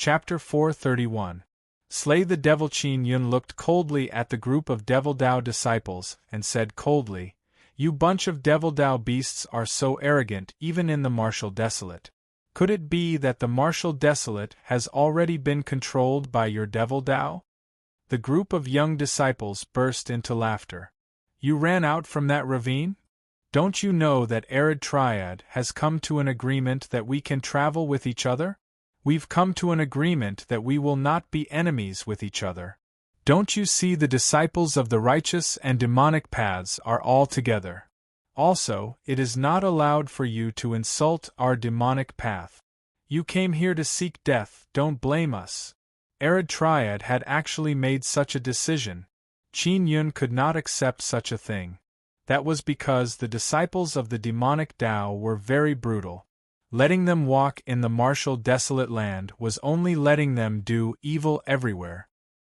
Chapter 431. Slay the devil. Qin Yun looked coldly at the group of Devil Dao disciples and said coldly, "You bunch of Devil Dao beasts are so arrogant even in the martial desolate. Could it be that the martial desolate has already been controlled by your Devil Dao?" The group of young disciples burst into laughter. "You ran out from that ravine? Don't you know that Arid Triad has come to an agreement that we can travel with each other? We've come to an agreement that we will not be enemies with each other. Don't you see the disciples of the righteous and demonic paths are all together? Also, it is not allowed for you to insult our demonic path. You came here to seek death, don't blame us." Arid Triad had actually made such a decision. Qin Yun could not accept such a thing. That was because the disciples of the demonic Tao were very brutal. Letting them walk in the martial desolate land was only letting them do evil everywhere.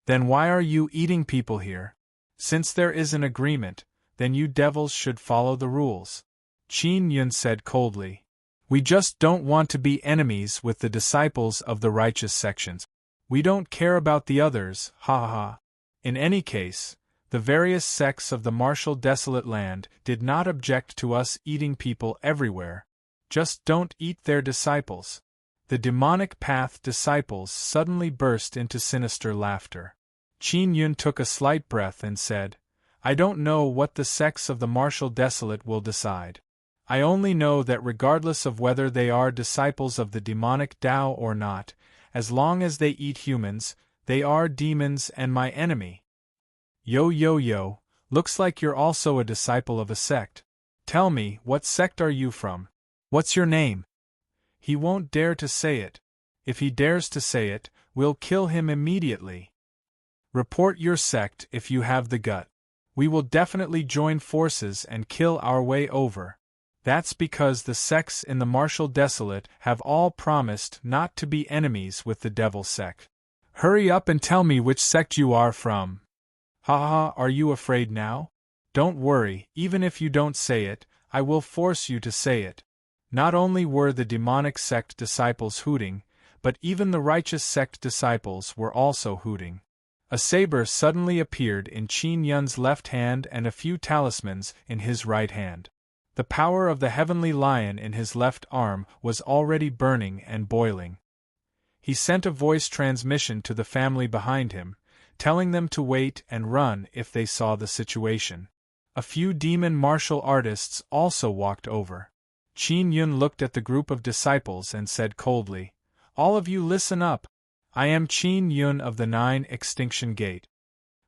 "Then why are you eating people here? Since there is an agreement, then you devils should follow the rules," Qin Yun said coldly. "We just don't want to be enemies with the disciples of the righteous sections. We don't care about the others, ha ha ha." In any case, the various sects of the martial desolate land did not object to us eating people everywhere. Just don't eat their disciples. The demonic path disciples suddenly burst into sinister laughter. Qin Yun took a slight breath and said, "I don't know what the sects of the martial desolate will decide. I only know that regardless of whether they are disciples of the demonic Tao or not, as long as they eat humans, they are demons and my enemy." Yo, looks like you're also a disciple of a sect. Tell me, what sect are you from? What's your name? He won't dare to say it. If he dares to say it, we'll kill him immediately. Report your sect if you have the gut. We will definitely join forces and kill our way over. That's because the sects in the martial desolate have all promised not to be enemies with the devil sect. Hurry up and tell me which sect you are from. Ha, are you afraid now? Don't worry, even if you don't say it, I will force you to say it. Not only were the demonic sect disciples hooting, but even the righteous sect disciples were also hooting. A saber suddenly appeared in Qin Yun's left hand and a few talismans in his right hand. The power of the heavenly lion in his left arm was already burning and boiling. He sent a voice transmission to the family behind him, telling them to wait and run if they saw the situation. A few demon martial artists also walked over. Qin Yun looked at the group of disciples and said coldly, "All of you listen up. I am Qin Yun of the 9 Extinction Gate."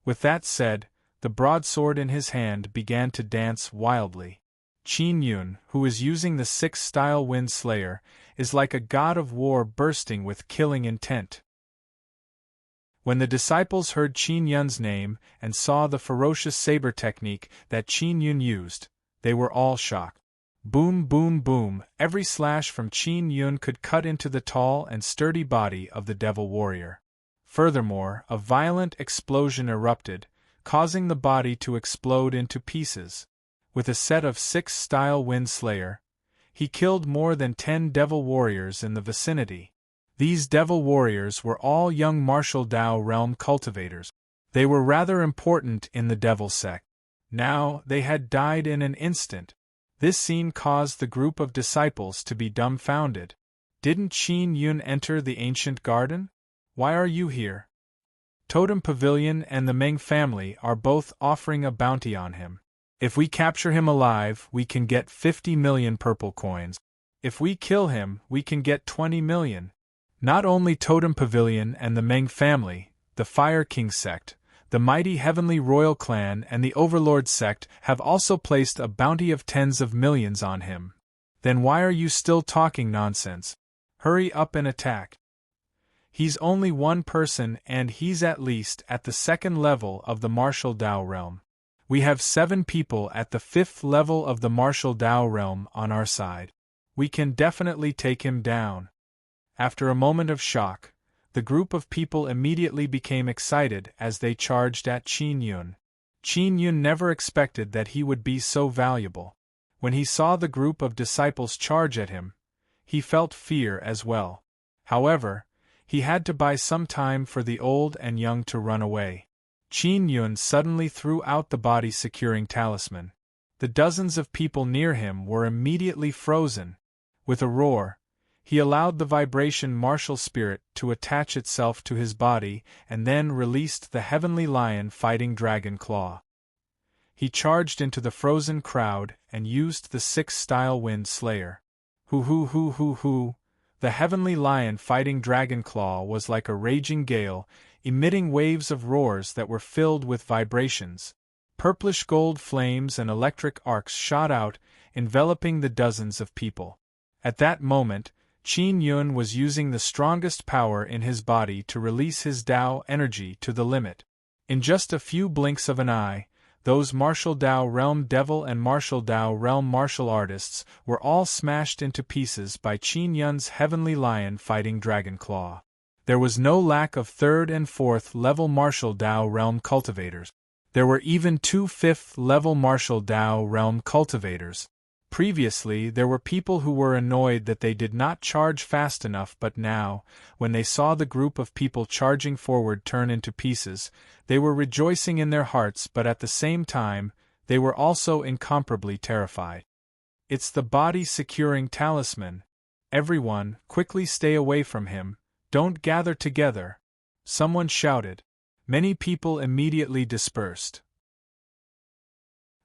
With that said, the broadsword in his hand began to dance wildly. Qin Yun, who is using the 6th-style Wind Slayer, is like a god of war bursting with killing intent. When the disciples heard Qin Yun's name and saw the ferocious saber technique that Qin Yun used, they were all shocked. Boom, boom, boom, every slash from Qin Yun could cut into the tall and sturdy body of the devil warrior. Furthermore, a violent explosion erupted, causing the body to explode into pieces. With a set of 6th-style Wind Slayer, he killed more than 10 devil warriors in the vicinity. These devil warriors were all young martial Dao realm cultivators. They were rather important in the devil sect. Now, they had died in an instant. This scene caused the group of disciples to be dumbfounded. Didn't Qin Yun enter the ancient garden? Why are you here? Totem Pavilion and the Meng family are both offering a bounty on him. If we capture him alive, we can get 50 million purple coins. If we kill him, we can get 20 million. Not only Totem Pavilion and the Meng family, the Fire King sect, the mighty Heavenly Royal Clan and the Overlord sect have also placed a bounty of tens of millions on him. Then why are you still talking nonsense? Hurry up and attack. He's only one person and he's at least at the 2nd level of the martial Dao realm. We have 7 people at the 5th level of the martial Dao realm on our side. We can definitely take him down. After a moment of shock, the group of people immediately became excited as they charged at Qin Yun. Qin Yun never expected that he would be so valuable. When he saw the group of disciples charge at him, he felt fear as well. However, He had to buy some time for the old and young to run away. Qin Yun suddenly threw out the body-securing talisman. The dozens of people near him were immediately frozen. With a roar, he allowed the vibration martial spirit to attach itself to his body and then released the heavenly lion fighting dragon claw. He charged into the frozen crowd and used the 6-style wind slayer. Hoo hoo hoo hoo hoo. The heavenly lion fighting dragon claw was like a raging gale, emitting waves of roars that were filled with vibrations. Purplish gold flames and electric arcs shot out, enveloping the dozens of people. At that moment, Qin Yun was using the strongest power in his body to release his Tao energy to the limit. In just a few blinks of an eye, those martial Tao realm devil and martial Tao realm martial artists were all smashed into pieces by Qin Yun's heavenly lion fighting dragon claw. There was no lack of 3rd and 4th level martial Tao realm cultivators. There were even 2 5th level martial Tao realm cultivators. Previously, there were people who were annoyed that they did not charge fast enough, but now, when they saw the group of people charging forward turn into pieces, they were rejoicing in their hearts, but at the same time, they were also incomparably terrified. It's the body-securing talisman. Everyone, quickly stay away from him. Don't gather together. Someone shouted. Many people immediately dispersed.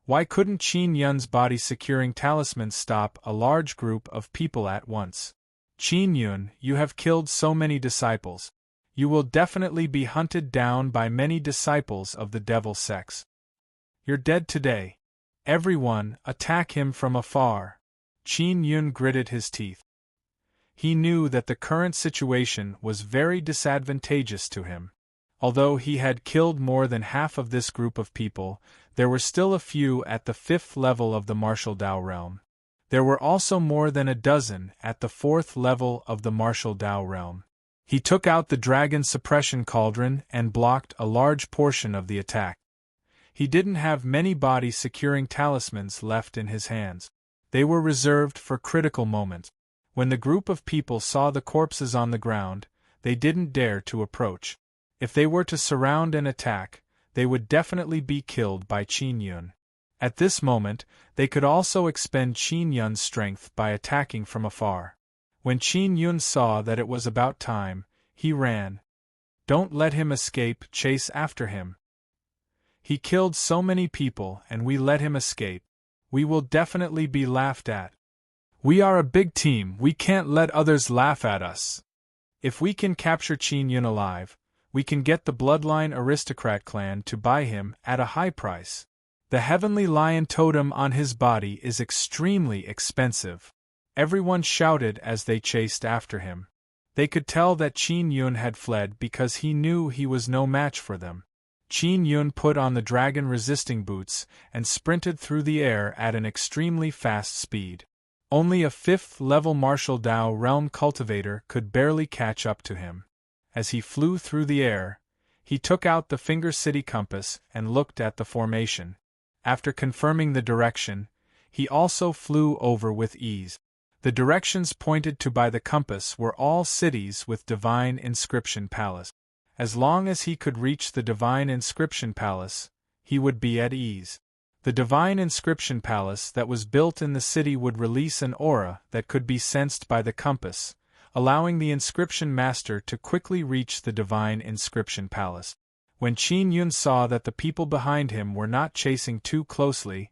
Why couldn't Qin Yun's body-securing talisman stop a large group of people at once? Qin Yun, you have killed so many disciples. You will definitely be hunted down by many disciples of the devil sex. You're dead today. Everyone, attack him from afar. Qin Yun gritted his teeth. He knew that the current situation was very disadvantageous to him. Although he had killed more than half of this group of people, there were still a few at the 5th level of the martial Tao realm. There were also more than a dozen at the 4th level of the martial Tao realm. He took out the dragon suppression cauldron and blocked a large portion of the attack. He didn't have many body-securing talismans left in his hands. They were reserved for critical moments. When the group of people saw the corpses on the ground, they didn't dare to approach. If they were to surround and attack, they would definitely be killed by Qin Yun. At this moment, they could also expend Qin Yun's strength by attacking from afar. When Qin Yun saw that it was about time, he ran. Don't let him escape, chase after him. He killed so many people and we let him escape. We will definitely be laughed at. We are a big team, we can't let others laugh at us. If we can capture Qin Yun alive, we can get the bloodline aristocrat clan to buy him at a high price. The heavenly lion totem on his body is extremely expensive. Everyone shouted as they chased after him. They could tell that Qin Yun had fled because he knew he was no match for them. Qin Yun put on the dragon-resisting boots and sprinted through the air at an extremely fast speed. Only a 5th-level martial Tao realm cultivator could barely catch up to him. As he flew through the air, he took out the Finger City compass and looked at the formation. After confirming the direction, he also flew over with ease. The directions pointed to by the compass were all cities with Divine Inscription Palace. As long as he could reach the Divine Inscription Palace, he would be at ease. The Divine Inscription Palace that was built in the city would release an aura that could be sensed by the compass, allowing the Inscription Master to quickly reach the Divine Inscription Palace. When Qin Yun saw that the people behind him were not chasing too closely,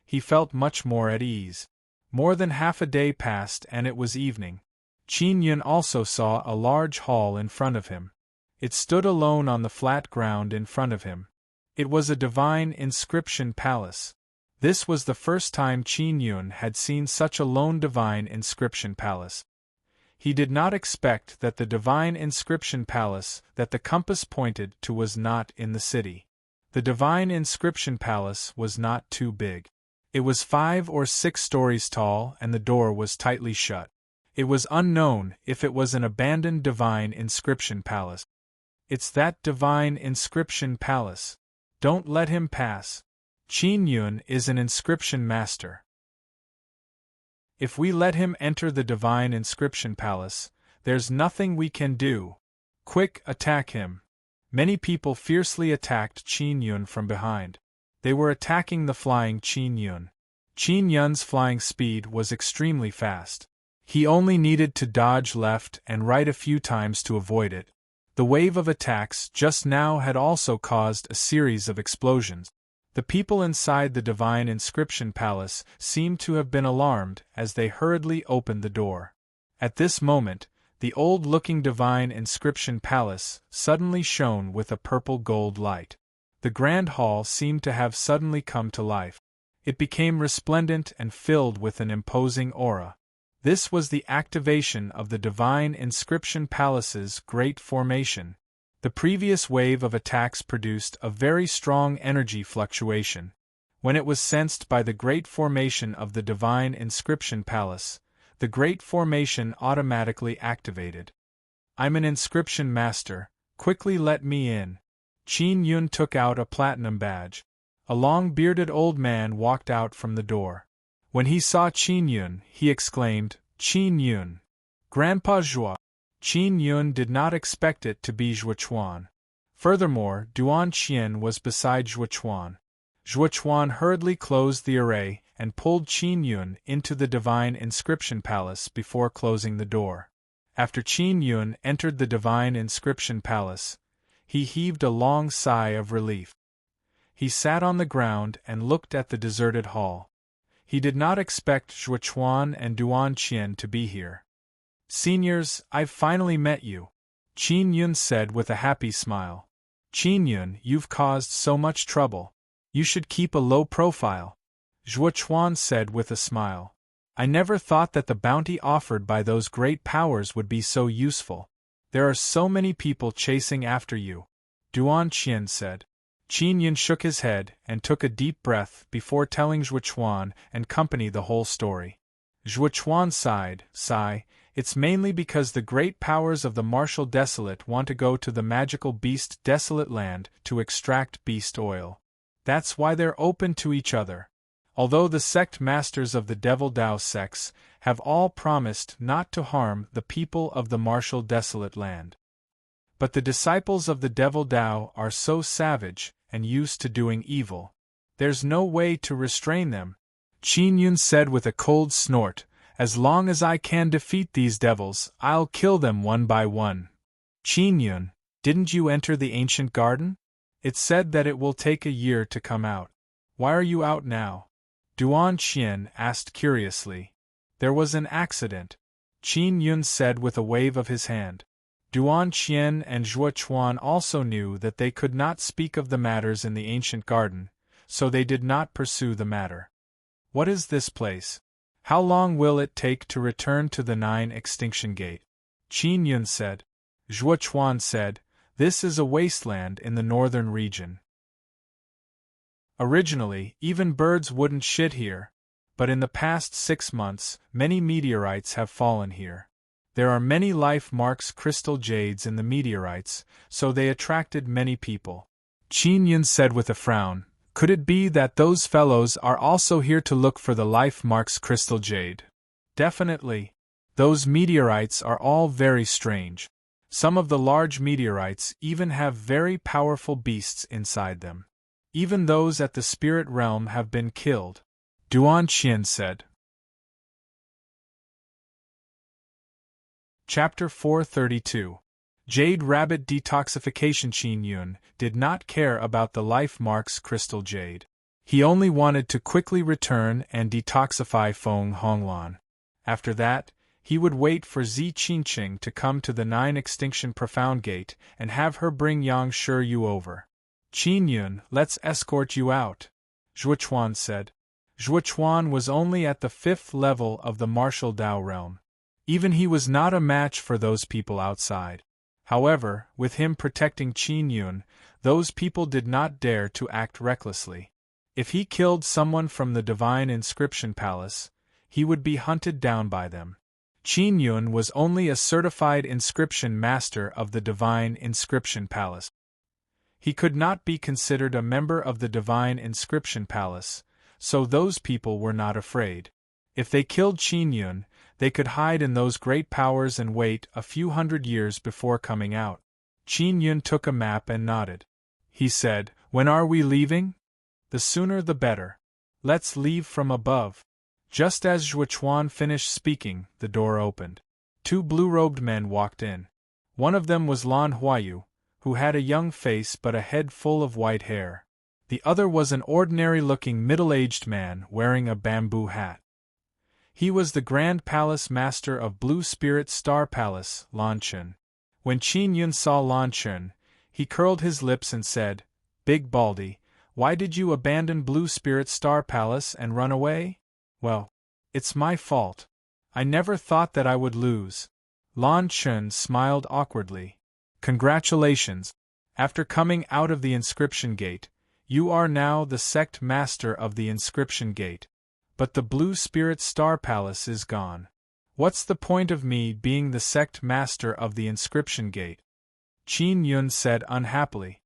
he felt much more at ease. More than half a day passed and it was evening. Qin Yun also saw a large hall in front of him. It stood alone on the flat ground in front of him. It was a Divine Inscription Palace. This was the first time Qin Yun had seen such a lone Divine Inscription Palace. He did not expect that the Divine Inscription Palace that the compass pointed to was not in the city. The Divine Inscription Palace was not too big. It was 5 or 6 stories tall and the door was tightly shut. It was unknown if it was an abandoned Divine Inscription Palace. It's that Divine Inscription Palace. Don't let him pass. Qin Yun is an inscription master. If we let him enter the Divine Inscription Palace, there's nothing we can do. Quick, attack him! Many people fiercely attacked Qin Yun from behind. They were attacking the flying Qin Yun. Qin Yun's flying speed was extremely fast. He only needed to dodge left and right a few times to avoid it. The wave of attacks just now had also caused a series of explosions. The people inside the Divine Inscription Palace seemed to have been alarmed as they hurriedly opened the door. At this moment, the old-looking Divine Inscription Palace suddenly shone with a purple-gold light. The Grand Hall seemed to have suddenly come to life. It became resplendent and filled with an imposing aura. This was the activation of the Divine Inscription Palace's Great Formation. The previous wave of attacks produced a very strong energy fluctuation. When it was sensed by the Great Formation of the Divine Inscription Palace, the Great Formation automatically activated. "I'm an inscription master, quickly let me in." Qin Yun took out a platinum badge. A long-bearded old man walked out from the door. When he saw Qin Yun, he exclaimed, "Qin Yun! Grandpa Zhua!" Qin Yun did not expect it to be Zhua Chuan. Furthermore, Duan Qian was beside Zhua Chuan. Zhua Chuan hurriedly closed the array and pulled Qin Yun into the Divine Inscription Palace before closing the door. After Qin Yun entered the Divine Inscription Palace, he heaved a long sigh of relief. He sat on the ground and looked at the deserted hall. He did not expect Zhua Chuan and Duan Qian to be here. "Seniors, I've finally met you," Qin Yun said with a happy smile. "Qin Yun, you've caused so much trouble. You should keep a low profile," Zhua Chuan said with a smile. "I never thought that the bounty offered by those great powers would be so useful. There are so many people chasing after you," Duan Qian said. Qin Yun shook his head and took a deep breath before telling Zhua Chuan and company the whole story. Zhua Chuan sighed, "It's mainly because the great powers of the Martial Desolate want to go to the magical beast Desolate Land to extract beast oil. That's why they're open to each other. Although the sect masters of the Devil Dao sects have all promised not to harm the people of the Martial Desolate Land. But the disciples of the Devil Dao are so savage and used to doing evil. There's no way to restrain them," Qin Yun said with a cold snort. "As long as I can defeat these devils, I'll kill them one by one." "Qin Yun, didn't you enter the ancient garden? It's said that it will take a year to come out. Why are you out now?" Duan Qian asked curiously. "There was an accident," Qin Yun said with a wave of his hand. Duan Qian and Zhua Chuan also knew that they could not speak of the matters in the ancient garden, so they did not pursue the matter. "What is this place? How long will it take to return to the 9 Extinction Gate?" Qin Yun said. Zhua Chuan said, "This is a wasteland in the northern region. Originally, even birds wouldn't shit here, but in the past 6 months, many meteorites have fallen here. There are many life marks crystal jades in the meteorites, so they attracted many people." Qin Yun said with a frown, "Could it be that those fellows are also here to look for the life marks crystal jade?" "Definitely. Those meteorites are all very strange. Some of the large meteorites even have very powerful beasts inside them. Even those at the spirit realm have been killed," Duan Qian said. Chapter 432. Jade Rabbit Detoxification. Qin Yun did not care about the life marks crystal jade. He only wanted to quickly return and detoxify Feng Honglan. After that, he would wait for Zi Qingqing to come to the 9 Extinction Profound Gate and have her bring Yang Shiyu over. "Qin Yun, let's escort you out," Zhua Chuan said. Zhua Chuan was only at the 5th level of the Martial Dao realm. Even he was not a match for those people outside. However, with him protecting Qin Yun, those people did not dare to act recklessly. If he killed someone from the Divine Inscription Palace, he would be hunted down by them. Qin Yun was only a certified inscription master of the Divine Inscription Palace. He could not be considered a member of the Divine Inscription Palace, so those people were not afraid. If they killed Qin Yun, they could hide in those great powers and wait a few hundred years before coming out. Qin Yun took a map and nodded. He said, "When are we leaving?" "The sooner the better. Let's leave from above." Just as Zhuochuan finished speaking, the door opened. 2 blue-robed men walked in. One of them was Lan Huayu, who had a young face but a head full of white hair. The other was an ordinary-looking middle-aged man wearing a bamboo hat. He was the Grand Palace Master of Blue Spirit Star Palace, Lan Chun. When Qin Yun saw Lan Chun, he curled his lips and said, "Big Baldy, why did you abandon Blue Spirit Star Palace and run away?" "Well, it's my fault. I never thought that I would lose." Lan Chun smiled awkwardly. "Congratulations. After coming out of the Inscription Gate, you are now the sect master of the Inscription Gate. But the Blue Spirit Star Palace is gone. What's the point of me being the sect master of the Inscription Gate?" Qin Yun said unhappily.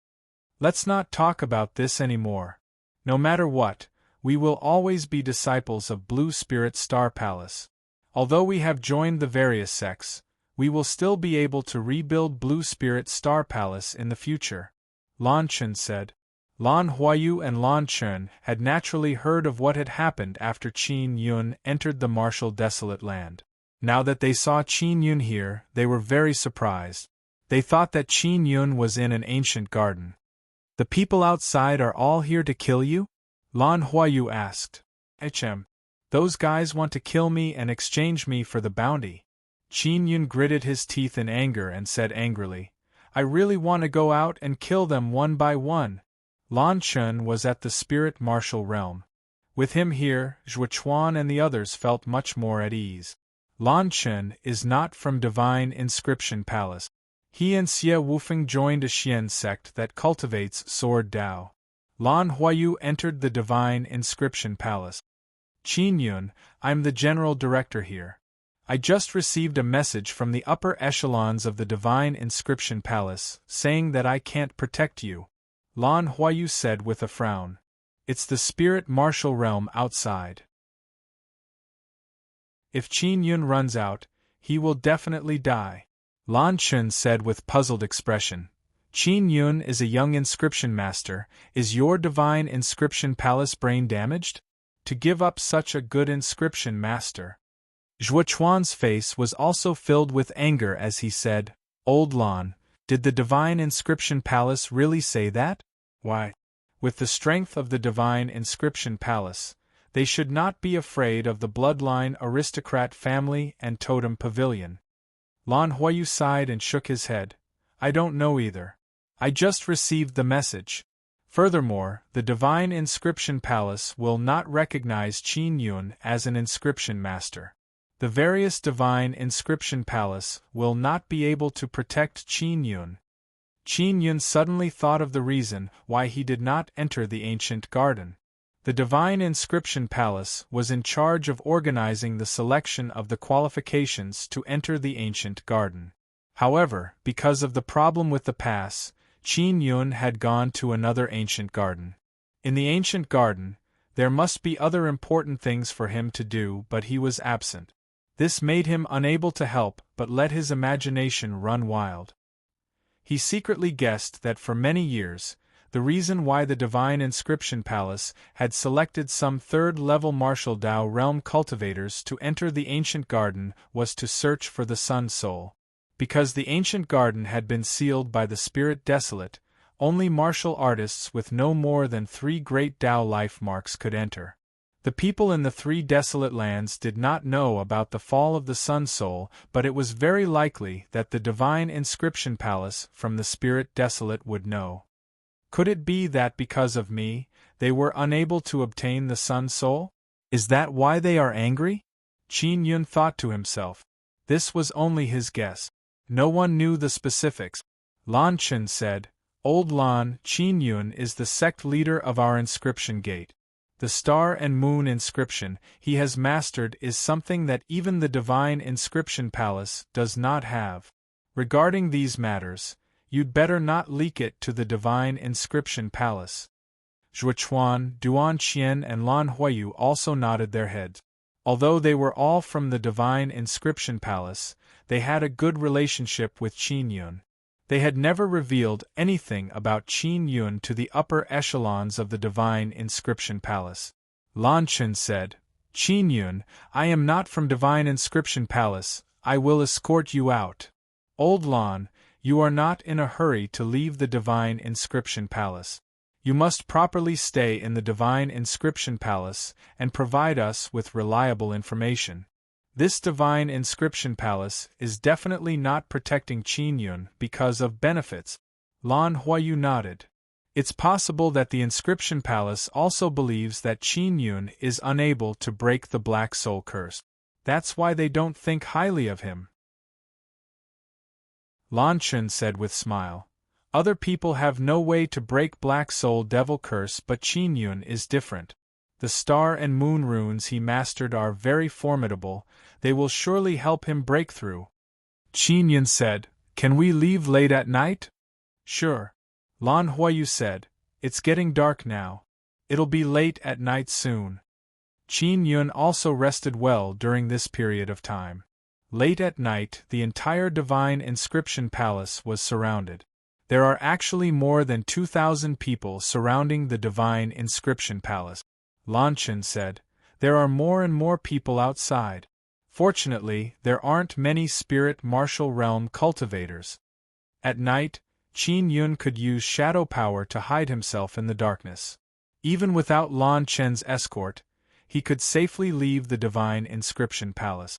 "Let's not talk about this anymore. No matter what, we will always be disciples of Blue Spirit Star Palace. Although we have joined the various sects, we will still be able to rebuild Blue Spirit Star Palace in the future," Lan Chun said. Lan Huayu and Lan Chun had naturally heard of what had happened after Qin Yun entered the martial desolate land. Now that they saw Qin Yun here, they were very surprised. They thought that Qin Yun was in an ancient garden. "The people outside are all here to kill you?" Lan Huayu asked. "Those guys want to kill me and exchange me for the bounty." Qin Yun gritted his teeth in anger and said angrily, "I really want to go out and kill them one by one." Lan Chun was at the spirit martial realm. With him here, Zhuochuan and the others felt much more at ease. Lan Chun is not from Divine Inscription Palace. He and Xie Wufeng joined a Xian sect that cultivates Sword Dao. Lan Huayu entered the Divine Inscription Palace. "Qin Yun, I'm the General Director here. I just received a message from the upper echelons of the Divine Inscription Palace, saying that I can't protect you," Lan Huayu said with a frown. "It's the spirit martial realm outside. If Qin Yun runs out, he will definitely die," Lan Chun said with puzzled expression. "Qin Yun is a young inscription master. Is your Divine Inscription Palace brain damaged? To give up such a good inscription master?" Zhuochuan's face was also filled with anger as he said, "Old Lan, did the Divine Inscription Palace really say that? Why, with the strength of the Divine Inscription Palace, they should not be afraid of the bloodline aristocrat family and totem pavilion." Lan Huayu sighed and shook his head. "I don't know either. I just received the message. Furthermore, the Divine Inscription Palace will not recognize Qin Yun as an inscription master. The various Divine Inscription Palace will not be able to protect Qin Yun." Qin Yun suddenly thought of the reason why he did not enter the ancient garden. The Divine Inscription Palace was in charge of organizing the selection of the qualifications to enter the ancient garden. However, because of the problem with the pass, Qin Yun had gone to another ancient garden. In the ancient garden, there must be other important things for him to do, but he was absent. This made him unable to help but let his imagination run wild. He secretly guessed that for many years, the reason why the Divine Inscription Palace had selected some third-level martial Dao realm cultivators to enter the ancient garden was to search for the Sun Soul. Because the ancient garden had been sealed by the Spirit Desolate, only martial artists with no more than 3 great Dao life marks could enter. The people in the 3 desolate lands did not know about the fall of the Sun Soul, but it was very likely that the Divine Inscription Palace from the Spirit Desolate would know. Could it be that because of me, they were unable to obtain the Sun Soul? Is that why they are angry? Qin Yun thought to himself. This was only his guess. No one knew the specifics. Lan Chun said, "Old Lan, Qin Yun is the sect leader of our inscription gate. The star and moon inscription he has mastered is something that even the Divine Inscription Palace does not have. Regarding these matters, you'd better not leak it to the Divine Inscription Palace." Zhuochuan, Duan Qian and Lan Huayu also nodded their heads. Although they were all from the Divine Inscription Palace, they had a good relationship with Qin Yun. They had never revealed anything about Qin Yun to the upper echelons of the Divine Inscription Palace. Lan Chen said, "Qin Yun, I am not from Divine Inscription Palace, I will escort you out." "Old Lan, you are not in a hurry to leave the Divine Inscription Palace. You must properly stay in the Divine Inscription Palace and provide us with reliable information. This Divine Inscription Palace is definitely not protecting Qin Yun because of benefits." Lan Huayu nodded. "It's possible that the Inscription Palace also believes that Qin Yun is unable to break the Black Soul Curse. That's why they don't think highly of him." Lan Chen said with smile, "Other people have no way to break Black Soul Devil Curse, but Qin Yun is different. The star and moon runes he mastered are very formidable, they will surely help him break through." Qin Yun said, "Can we leave late at night?" "Sure." Lan Huayu said, "It's getting dark now. It'll be late at night soon." Qin Yun also rested well during this period of time. Late at night, the entire Divine Inscription Palace was surrounded. There are actually more than 2,000 people surrounding the Divine Inscription Palace. Lan Chen said, "There are more and more people outside. Fortunately, there aren't many spirit martial realm cultivators." At night, Qin Yun could use shadow power to hide himself in the darkness. Even without Lan Chen's escort, he could safely leave the Divine Inscription Palace.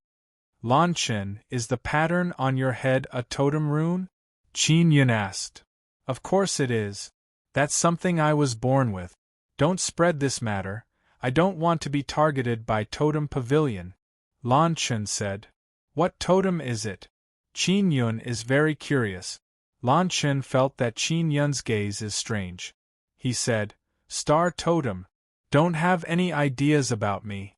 "Lan Chen, is the pattern on your head a totem rune?" Qin Yun asked. "Of course it is. That's something I was born with. Don't spread this matter, I don't want to be targeted by Totem Pavilion." Lan Chen said. "What totem is it?" Qin Yun is very curious. Lan Chen felt that Qin Yun's gaze is strange. He said, "Star Totem. Don't have any ideas about me.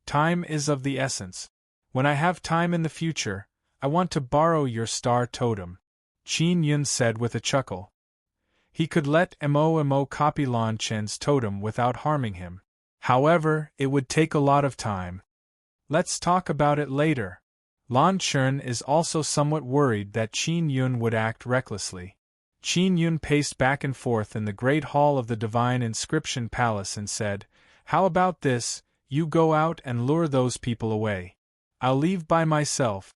Time is of the essence. When I have time in the future, I want to borrow your star totem." Qin Yun said with a chuckle. He could let Mo copy Lan Chen's totem without harming him. However, it would take a lot of time. "Let's talk about it later." Lan Chen is also somewhat worried that Qin Yun would act recklessly. Qin Yun paced back and forth in the great hall of the Divine Inscription Palace and said, "How about this, you go out and lure those people away. I'll leave by myself.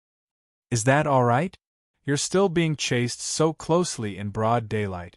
Is that all right? You're still being chased so closely in broad daylight."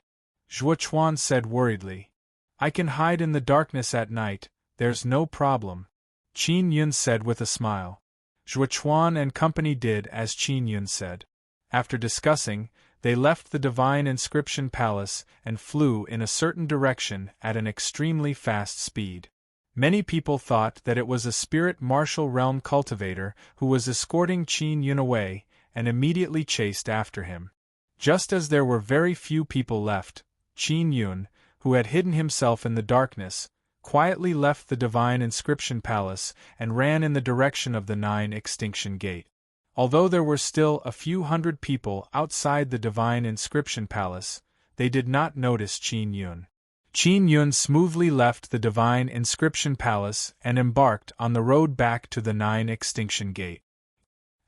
Zhuo Chuan said worriedly. "I can hide in the darkness at night, there's no problem." Qin Yun said with a smile. Zhuo Chuan and company did as Qin Yun said. After discussing, they left the Divine Inscription Palace and flew in a certain direction at an extremely fast speed. Many people thought that it was a spirit martial realm cultivator who was escorting Qin Yun away, and immediately chased after him. Just as there were very few people left, Qin Yun, who had hidden himself in the darkness, quietly left the Divine Inscription Palace and ran in the direction of the 9 Extinction Gate. Although there were still a few hundred people outside the Divine Inscription Palace, they did not notice Qin Yun. Qin Yun smoothly left the Divine Inscription Palace and embarked on the road back to the 9 Extinction Gate.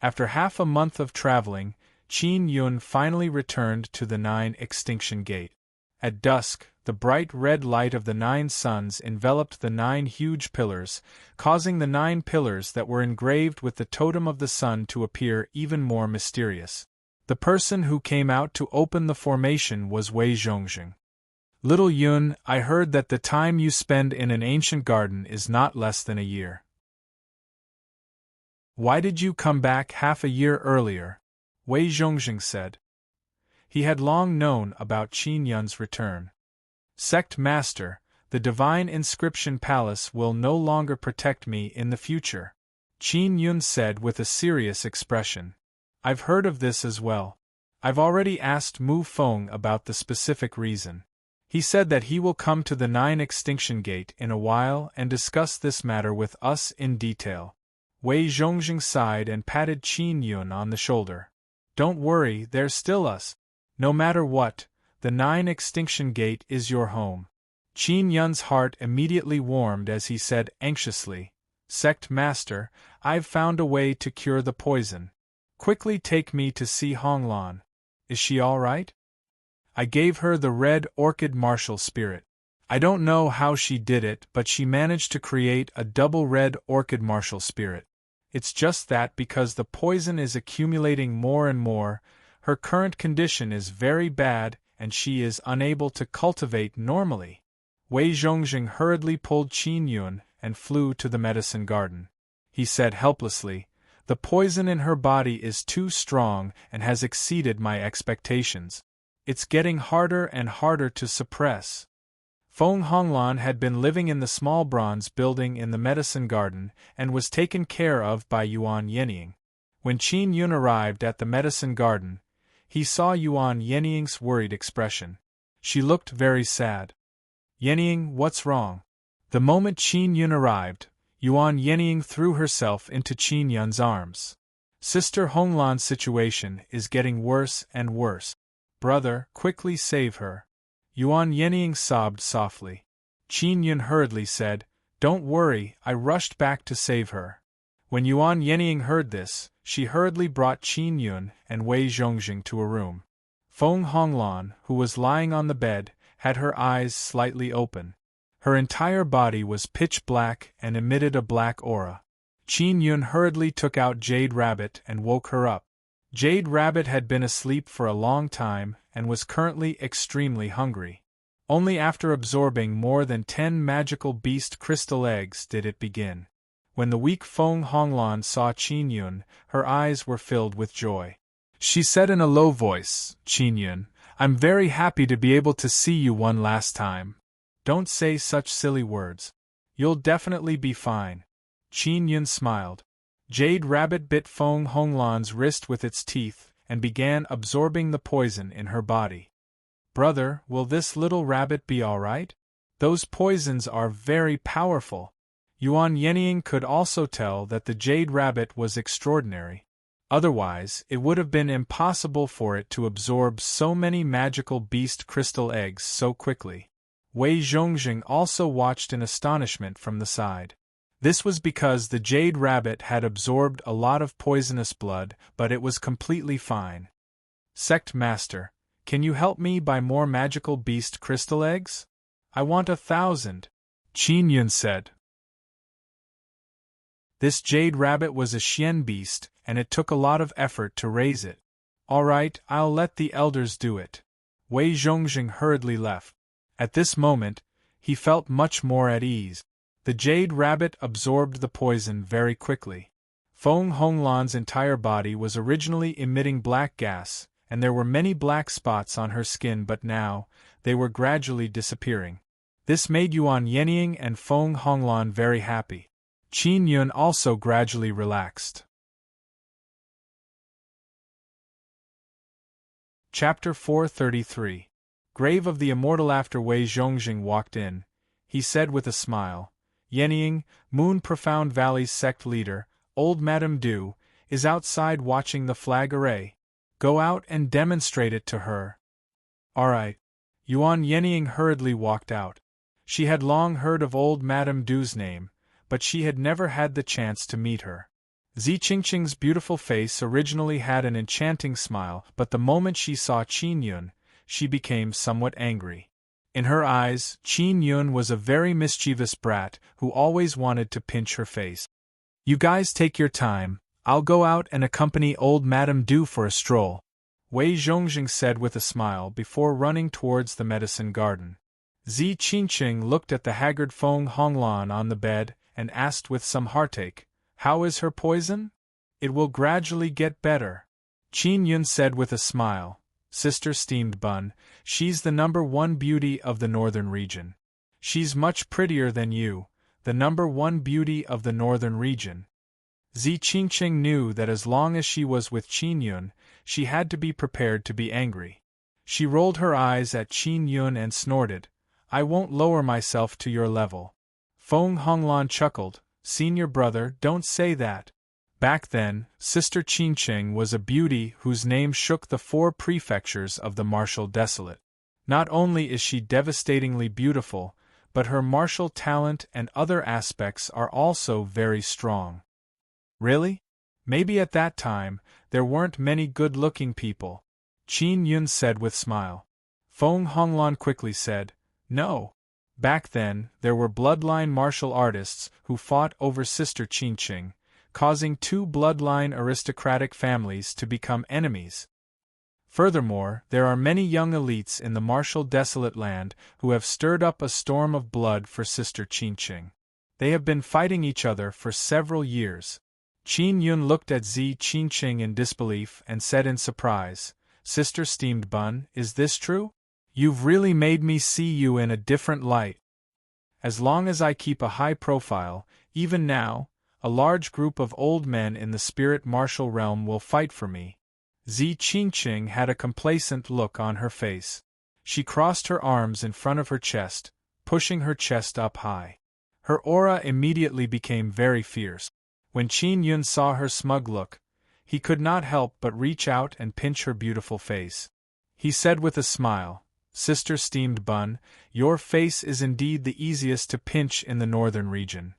After half a month of traveling, Qin Yun finally returned to the 9 Extinction Gate. At dusk, the bright red light of the 9 suns enveloped the 9 huge pillars, causing the 9 pillars that were engraved with the totem of the sun to appear even more mysterious. The person who came out to open the formation was Wei Zhongxing. "Little Yun, I heard that the time you spend in an ancient garden is not less than a year. Why did you come back half a year earlier?" Wei Zhongxing said. He had long known about Qin Yun's return. "Sect Master, the Divine Inscription Palace will no longer protect me in the future," Qin Yun said with a serious expression. "I've heard of this as well. I've already asked Mu Feng about the specific reason. He said that he will come to the 9 Extinction Gate in a while and discuss this matter with us in detail." Wei Zhongxing sighed and patted Qin Yun on the shoulder. "Don't worry, there's still us. No matter what, the 9 Extinction Gate is your home." Qin Yun's heart immediately warmed as he said anxiously, "Sect Master, I've found a way to cure the poison. Quickly take me to see Honglan." Is she all right? I gave her the red orchid martial spirit. I don't know how she did it, but she managed to create a double red orchid martial spirit. It's just that because the poison is accumulating more and more, her current condition is very bad and she is unable to cultivate normally. Wei Zhongjing hurriedly pulled Qin Yun and flew to the medicine garden. He said helplessly, "The poison in her body is too strong and has exceeded my expectations. It's getting harder and harder to suppress." Feng Honglan had been living in the small bronze building in the medicine garden and was taken care of by Yuan Yenying. When Qin Yun arrived at the medicine garden, he saw Yuan Yenying's worried expression. She looked very sad. "Yenying, what's wrong?" The moment Qin Yun arrived, Yuan Yenying threw herself into Qin Yun's arms. "Sister Honglan's situation is getting worse and worse. Brother, quickly save her." Yuan Yenying sobbed softly. Qin Yun hurriedly said, "Don't worry, I rushed back to save her." When Yuan Yenying heard this, she hurriedly brought Qin Yun and Wei Zhongjing to a room. Feng Honglan, who was lying on the bed, had her eyes slightly open. Her entire body was pitch black and emitted a black aura. Qin Yun hurriedly took out Jade Rabbit and woke her up. Jade Rabbit had been asleep for a long time and was currently extremely hungry. Only after absorbing more than 10 magical beast crystal eggs did it begin. When the weak Feng Honglan saw Qin Yun, her eyes were filled with joy. She said in a low voice, "Qin Yun, I'm very happy to be able to see you one last time. Don't say such silly words. You'll definitely be fine." Qin Yun smiled. Jade Rabbit bit Feng Honglan's wrist with its teeth and began absorbing the poison in her body. "Brother, will this little rabbit be all right? Those poisons are very powerful." Yuan Yenying could also tell that the Jade Rabbit was extraordinary. Otherwise, it would have been impossible for it to absorb so many magical beast crystal eggs so quickly. Wei Zhongjing also watched in astonishment from the side. This was because the Jade Rabbit had absorbed a lot of poisonous blood, but it was completely fine. "Sect Master, can you help me buy more magical beast crystal eggs? I want 1,000, Qin Yun said. This Jade Rabbit was a Xian beast, and it took a lot of effort to raise it. "All right, I'll let the elders do it." Wei Zhongjing hurriedly left. At this moment, he felt much more at ease. The Jade Rabbit absorbed the poison very quickly. Feng Honglan's entire body was originally emitting black gas, and there were many black spots on her skin, but now, they were gradually disappearing. This made Yuan Yenying and Feng Honglan very happy. Qin Yun also gradually relaxed. Chapter 433. Grave of the Immortal. After Wei Zhongjing walked in, he said with a smile, "Yenying, Moon Profound Valley's sect leader, old Madame Du, is outside watching the flag array. Go out and demonstrate it to her." "All right." Yuan Yenying hurriedly walked out. She had long heard of old Madame Du's name, but she had never had the chance to meet her. Ziqingqing's beautiful face originally had an enchanting smile, but the moment she saw Qin Yun, she became somewhat angry. In her eyes, Qin Yun was a very mischievous brat who always wanted to pinch her face. "You guys take your time, I'll go out and accompany old Madame Du for a stroll," Wei Zhongjing said with a smile before running towards the medicine garden. Ziqingqing looked at the haggard Feng Honglan on the bed and asked with some heartache, "How is her poison?" "It will gradually get better," Qin Yun said with a smile. "Sister Steamed Bun, she's the #1 beauty of the northern region. She's much prettier than you, the #1 beauty of the northern region." Ziqingqing knew that as long as she was with Qin Yun, she had to be prepared to be angry. She rolled her eyes at Qin Yun and snorted, "I won't lower myself to your level." Feng Honglan chuckled, "Senior brother, don't say that." Back then, Sister Qingqing was a beauty whose name shook the 4 prefectures of the martial desolate. Not only is she devastatingly beautiful, but her martial talent and other aspects are also very strong. Really? Maybe at that time, there weren't many good-looking people. Qin Yun said with smile. Feng Honglan quickly said, no. Back then, there were bloodline martial artists who fought over Sister Qingqing, causing two bloodline aristocratic families to become enemies. Furthermore, there are many young elites in the martial desolate land who have stirred up a storm of blood for Sister Qingqing. They have been fighting each other for several years. Qin Yun looked at Zi Qingqing in disbelief and said in surprise, Sister Steamed Bun, is this true? You've really made me see you in a different light. As long as I keep a high profile, even now, a large group of old men in the spirit martial realm will fight for me. Zi Qingqing had a complacent look on her face. She crossed her arms in front of her chest, pushing her chest up high. Her aura immediately became very fierce. When Qin Yun saw her smug look, he could not help but reach out and pinch her beautiful face. He said with a smile, Sister Steamed Bun, your face is indeed the easiest to pinch in the northern region.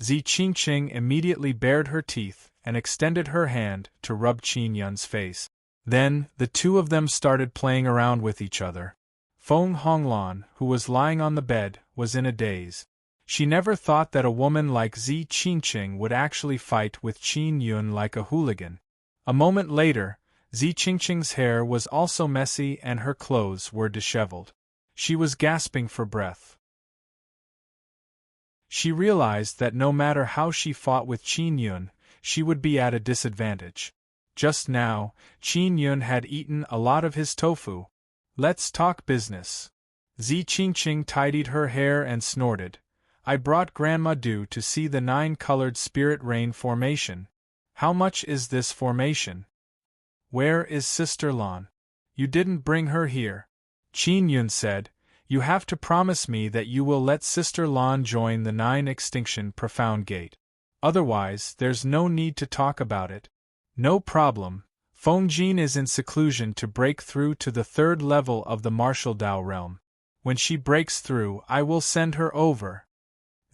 Zi Qingqing immediately bared her teeth and extended her hand to rub Qin Yun's face. Then, the two of them started playing around with each other. Feng Honglan, who was lying on the bed, was in a daze. She never thought that a woman like Zi Qingqing would actually fight with Qin Yun like a hooligan. A moment later, Zi Qingqing's hair was also messy and her clothes were disheveled. She was gasping for breath. She realized that no matter how she fought with Qin Yun, she would be at a disadvantage. Just now, Qin Yun had eaten a lot of his tofu. Let's talk business. Zi Qingqing tidied her hair and snorted. I brought Grandma Du to see the 9-colored spirit rain formation. How much is this formation? Where is Sister Lan? You didn't bring her here. Qin Yun said, you have to promise me that you will let Sister Lan join the 9 Extinction Profound Gate. Otherwise, there's no need to talk about it. No problem. Feng Jin is in seclusion to break through to the 3rd level of the martial Dao realm. When she breaks through, I will send her over.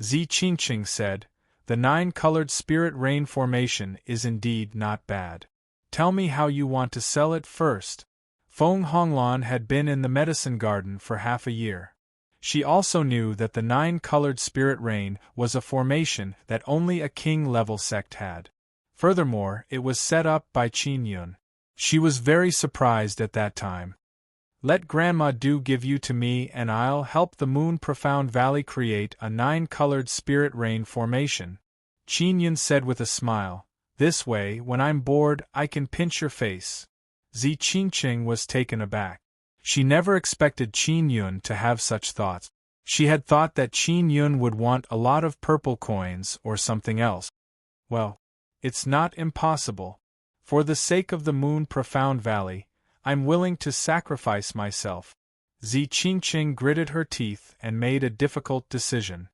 Zi Qingqing said, the 9-colored spirit rain formation is indeed not bad. Tell me how you want to sell it first. Feng Honglan had been in the medicine garden for half a year. She also knew that the 9-colored spirit rain was a formation that only a king-level sect had. Furthermore, it was set up by Qin Yun. She was very surprised at that time. Let Grandma Du give you to me and I'll help the Moon Profound Valley create a 9-colored spirit rain formation. Qin Yun said with a smile. This way, when I'm bored, I can pinch your face. Zi Qingqing was taken aback. She never expected Qin Yun to have such thoughts. She had thought that Qin Yun would want a lot of purple coins or something else. Well, it's not impossible. For the sake of the Moon Profound Valley, I'm willing to sacrifice myself. Zi Qingqing gritted her teeth and made a difficult decision.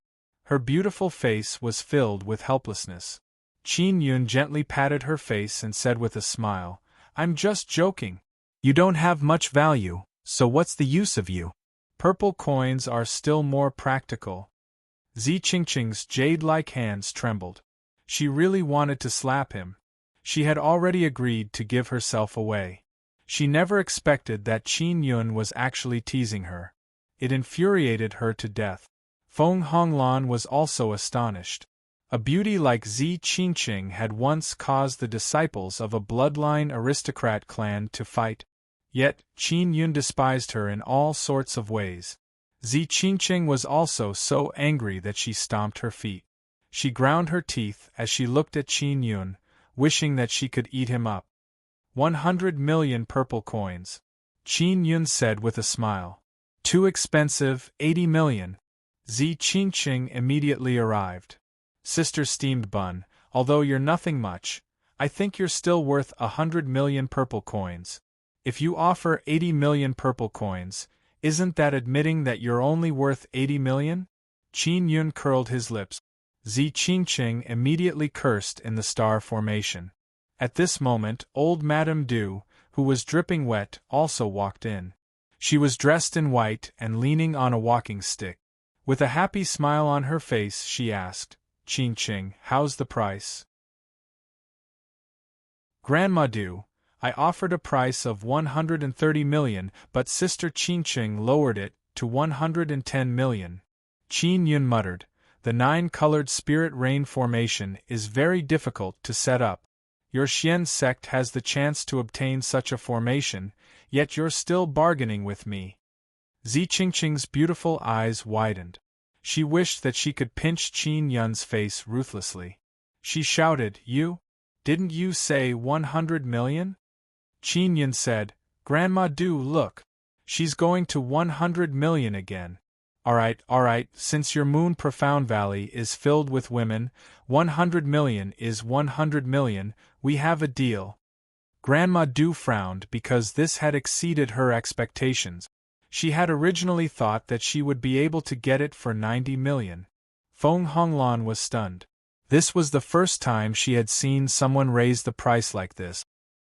Her beautiful face was filled with helplessness. Qin Yun gently patted her face and said with a smile, I'm just joking. You don't have much value, so what's the use of you? Purple coins are still more practical. Zi Qingqing's jade-like hands trembled. She really wanted to slap him. She had already agreed to give herself away. She never expected that Qin Yun was actually teasing her. It infuriated her to death. Feng Honglan was also astonished. A beauty like Zi Qingqing had once caused the disciples of a bloodline aristocrat clan to fight. Yet, Qin Yun despised her in all sorts of ways. Zi Qingqing was also so angry that she stomped her feet. She ground her teeth as she looked at Qin Yun, wishing that she could eat him up. 100 million purple coins. Qin Yun said with a smile. Too expensive, 80 million. Zi Qingqing immediately arrived. Sister Steamed Bun, although you're nothing much, I think you're still worth 100 million purple coins. If you offer 80 million purple coins, isn't that admitting that you're only worth 80 million? Qin Yun curled his lips. Zi Qingqing immediately cursed in the star formation. At this moment, old Madame Du, who was dripping wet, also walked in. She was dressed in white and leaning on a walking stick. With a happy smile on her face, she asked, Qingqing, how's the price? Grandma Du, I offered a price of 130 million, but Sister Qingqing lowered it to 110 million. Qin Yun muttered, the nine-colored spirit rain formation is very difficult to set up. Your Xian sect has the chance to obtain such a formation, yet you're still bargaining with me. Zi Qingqing's beautiful eyes widened. She wished that she could pinch Qin Yun's face ruthlessly. She shouted, Didn't you say 100 million? Qin Yun said, Grandma Du, look. She's going to 100 million again. Alright, since your moon profound valley is filled with women, 100 million is 100 million, we have a deal. Grandma Du frowned because this had exceeded her expectations. She had originally thought that she would be able to get it for 90 million. Feng Honglan was stunned. This was the first time she had seen someone raise the price like this.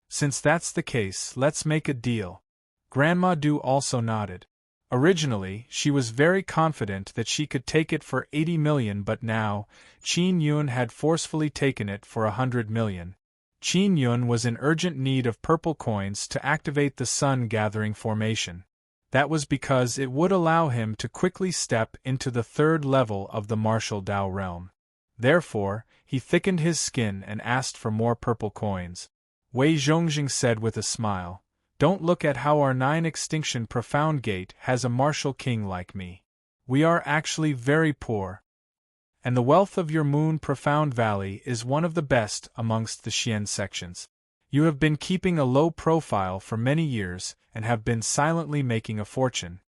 Since that's the case, let's make a deal. Grandma Du also nodded. Originally, she was very confident that she could take it for 80 million, but now, Qin Yun had forcefully taken it for 100 million. Qin Yun was in urgent need of purple coins to activate the sun-gathering formation. That was because it would allow him to quickly step into the third level of the martial Dao realm. Therefore, he thickened his skin and asked for more purple coins. Wei Zhongjing said with a smile, Don't look at how our 9 extinction profound gate has a martial king like me. We are actually very poor. And the wealth of your moon profound valley is one of the best amongst the Xian sections. You have been keeping a low profile for many years and have been silently making a fortune.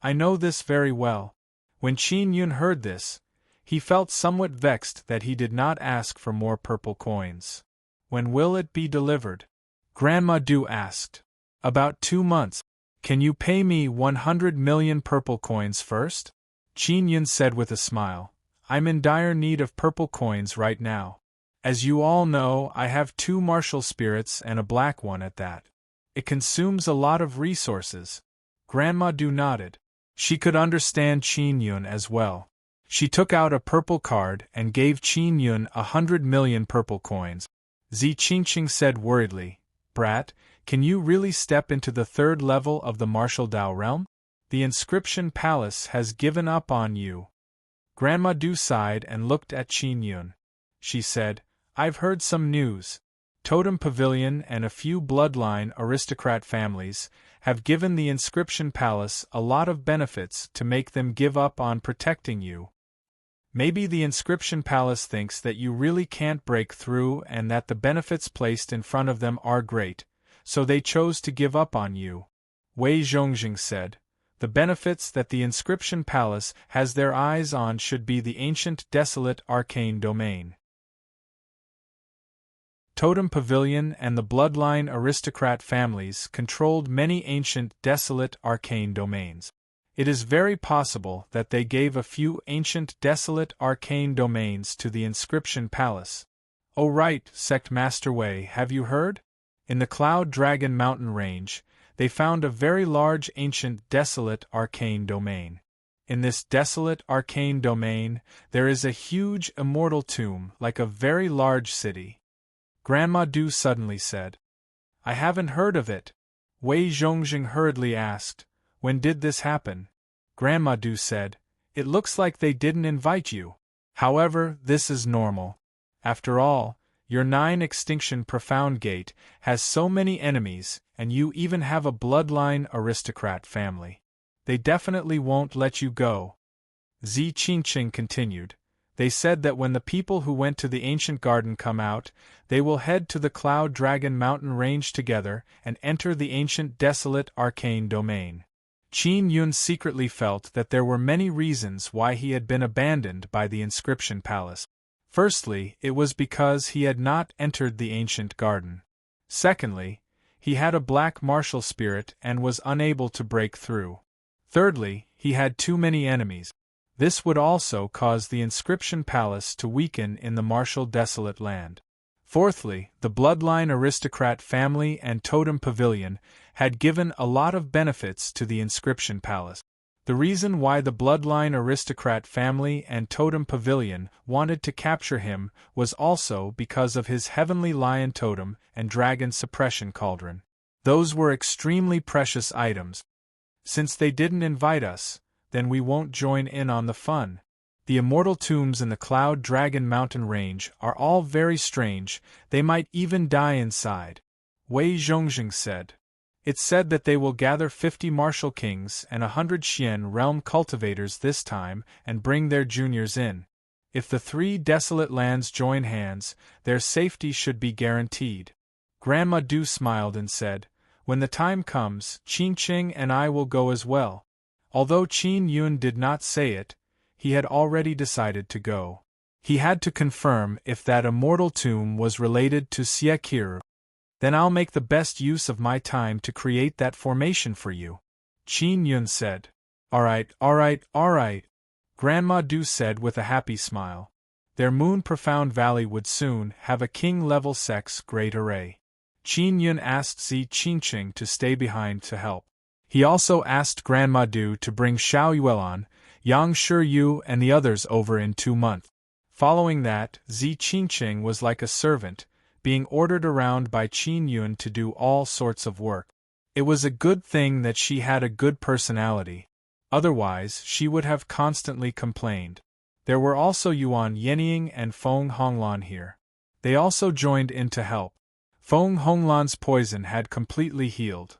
I know this very well. When Qin Yun heard this, he felt somewhat vexed that he did not ask for more purple coins. When will it be delivered? Grandma Du asked. About 2 months. Can you pay me 100 million purple coins first? Qin Yun said with a smile. I'm in dire need of purple coins right now. As you all know, I have 2 martial spirits and a black one at that. It consumes a lot of resources. Grandma Du nodded. She could understand Qin Yun as well. She took out a purple card and gave Qin Yun 100 million purple coins. Zi Qingqing said worriedly, Brat, can you really step into the third level of the martial Dao realm? The inscription palace has given up on you. Grandma Du sighed and looked at Qin Yun. She said, I've heard some news. Totem Pavilion and a few bloodline aristocrat families have given the inscription palace a lot of benefits to make them give up on protecting you. Maybe the inscription palace thinks that you really can't break through and that the benefits placed in front of them are great, so they chose to give up on you. Wei Zhongjing said, the benefits that the inscription palace has their eyes on should be the ancient desolate arcane domain. Totem Pavilion and the bloodline aristocrat families controlled many ancient desolate arcane domains. It is very possible that they gave a few ancient desolate arcane domains to the inscription palace. Oh right, Sect Master Wei, have you heard? In the Cloud Dragon mountain range, they found a very large ancient desolate arcane domain. In this desolate arcane domain, there is a huge immortal tomb like a very large city. Grandma Du suddenly said. I haven't heard of it. Wei Zhongjing hurriedly asked, when did this happen? Grandma Du said, it looks like they didn't invite you. However, this is normal. After all, your 9 extinction profound gate has so many enemies, and you even have a bloodline aristocrat family. They definitely won't let you go. Zi Qingqing continued. They said that when the people who went to the ancient garden come out, they will head to the Cloud Dragon mountain range together and enter the ancient desolate arcane domain. Qin Yun secretly felt that there were many reasons why he had been abandoned by the inscription palace. Firstly, it was because he had not entered the ancient garden. Secondly, he had a black martial spirit and was unable to break through. Thirdly, he had too many enemies. This would also cause the inscription palace to weaken in the martial desolate land. Fourthly, the bloodline aristocrat family and totem pavilion had given a lot of benefits to the inscription palace. The reason why the bloodline aristocrat family and totem pavilion wanted to capture him was also because of his heavenly lion totem and dragon suppression cauldron. Those were extremely precious items. Since they didn't invite us, then we won't join in on the fun. The immortal tombs in the Cloud Dragon Mountain Range are all very strange, they might even die inside, Wei Zhongjing said. It's said that they will gather 50 martial kings and 100 Xian realm cultivators this time and bring their juniors in. If the 3 desolate lands join hands, their safety should be guaranteed. Grandma Du smiled and said, when the time comes, Qin Qing and I will go as well. Although Qin Yun did not say it, he had already decided to go. He had to confirm if that immortal tomb was related to Xie. Then I'll make the best use of my time to create that formation for you, Qin Yun said. All right, Grandma Du said with a happy smile. Their moon-profound valley would soon have a king-level sex great array. Qin Yun asked Zi Qingqing to stay behind to help. He also asked Grandma Du to bring Xiao Yuelan, Yang Shiyu and the others over in 2 months. Following that, Zi Qingqing was like a servant, being ordered around by Qin Yun to do all sorts of work. It was a good thing that she had a good personality. Otherwise, she would have constantly complained. There were also Yuan Yenying and Feng Honglan here. They also joined in to help. Feng Honglan's poison had completely healed.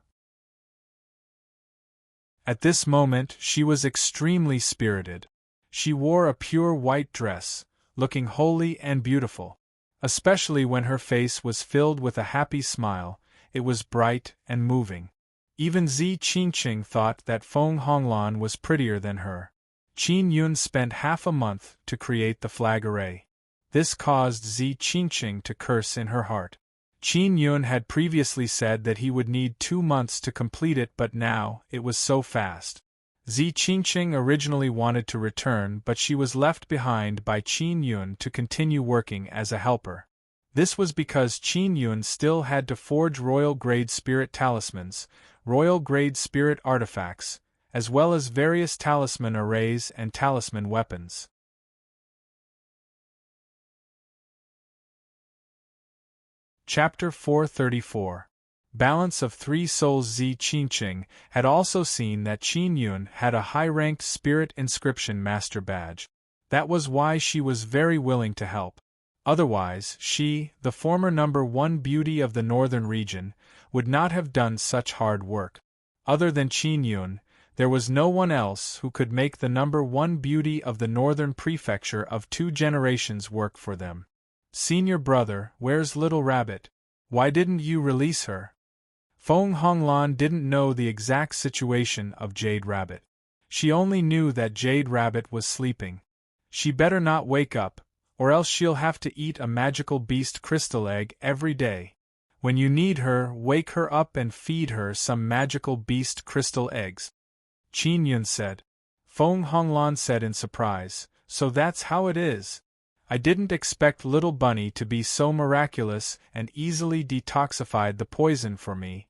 At this moment, she was extremely spirited. She wore a pure white dress, looking holy and beautiful. Especially when her face was filled with a happy smile, it was bright and moving. Even Zi Qingqing thought that Feng Honglan was prettier than her. Qin Yun spent half a month to create the flag array. This caused Zi Qingqing to curse in her heart. Qin Yun had previously said that he would need 2 months to complete it, but now, it was so fast. Zi Qingqing originally wanted to return, but she was left behind by Qin Yun to continue working as a helper. This was because Qin Yun still had to forge royal-grade spirit talismans, royal-grade spirit artifacts, as well as various talisman arrays and talisman weapons. Chapter 434. Balance of 3 Souls. Zi Qingqing had also seen that Qin Yun had a high-ranked Spirit Inscription Master badge. That was why she was very willing to help. Otherwise, she, the former number 1 beauty of the northern region, would not have done such hard work. Other than Qin Yun, there was no one else who could make the number 1 beauty of the northern prefecture of 2 generations work for them. Senior brother, where's Little Rabbit? Why didn't you release her? Feng Honglan didn't know the exact situation of Jade Rabbit. She only knew that Jade Rabbit was sleeping. She better not wake up, or else she'll have to eat a magical beast crystal egg every day. When you need her, wake her up and feed her some magical beast crystal eggs, Qin Yun said. Feng Honglan said in surprise, so that's how it is. I didn't expect Little Bunny to be so miraculous and easily detoxified the poison for me.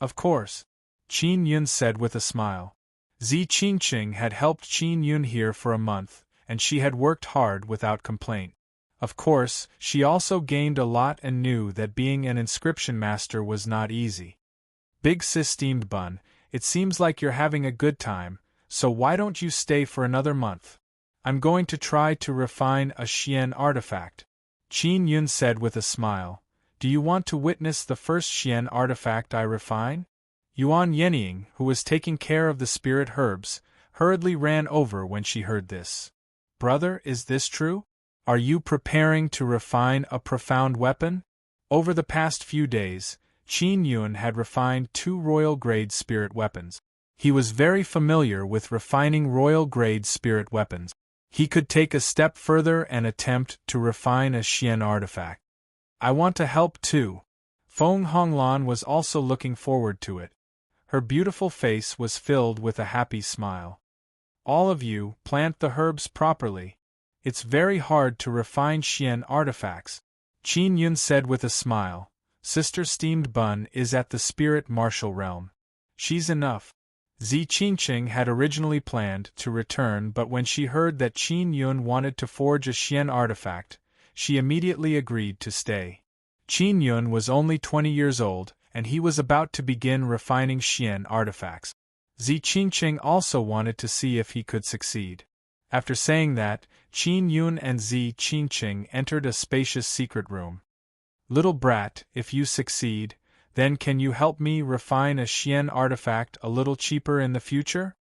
Of course, Qin Yun said with a smile. Zi Qingqing had helped Qin Yun here for a month, and she had worked hard without complaint. Of course, she also gained a lot and knew that being an inscription master was not easy. Big Sis Steamed Bun, it seems like you're having a good time, so why don't you stay for another month? I'm going to try to refine a Xian artifact, Qin Yun said with a smile. Do you want to witness the first Xian artifact I refine? Yuan Yenying, who was taking care of the spirit herbs, hurriedly ran over when she heard this. Brother, is this true? Are you preparing to refine a profound weapon? Over the past few days, Qin Yun had refined 2 royal-grade spirit weapons. He was very familiar with refining royal-grade spirit weapons. He could take a step further and attempt to refine a Xian artifact. I want to help too. Feng Honglan was also looking forward to it. Her beautiful face was filled with a happy smile. All of you, plant the herbs properly. It's very hard to refine Xian artifacts, Qin Yun said with a smile. Sister Steamed Bun is at the spirit martial realm. She's enough. Zi Qingqing had originally planned to return, but when she heard that Qin Yun wanted to forge a Xian artifact, she immediately agreed to stay. Qin Yun was only 20 years old, and he was about to begin refining Xian artifacts. Zi Qingqing also wanted to see if he could succeed. After saying that, Qin Yun and Zi Qingqing entered a spacious secret room. "Little brat, if you succeed, then can you help me refine a Xian artifact a little cheaper in the future?"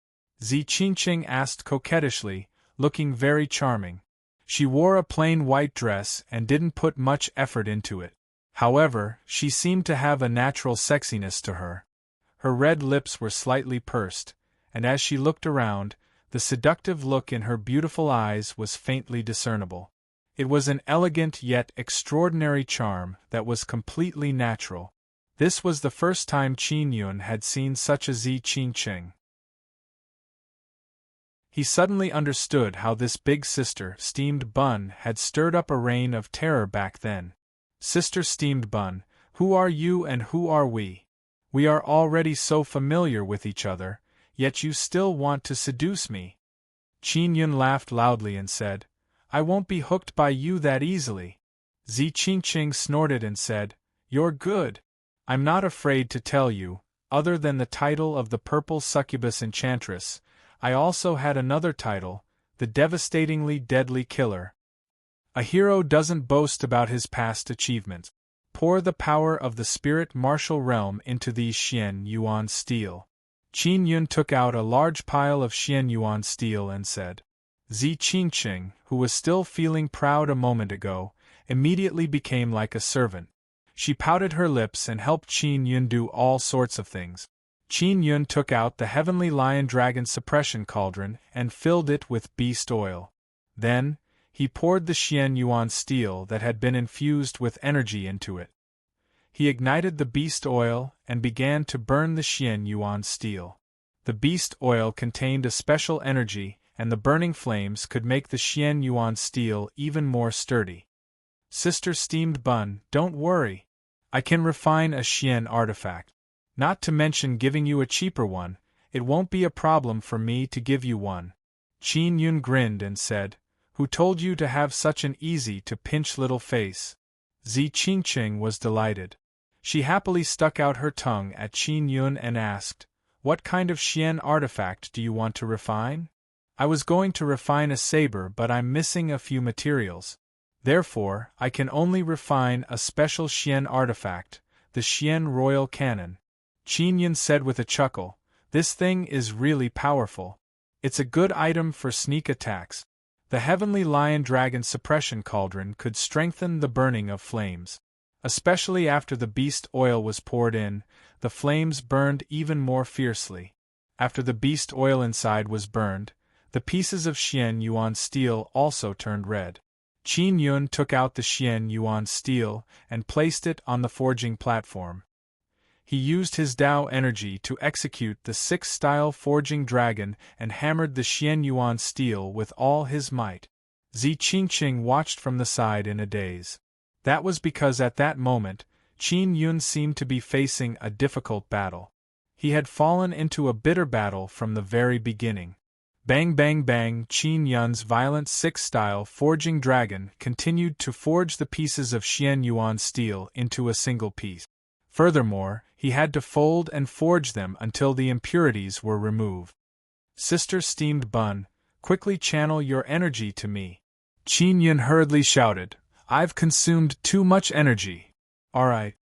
Zi Qingqing asked coquettishly, looking very charming. She wore a plain white dress and didn't put much effort into it. However, she seemed to have a natural sexiness to her. Her red lips were slightly pursed, and as she looked around, the seductive look in her beautiful eyes was faintly discernible. It was an elegant yet extraordinary charm that was completely natural. This was the first time Qin Yun had seen such a Zi Qingqing. He suddenly understood how this big sister, Steamed Bun, had stirred up a reign of terror back then. "Sister Steamed Bun, who are you and who are we? We are already so familiar with each other, yet you still want to seduce me." Qin Yun laughed loudly and said, "I won't be hooked by you that easily." Zi Qingqing snorted and said, "You're good. I'm not afraid to tell you, other than the title of the Purple Succubus Enchantress, I also had another title, the Devastatingly Deadly Killer. A hero doesn't boast about his past achievements. Pour the power of the spirit martial realm into these Xian Yuan steel." Qin Yun took out a large pile of Xian Yuan steel and said. Zi Qingqing, who was still feeling proud a moment ago, immediately became like a servant. She pouted her lips and helped Qin Yun do all sorts of things. Qin Yun took out the Heavenly Lion Dragon Suppression Cauldron and filled it with beast oil. Then, he poured the Xian Yuan steel that had been infused with energy into it. He ignited the beast oil and began to burn the Xian Yuan steel. The beast oil contained a special energy, and the burning flames could make the Xian Yuan steel even more sturdy. "Sister Steamed Bun, don't worry. I can refine a Xian artifact. Not to mention giving you a cheaper one, it won't be a problem for me to give you one." Qin Yun grinned and said, "Who told you to have such an easy-to-pinch little face?" Zi Qingqing was delighted. She happily stuck out her tongue at Qin Yun and asked, "What kind of Xian artifact do you want to refine?" "I was going to refine a saber, but I'm missing a few materials. Therefore, I can only refine a special Xian artifact, the Xian Royal Cannon." Qin Yun said with a chuckle, "This thing is really powerful. It's a good item for sneak attacks. The Heavenly Lion Dragon Suppression Cauldron could strengthen the burning of flames. Especially after the beast oil was poured in, the flames burned even more fiercely. After the beast oil inside was burned, the pieces of Xian Yuan steel also turned red." Qin Yun took out the Xian Yuan steel and placed it on the forging platform. He used his Dao energy to execute the 6-style forging dragon and hammered the Xian Yuan steel with all his might. Zi Qingqing watched from the side in a daze. That was because at that moment, Qin Yun seemed to be facing a difficult battle. He had fallen into a bitter battle from the very beginning. Bang bang bang, Qin Yun's violent 6-style forging dragon continued to forge the pieces of Xian Yuan steel into a single piece. Furthermore, he had to fold and forge them until the impurities were removed. "Sister Steamed Bun, quickly channel your energy to me," Qin Yun hurriedly shouted. "I've consumed too much energy." "Alright."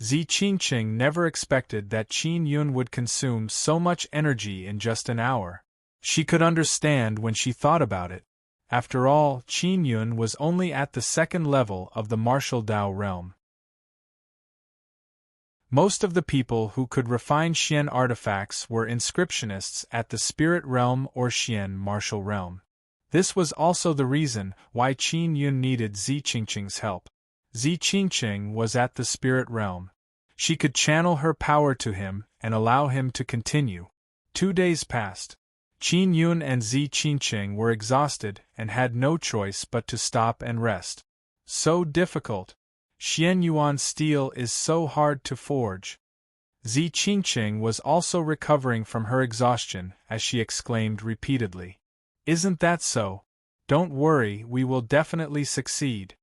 Zi Qingqing never expected that Qin Yun would consume so much energy in just an hour. She could understand when she thought about it. After all, Qin Yun was only at the 2nd level of the martial Dao realm. Most of the people who could refine Xian artifacts were inscriptionists at the spirit realm or Xian martial realm. This was also the reason why Qin Yun needed Zi Qingqing's help. Zi Qingqing was at the spirit realm. She could channel her power to him and allow him to continue. 2 days passed. Qin Yun and Zi Qingqing were exhausted and had no choice but to stop and rest. So difficult. Xian Yuan steel is so hard to forge. Zi Qingqing was also recovering from her exhaustion as she exclaimed repeatedly. Isn't that so? Don't worry, we will definitely succeed.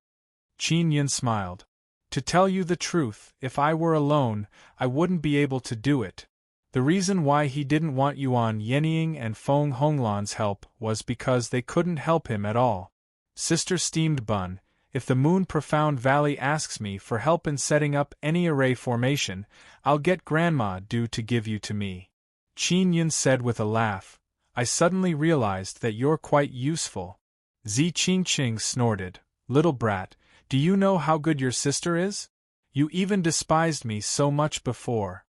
Qin Yun smiled. To tell you the truth, if I were alone, I wouldn't be able to do it. The reason why he didn't want Yuan Yenying and Feng Honglan's help was because they couldn't help him at all. Sister Steamed Bun, if the Moon Profound Valley asks me for help in setting up any array formation, I'll get Grandma Du to give you to me. Qin Yun said with a laugh. I suddenly realized that you're quite useful. Zi Qingqing snorted. Little brat, do you know how good your sister is? You even despised me so much before.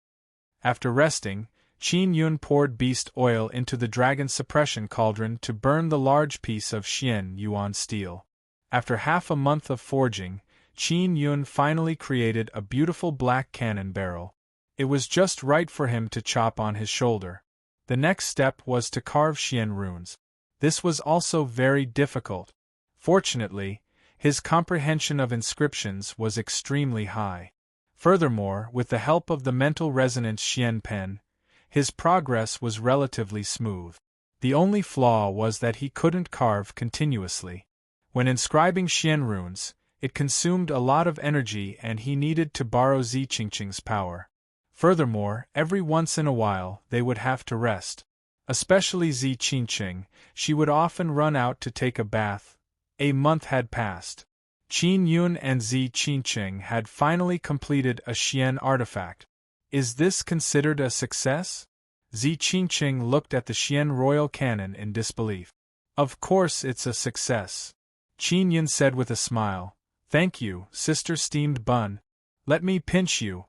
After resting, Qin Yun poured beast oil into the dragon suppression cauldron to burn the large piece of Xian Yuan steel. After half a month of forging, Qin Yun finally created a beautiful black cannon barrel. It was just right for him to chop on his shoulder. The next step was to carve Xian runes. This was also very difficult. Fortunately, his comprehension of inscriptions was extremely high. Furthermore, with the help of the mental resonance Xian pen, his progress was relatively smooth. The only flaw was that he couldn't carve continuously. When inscribing Xian runes, it consumed a lot of energy and he needed to borrow Zi Qingqing's power. Furthermore, every once in a while they would have to rest. Especially Zi Qingqing, she would often run out to take a bath. A month had passed. Qin Yun and Zi Qingqing had finally completed a Xian artifact. Is this considered a success? Zi Qingqing looked at the Xian royal cannon in disbelief. Of course it's a success. Qin Yun said with a smile. Thank you, Sister Steamed Bun. Let me pinch you.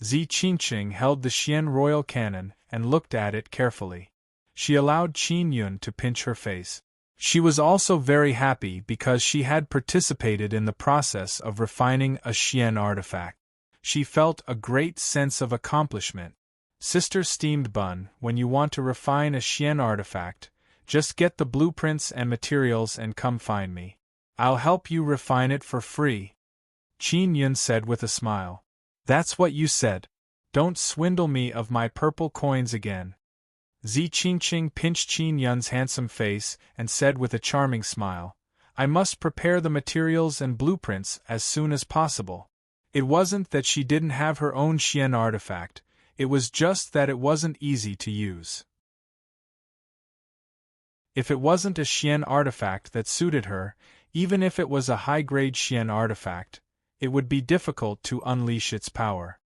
Zi Qingqing held the Xian royal cannon and looked at it carefully. She allowed Qin Yun to pinch her face. She was also very happy because she had participated in the process of refining a Xian artifact. She felt a great sense of accomplishment. Sister Steamed Bun, when you want to refine a Xian artifact, just get the blueprints and materials and come find me. I'll help you refine it for free. Qin Yun said with a smile. That's what you said. Don't swindle me of my purple coins again. Zi Qingqing pinched Qin Yun's handsome face and said with a charming smile, I must prepare the materials and blueprints as soon as possible. It wasn't that she didn't have her own Xian artifact, it was just that it wasn't easy to use. If it wasn't a Xian artifact that suited her, even if it was a high-grade Xian artifact, it would be difficult to unleash its power.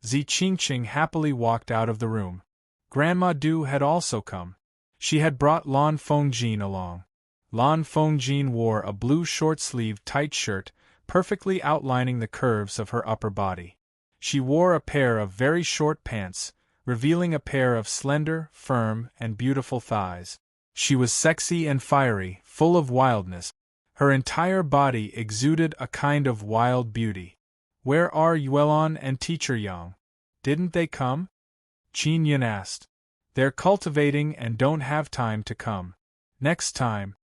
Zi Qingqing happily walked out of the room. Grandma Du had also come. She had brought Lan Fengjin along. Lan Fengjin wore a blue short-sleeved tight shirt, perfectly outlining the curves of her upper body. She wore a pair of very short pants, revealing a pair of slender, firm, and beautiful thighs. She was sexy and fiery, full of wildness. Her entire body exuded a kind of wild beauty. Where are Yuelon and Teacher Yang? Didn't they come? Qin Yun asked. They're cultivating and don't have time to come. Next time.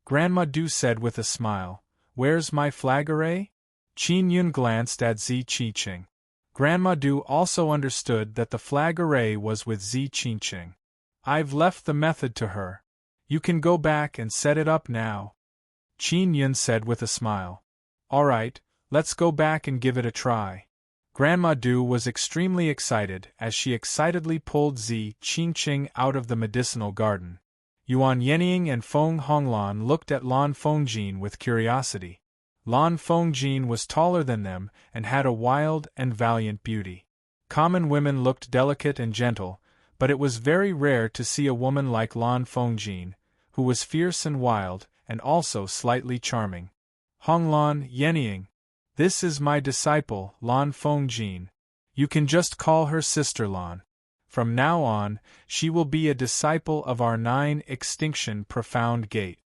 Grandma Du said with a smile. Where's my flag array? Qin Yun glanced at Zi Qingqing. Grandma Du also understood that the flag array was with Zi Qingqing. I've left the method to her. You can go back and set it up now. Qin Yun said with a smile. All right, let's go back and give it a try. Grandma Du was extremely excited as she excitedly pulled Zi Qingqing out of the medicinal garden. Yuan Yenying and Feng Honglan looked at Lan Fengjin with curiosity. Lan Fengjin was taller than them and had a wild and valiant beauty. Common women looked delicate and gentle, but it was very rare to see a woman like Lan Fengjin, who was fierce and wild, and also slightly charming. Honglan Yenying. This is my disciple, Lan Fengjin. You can just call her Sister Lan. From now on, she will be a disciple of our 9 Extinction Profound Gate.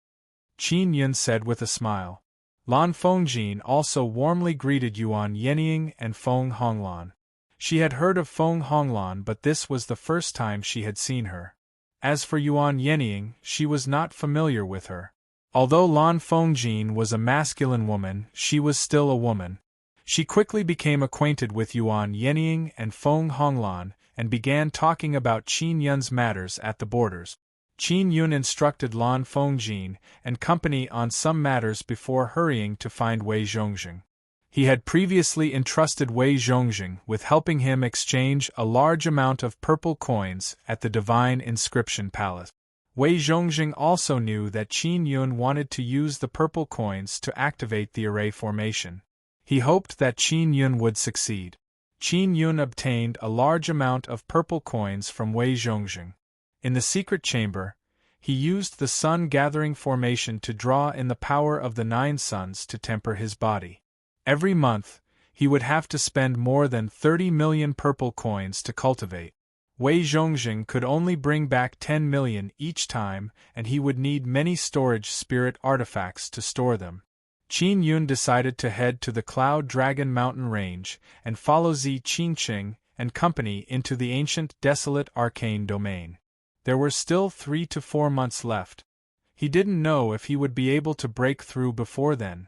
Qin Yun said with a smile. Lan Fengjin also warmly greeted Yuan Yenying and Feng Honglan. She had heard of Feng Honglan, but this was the first time she had seen her. As for Yuan Yenying, she was not familiar with her. Although Lan Fengjin was a masculine woman, she was still a woman. She quickly became acquainted with Yuan Yenying and Feng Honglan, and began talking about Qin Yun's matters at the borders. Qin Yun instructed Lan Fengjin and company on some matters before hurrying to find Wei Zhongxing. He had previously entrusted Wei Zhongxing with helping him exchange a large amount of purple coins at the Divine Inscription Palace. Wei Zhongxing also knew that Qin Yun wanted to use the purple coins to activate the array formation. He hoped that Qin Yun would succeed. Qin Yun obtained a large amount of purple coins from Wei Zhongxing. In the secret chamber, he used the sun-gathering formation to draw in the power of the 9 suns to temper his body. Every month, he would have to spend more than 30 million purple coins to cultivate. Wei Zhongxing could only bring back 10 million each time, and he would need many storage spirit artifacts to store them. Qin Yun decided to head to the Cloud Dragon Mountain Range and follow Zi Qingqing and company into the ancient desolate arcane domain. There were still 3 to 4 months left. He didn't know if he would be able to break through before then.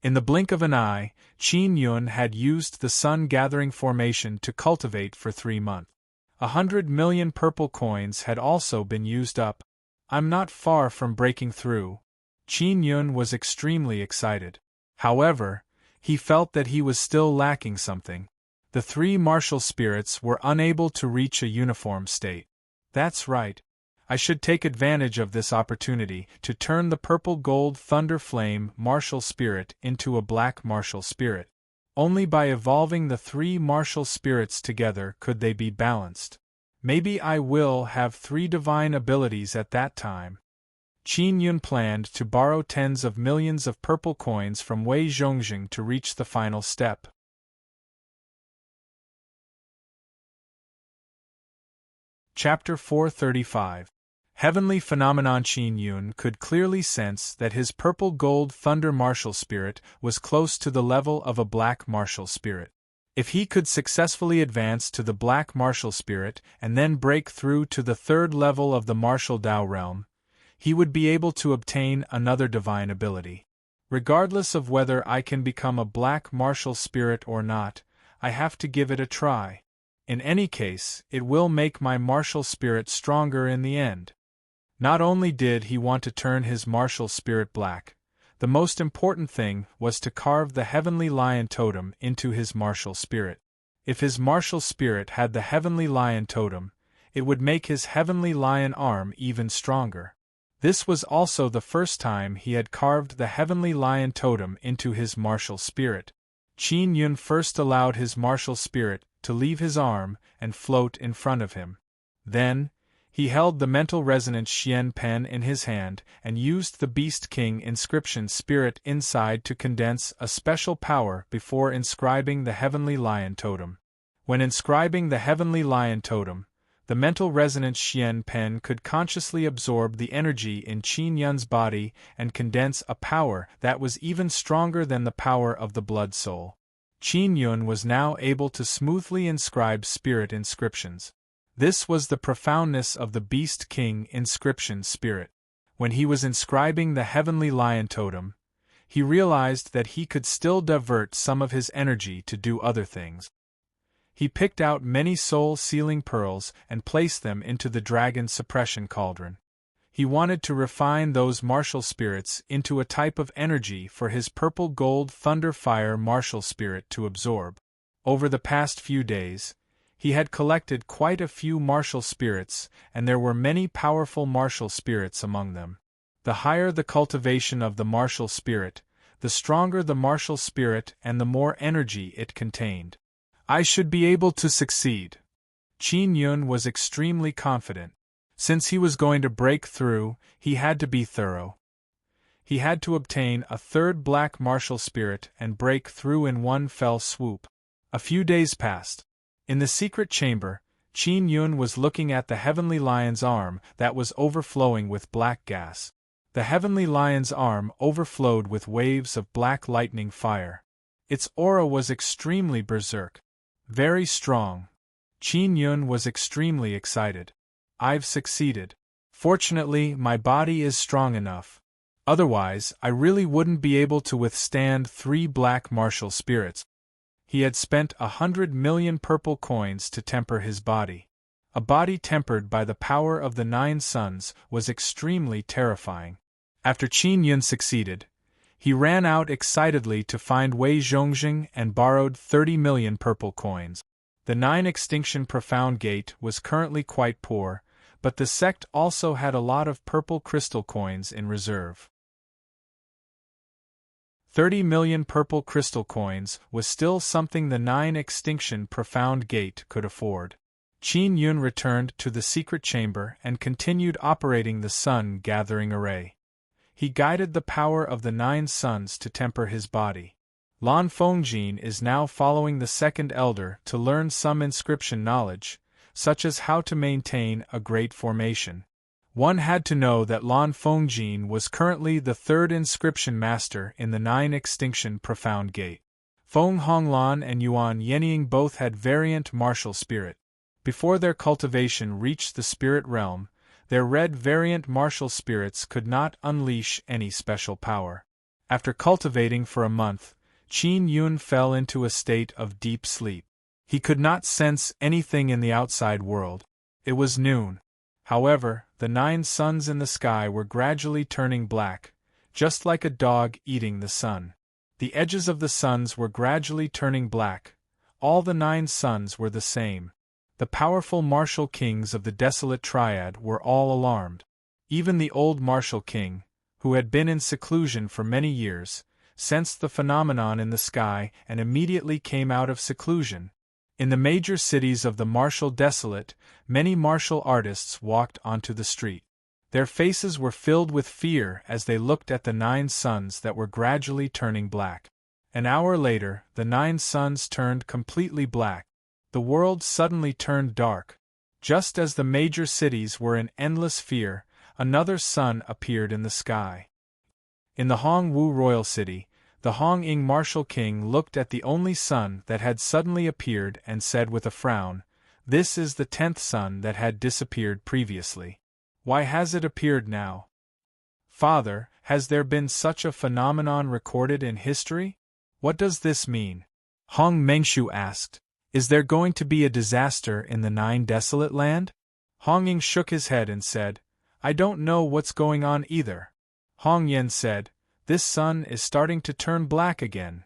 In the blink of an eye, Qin Yun had used the sun-gathering formation to cultivate for 3 months. 100 million purple coins had also been used up. I'm not far from breaking through. Qin Yun was extremely excited. However, he felt that he was still lacking something. The 3 martial spirits were unable to reach a uniform state. That's right. I should take advantage of this opportunity to turn the purple gold thunder flame martial spirit into a black martial spirit. Only by evolving the 3 martial spirits together could they be balanced. Maybe I will have 3 divine abilities at that time. Qin Yun planned to borrow tens of millions of purple coins from Wei Zhongxing to reach the final step. Chapter 435. Heavenly Phenomenon. Qin Yun could clearly sense that his purple gold thunder martial spirit was close to the level of a black martial spirit. If he could successfully advance to the black martial spirit and then break through to the 3rd level of the martial Dao realm, he would be able to obtain another divine ability. Regardless of whether I can become a black martial spirit or not, I have to give it a try. In any case, it will make my martial spirit stronger in the end. Not only did he want to turn his martial spirit black, the most important thing was to carve the heavenly lion totem into his martial spirit. If his martial spirit had the heavenly lion totem, it would make his heavenly lion arm even stronger. This was also the first time he had carved the heavenly lion totem into his martial spirit. Qin Yun first allowed his martial spirit to leave his arm and float in front of him. Then, he held the mental resonance Xian pen in his hand and used the Beast King inscription spirit inside to condense a special power before inscribing the heavenly lion totem. When inscribing the heavenly lion totem, the mental resonance Xian pen could consciously absorb the energy in Qin Yun's body and condense a power that was even stronger than the power of the blood soul. Qin Yun was now able to smoothly inscribe spirit inscriptions. This was the profoundness of the Beast King inscription spirit. When he was inscribing the heavenly lion totem, he realized that he could still divert some of his energy to do other things. He picked out many soul-sealing pearls and placed them into the dragon suppression cauldron. He wanted to refine those martial spirits into a type of energy for his purple gold thunder fire martial spirit to absorb. Over the past few days, he had collected quite a few martial spirits, and there were many powerful martial spirits among them. The higher the cultivation of the martial spirit, the stronger the martial spirit and the more energy it contained. I should be able to succeed. Qin Yun was extremely confident. Since he was going to break through, he had to be thorough. He had to obtain a 3rd black martial spirit and break through in one fell swoop. A few days passed. In the secret chamber, Qin Yun was looking at the heavenly lion's arm that was overflowing with black gas. The heavenly lion's arm overflowed with waves of black lightning fire. Its aura was extremely berserk. Very strong. Qin Yun was extremely excited. I've succeeded. Fortunately, my body is strong enough. Otherwise, I really wouldn't be able to withstand 3 black martial spirits. He had spent 100 million purple coins to temper his body. A body tempered by the power of the 9 suns was extremely terrifying. After Qin Yun succeeded, he ran out excitedly to find Wei Zhongjing and borrowed 30 million purple coins. The 9 Extinction Profound Gate was currently quite poor, but the sect also had a lot of purple crystal coins in reserve. 30 million purple crystal coins was still something the 9 Extinction Profound Gate could afford. Qin Yun returned to the secret chamber and continued operating the sun-gathering array. He guided the power of the 9 suns to temper his body. Lan Fengjin is now following the second elder to learn some inscription knowledge, such as how to maintain a great formation. One had to know that Lan Fengjin was currently the 3rd inscription master in the 9 Extinction Profound Gate. Feng Honglan and Yuan Yenying both had variant martial spirit. Before their cultivation reached the spirit realm, their red variant martial spirits could not unleash any special power. After cultivating for a month, Qin Yun fell into a state of deep sleep. He could not sense anything in the outside world. It was noon. However, the 9 suns in the sky were gradually turning black, just like a dog eating the sun. The edges of the suns were gradually turning black. All the 9 suns were the same. The powerful martial kings of the desolate triad were all alarmed. Even the old martial king, who had been in seclusion for many years, sensed the phenomenon in the sky and immediately came out of seclusion. In the major cities of the martial desolate, many martial artists walked onto the street. Their faces were filled with fear as they looked at the 9 suns that were gradually turning black. An hour later, the 9 suns turned completely black. The world suddenly turned dark. Just as the major cities were in endless fear, another sun appeared in the sky. In the Hongwu royal city, the Hong-Ing martial king looked at the only sun that had suddenly appeared and said with a frown, "This is the 10th sun that had disappeared previously. Why has it appeared now? Father, has there been such a phenomenon recorded in history? What does this mean?" Hong Mengshu asked. "Is there going to be a disaster in the 9 desolate land?" Hong-Ing shook his head and said, "I don't know what's going on either." Hong Yen said, "This sun is starting to turn black again."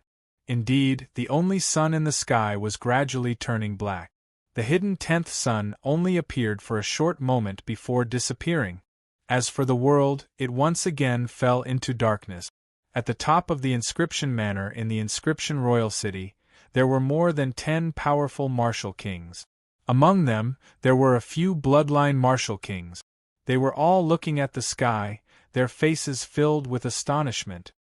Indeed, the only sun in the sky was gradually turning black. The hidden 10th sun only appeared for a short moment before disappearing. As for the world, it once again fell into darkness. At the top of the inscription manor in the inscription royal city, there were more than 10 powerful martial kings. Among them, there were a few bloodline martial kings. They were all looking at the sky, their faces filled with astonishment.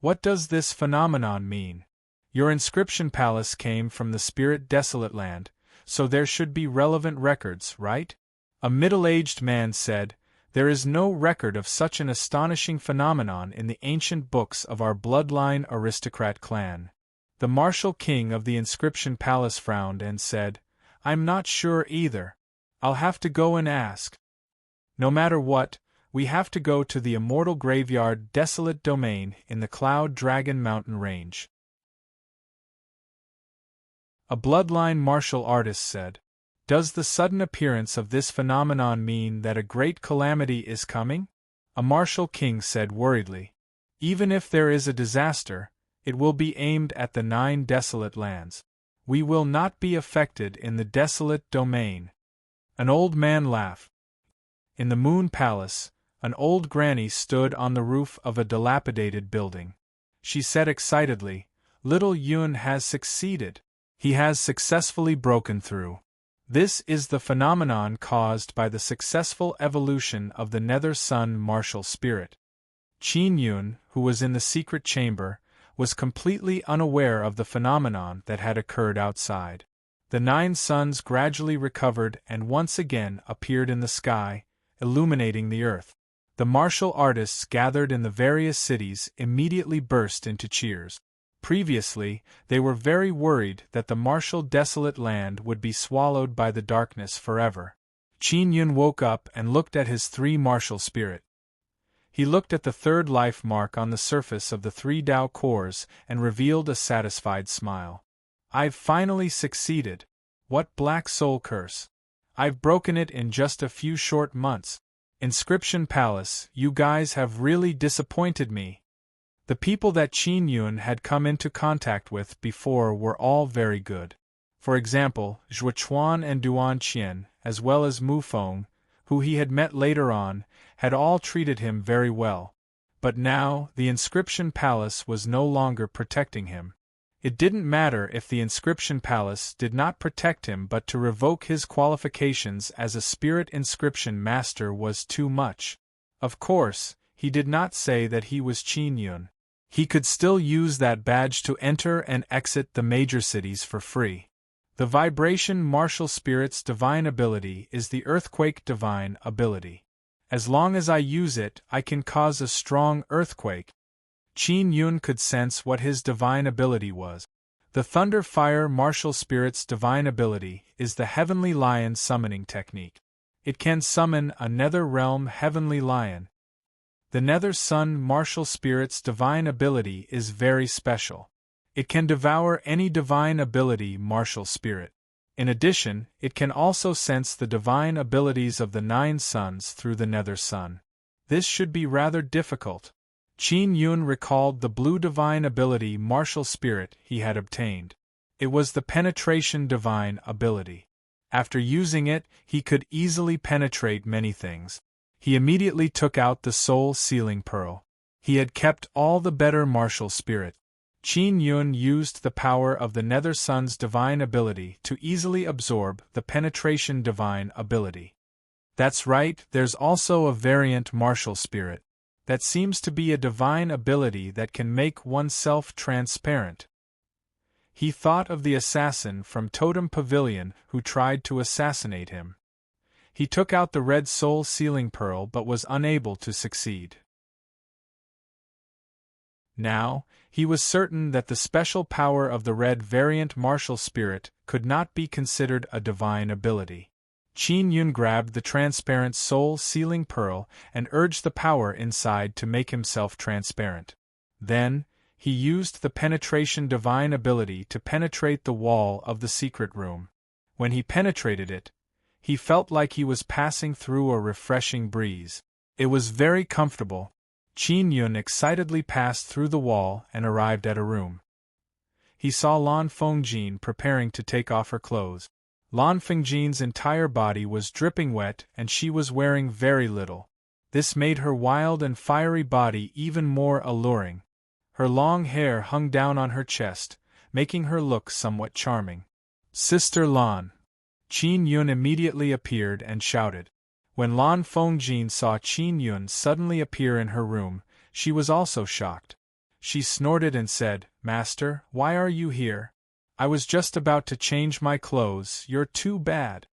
"What does this phenomenon mean? Your inscription palace came from the spirit desolate land, so there should be relevant records, right?" A middle-aged man said, "There is no record of such an astonishing phenomenon in the ancient books of our bloodline aristocrat clan." The martial king of the inscription palace frowned and said, "I'm not sure either. I'll have to go and ask." "No matter what, we have to go to the immortal graveyard desolate domain in the Cloud Dragon mountain range." A bloodline martial artist said, "Does the sudden appearance of this phenomenon mean that a great calamity is coming?" A martial king said worriedly, "Even if there is a disaster, it will be aimed at the 9 desolate lands. We will not be affected in the desolate domain." An old man laughed. In the Moon Palace, an old granny stood on the roof of a dilapidated building. She said excitedly, "Little Yun has succeeded. He has successfully broken through. This is the phenomenon caused by the successful evolution of the Nether Sun martial spirit." Qin Yun, who was in the secret chamber, was completely unaware of the phenomenon that had occurred outside. The 9 suns gradually recovered and once again appeared in the sky, illuminating the earth. The martial artists gathered in the various cities immediately burst into cheers. Previously, they were very worried that the martial desolate land would be swallowed by the darkness forever. Qin Yun woke up and looked at his 3 martial spirit. He looked at the third life mark on the surface of the 3 Tao cores and revealed a satisfied smile. I've finally succeeded. What black soul curse! I've broken it in just a few short months. Inscription Palace, you guys have really disappointed me. The people that Qin Yun had come into contact with before were all very good. For example, Zhuochuan and Duan Qian, as well as Mu Feng, who he had met later on, had all treated him very well. But now, the Inscription Palace was no longer protecting him. It didn't matter if the Inscription Palace did not protect him, but to revoke his qualifications as a Spirit Inscription Master was too much. Of course, he did not say that he was Qin Yun. He could still use that badge to enter and exit the major cities for free. The Vibration Martial Spirit's divine ability is the Earthquake divine ability. As long as I use it, I can cause a strong earthquake. Qin Yun could sense what his divine ability was. The Thunder Fire Martial Spirit's divine ability is the Heavenly Lion summoning technique. It can summon a Nether Realm Heavenly Lion. The Nether Sun Martial Spirit's divine ability is very special. It can devour any divine ability martial spirit. In addition, it can also sense the divine abilities of the 9 suns through the Nether Sun. This should be rather difficult. Qin Yun recalled the blue divine ability martial spirit he had obtained. It was the penetration divine ability. After using it, he could easily penetrate many things. He immediately took out the soul sealing pearl. He had kept all the better martial spirit. Qin Yun used the power of the Nether Sun's divine ability to easily absorb the penetration divine ability. That's right, there's also a variant martial spirit. That seems to be a divine ability that can make oneself transparent. He thought of the assassin from Totem Pavilion who tried to assassinate him. He took out the red soul sealing pearl but was unable to succeed. Now, he was certain that the special power of the red variant martial spirit could not be considered a divine ability. Qin Yun grabbed the transparent soul sealing pearl and urged the power inside to make himself transparent. Then, he used the penetration divine ability to penetrate the wall of the secret room. When he penetrated it, he felt like he was passing through a refreshing breeze. It was very comfortable. Qin Yun excitedly passed through the wall and arrived at a room. He saw Lan Fengjin preparing to take off her clothes. Lan Fengjin's entire body was dripping wet and she was wearing very little. This made her wild and fiery body even more alluring. Her long hair hung down on her chest, making her look somewhat charming. "Sister Lan!" Qin Yun immediately appeared and shouted. When Lan Fengjin saw Qin Yun suddenly appear in her room, she was also shocked. She snorted and said, "Master, why are you here? I was just about to change my clothes, you're too bad."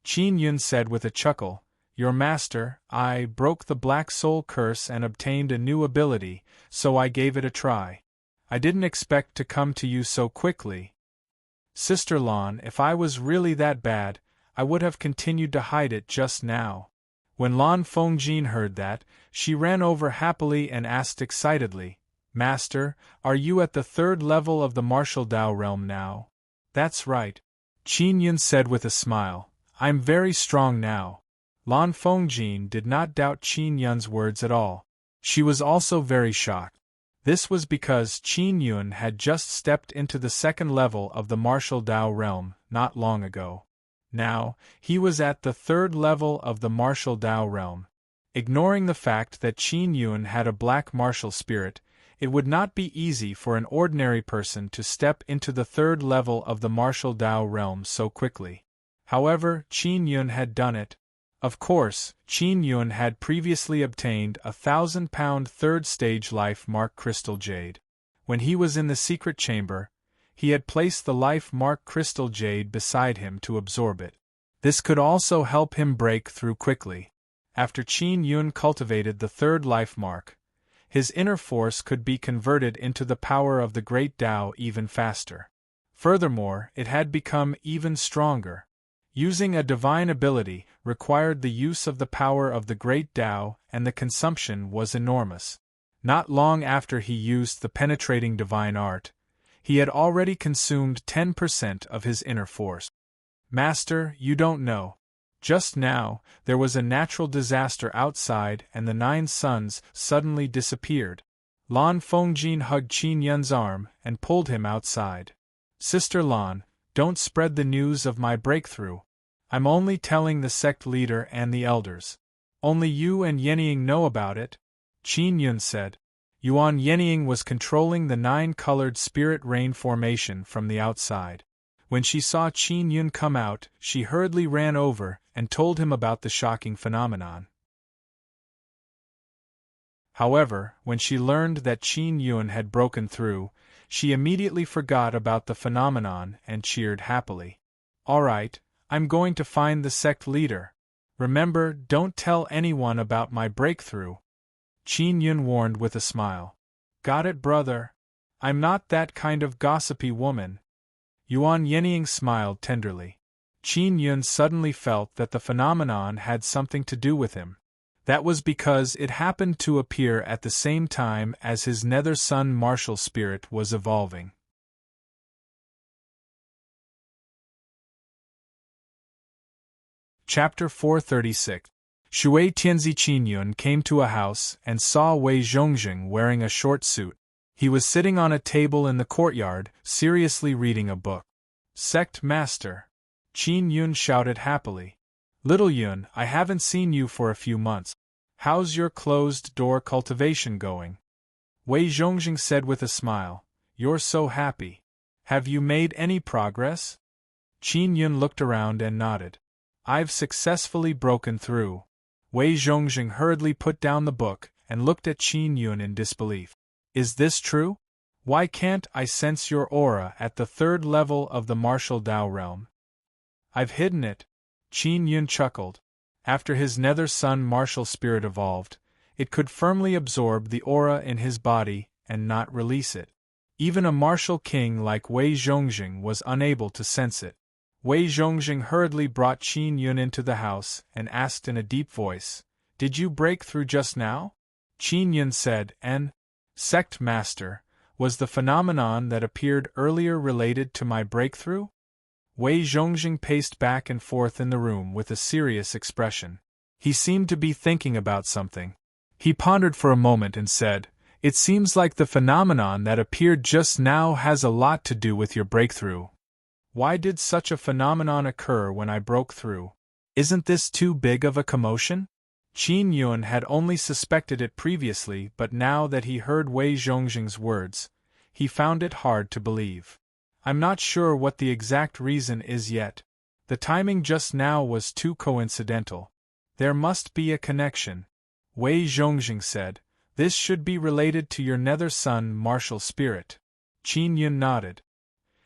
Qin Yun said with a chuckle, "Your master, I broke the Black Soul curse and obtained a new ability, so I gave it a try. I didn't expect to come to you so quickly. Sister Lan, if I was really that bad, I would have continued to hide it just now." When Lan Fengjin heard that, she ran over happily and asked excitedly, "Master, are you at the 3rd level of the martial Tao realm now?" "That's right," Qin Yun said with a smile. "I'm very strong now." Lan Fengjin did not doubt Qin Yun's words at all. She was also very shocked. This was because Qin Yun had just stepped into the 2nd level of the martial Tao realm not long ago. Now, he was at the 3rd level of the martial Tao realm. Ignoring the fact that Qin Yun had a black martial spirit, it would not be easy for an ordinary person to step into the 3rd level of the martial Tao realm so quickly. However, Qin Yun had done it. Of course, Qin Yun had previously obtained a 1,000-pound 3rd stage life mark crystal jade. When he was in the secret chamber, he had placed the life mark crystal jade beside him to absorb it. This could also help him break through quickly. After Qin Yun cultivated the 3rd life mark, his inner force could be converted into the power of the Great Tao even faster. Furthermore, it had become even stronger. Using a divine ability required the use of the power of the great Tao, and the consumption was enormous. Not long after he used the penetrating divine art, he had already consumed 10% of his inner force. Master, you don't know. Just now, there was a natural disaster outside and the 9 suns suddenly disappeared. Lan Fongjin hugged Qin Yun's arm and pulled him outside. Sister Lan, don't spread the news of my breakthrough. I'm only telling the sect leader and the elders. Only you and Yenying know about it, Qin Yun said. Yuan Yenying was controlling the 9-colored spirit rain formation from the outside. When she saw Qin Yun come out, she hurriedly ran over and told him about the shocking phenomenon. However, when she learned that Qin Yun had broken through, she immediately forgot about the phenomenon and cheered happily. All right, I'm going to find the sect leader. Remember, don't tell anyone about my breakthrough. Qin Yun warned with a smile. Got it, brother. I'm not that kind of gossipy woman. Yuan Yenying smiled tenderly. Qin Yun suddenly felt that the phenomenon had something to do with him. That was because it happened to appear at the same time as his nether sun martial spirit was evolving. Chapter 436. Shui Tianzi Qin Yun came to a house and saw Wei Zhongjing wearing a short suit. He was sitting on a table in the courtyard, seriously reading a book. Sect Master! Qin Yun shouted happily. Little Yun, I haven't seen you for a few months. How's your closed-door cultivation going? Wei Zhongjing said with a smile. You're so happy. Have you made any progress? Qin Yun looked around and nodded. I've successfully broken through. Wei Zhongjing hurriedly put down the book and looked at Qin Yun in disbelief. Is this true? Why can't I sense your aura at the 3rd level of the martial Tao realm? I've hidden it. Qin Yun chuckled. After his nether sun martial spirit evolved, it could firmly absorb the aura in his body and not release it. Even a martial king like Wei Zhongjing was unable to sense it. Wei Zhongjing hurriedly brought Qin Yun into the house and asked in a deep voice, Did you break through just now? Qin Yun said, Sect Master, was the phenomenon that appeared earlier related to my breakthrough? Wei Zhongjing paced back and forth in the room with a serious expression. He seemed to be thinking about something. He pondered for a moment and said, It seems like the phenomenon that appeared just now has a lot to do with your breakthrough. Why did such a phenomenon occur when I broke through? Isn't this too big of a commotion? Qin Yun had only suspected it previously, but now that he heard Wei Zhongjing's words, he found it hard to believe. I'm not sure what the exact reason is yet. The timing just now was too coincidental. There must be a connection. Wei Zhongjing said, This should be related to your nether sun martial spirit. Qin Yun nodded.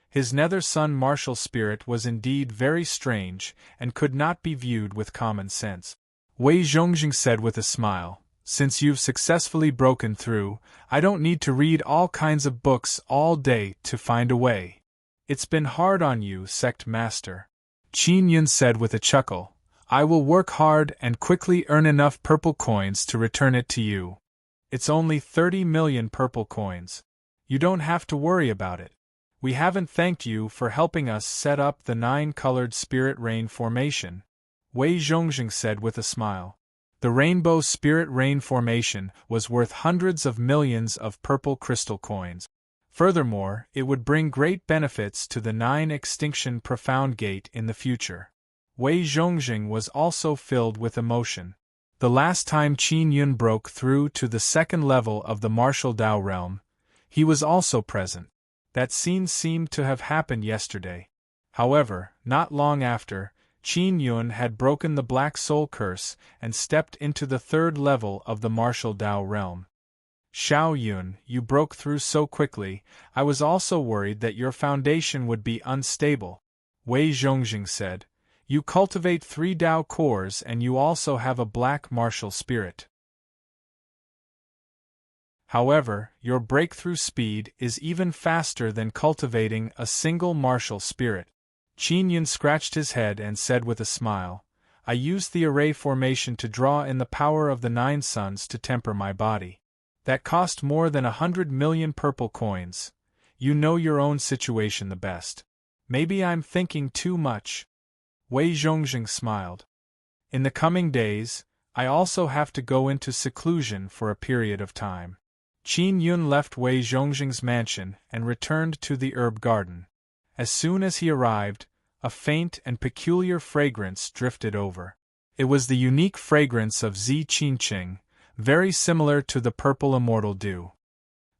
His nether sun martial spirit was indeed very strange and could not be viewed with common sense. Wei Zhongjing said with a smile, Since you've successfully broken through, I don't need to read all kinds of books all day to find a way. It's been hard on you, Sect Master. Qin Yun said with a chuckle, I will work hard and quickly earn enough purple coins to return it to you. It's only 30 million purple coins. You don't have to worry about it. We haven't thanked you for helping us set up the 9-colored spirit rain formation, Wei Zhongjing said with a smile. The rainbow spirit rain formation was worth hundreds of millions of purple crystal coins. Furthermore, it would bring great benefits to the 9 extinction profound gate in the future. Wei Zhongjing was also filled with emotion. The last time Qin Yun broke through to the 2nd level of the martial Tao realm, he was also present. That scene seemed to have happened yesterday. However, not long after, Qin Yun had broken the Black Soul Curse and stepped into the 3rd level of the martial Tao realm. Xiao Yun, you broke through so quickly, I was also worried that your foundation would be unstable, Wei Zhongjing said. You cultivate 3 Tao cores and you also have a black martial spirit. However, your breakthrough speed is even faster than cultivating a single martial spirit. Qin Yun scratched his head and said with a smile, I used the array formation to draw in the power of the 9 suns to temper my body. That cost more than 100 million purple coins. You know your own situation the best. Maybe I'm thinking too much. Wei Zhongxing smiled. In the coming days, I also have to go into seclusion for a period of time. Qin Yun left Wei Zhongxing's mansion and returned to the herb garden. As soon as he arrived, a faint and peculiar fragrance drifted over. It was the unique fragrance of Zi Qingqing, very similar to the purple immortal dew.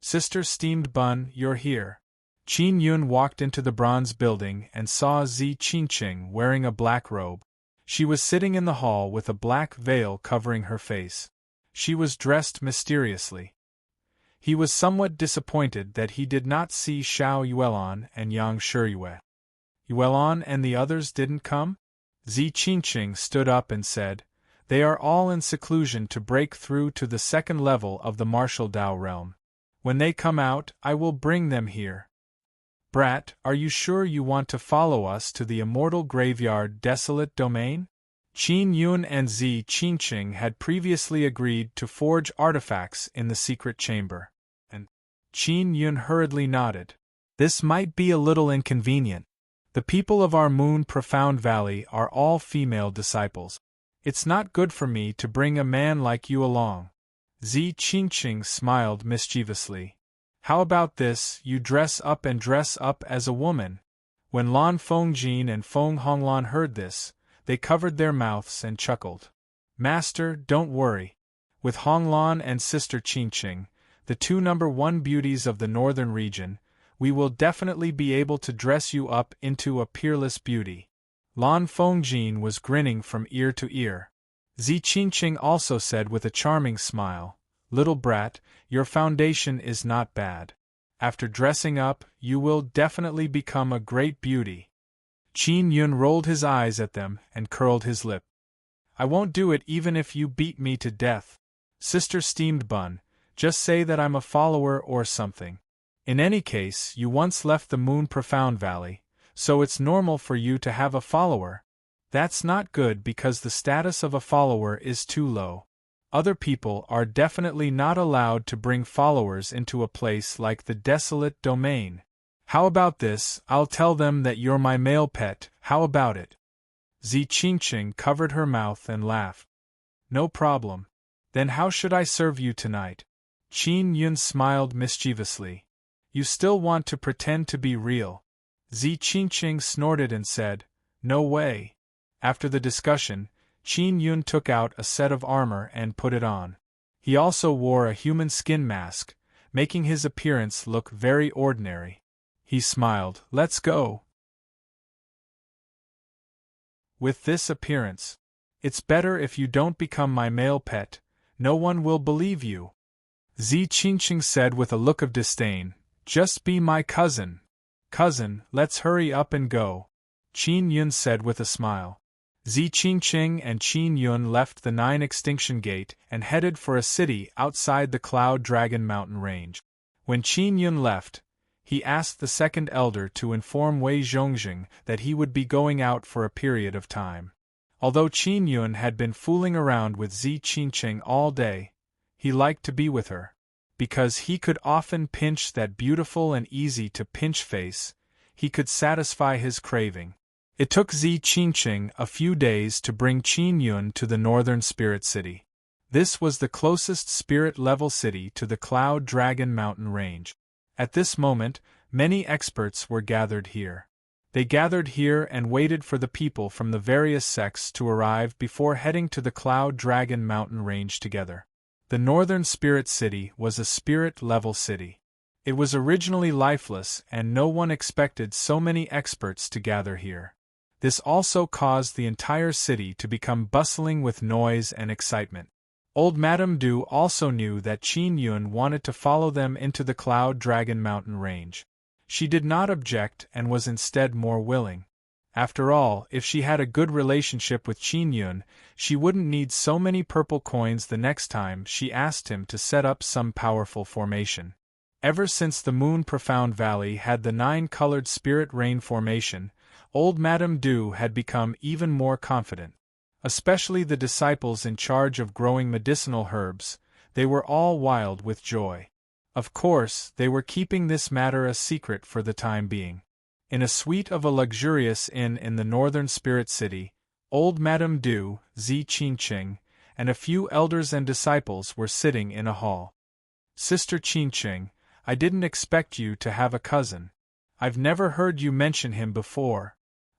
Sister Steamed Bun, you're here. Qin Yun walked into the bronze building and saw Zi Qingqing wearing a black robe. She was sitting in the hall with a black veil covering her face. She was dressed mysteriously. He was somewhat disappointed that he did not see Xiao Yuelon and Yang Shiyue. Yuelon and the others didn't come? Zi Qingqing stood up and said, They are all in seclusion to break through to the 2nd level of the martial Dao realm. When they come out, I will bring them here. Brat, are you sure you want to follow us to the immortal graveyard desolate domain? Qin Yun and Zi Qingqing had previously agreed to forge artifacts in the secret chamber. And Qin Yun hurriedly nodded. This might be a little inconvenient. The people of our Moon Profound Valley are all female disciples. It's not good for me to bring a man like you along. Zi Qingqing smiled mischievously. How about this, you dress up as a woman? When Lan Fengjin and Feng Honglan heard this, they covered their mouths and chuckled. Master, don't worry. With Honglan and Sister Qingqing, the 2 number 1 beauties of the northern region, we will definitely be able to dress you up into a peerless beauty. Lan Fengjin was grinning from ear to ear. Zi Qingqing also said with a charming smile, Little brat, your foundation is not bad. After dressing up, you will definitely become a great beauty. Qin Yun rolled his eyes at them and curled his lip. I won't do it even if you beat me to death. Sister Steamed Bun, just say that I'm a follower or something. In any case, you once left the Moon Profound Valley, so it's normal for you to have a follower. That's not good because the status of a follower is too low. Other people are definitely not allowed to bring followers into a place like the desolate domain. How about this, I'll tell them that you're my male pet, how about it? Zi Qingqing covered her mouth and laughed. No problem. Then how should I serve you tonight? Qin Yun smiled mischievously. You still want to pretend to be real? Zi Qingqing snorted and said, No way. After the discussion, Qin Yun took out a set of armor and put it on. He also wore a human skin mask, making his appearance look very ordinary. He smiled, Let's go. With this appearance, it's better if you don't become my male pet, no one will believe you. Zi Qingqing said with a look of disdain, Just be my cousin. Cousin, let's hurry up and go. Qin Yun said with a smile. Zi Qingqing and Qin Yun left the 9 Extinction Gate and headed for a city outside the Cloud Dragon mountain range. When Qin Yun left, he asked the 2nd elder to inform Wei Zhongxing that he would be going out for a period of time. Although Qin Yun had been fooling around with Zi Qingqing all day, he liked to be with her. Because he could often pinch that beautiful and easy-to-pinch face, he could satisfy his craving. It took Zi Qingqing a few days to bring Qin Yun to the northern spirit city. This was the closest spirit-level city to the Cloud Dragon mountain range. At this moment, many experts were gathered here. They gathered here and waited for the people from the various sects to arrive before heading to the Cloud Dragon mountain range together. The northern spirit city was a spirit-level city. It was originally lifeless and no one expected so many experts to gather here. This also caused the entire city to become bustling with noise and excitement. Old Madame Du also knew that Qin Yun wanted to follow them into the Cloud Dragon mountain range. She did not object and was instead more willing. After all, if she had a good relationship with Qin Yun, she wouldn't need so many purple coins the next time she asked him to set up some powerful formation. Ever since the Moon Profound Valley had the 9-colored spirit rain formation, Old Madame Du had become even more confident. Especially the disciples in charge of growing medicinal herbs, they were all wild with joy. Of course, they were keeping this matter a secret for the time being. In a suite of a luxurious inn in the northern spirit city, old Madame Du, Zi Qingqing, and a few elders and disciples were sitting in a hall. Sister Qingqing, I didn't expect you to have a cousin. I've never heard you mention him before.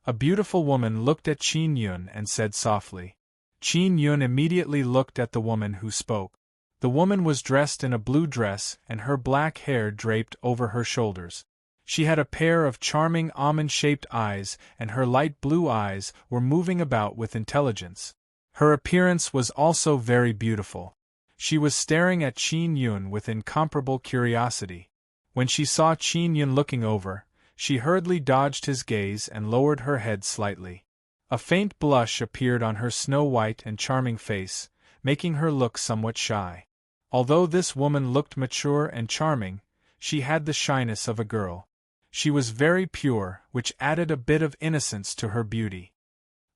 A beautiful woman looked at Qin Yun and said softly. Qin Yun immediately looked at the woman who spoke. The woman was dressed in a blue dress and her black hair draped over her shoulders. She had a pair of charming almond-shaped eyes, and her light blue eyes were moving about with intelligence. Her appearance was also very beautiful. She was staring at Qin Yun with incomparable curiosity. When she saw Qin Yun looking over, she hurriedly dodged his gaze and lowered her head slightly. A faint blush appeared on her snow-white and charming face, making her look somewhat shy. Although this woman looked mature and charming, she had the shyness of a girl. She was very pure, which added a bit of innocence to her beauty.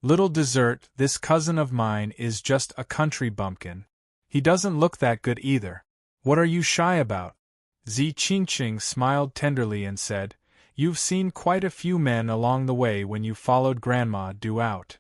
Little Dessert, this cousin of mine is just a country bumpkin. He doesn't look that good either. What are you shy about? Zi Qingqing smiled tenderly and said, You've seen quite a few men along the way when you followed Grandma Du out.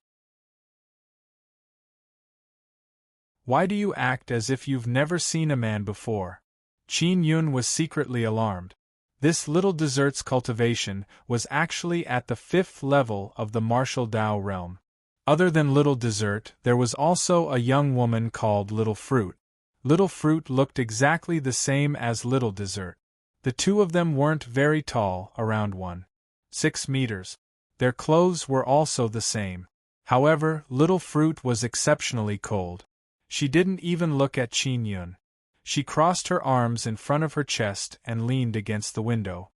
Why do you act as if you've never seen a man before? Qin Yun was secretly alarmed. This Little Dessert's cultivation was actually at the 5th level of the martial Dao realm. Other than Little Dessert, there was also a young woman called Little Fruit. Little Fruit looked exactly the same as Little Dessert. The two of them weren't very tall, around 1.6 meters. Their clothes were also the same. However, Little Fruit was exceptionally cold. She didn't even look at Qin Yun. She crossed her arms in front of her chest and leaned against the window.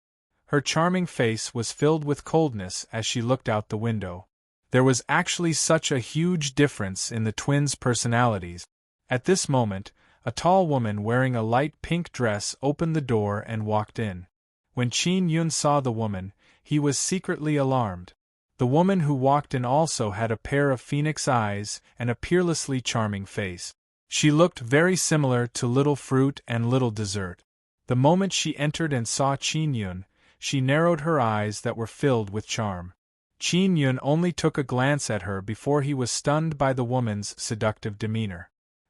Her charming face was filled with coldness as she looked out the window. There was actually such a huge difference in the twins' personalities. At this moment, a tall woman wearing a light pink dress opened the door and walked in. When Qin Yun saw the woman, he was secretly alarmed. The woman who walked in also had a pair of phoenix eyes and a peerlessly charming face. She looked very similar to Little Fruit and Little Dessert. The moment she entered and saw Qin Yun, she narrowed her eyes that were filled with charm. Qin Yun only took a glance at her before he was stunned by the woman's seductive demeanor.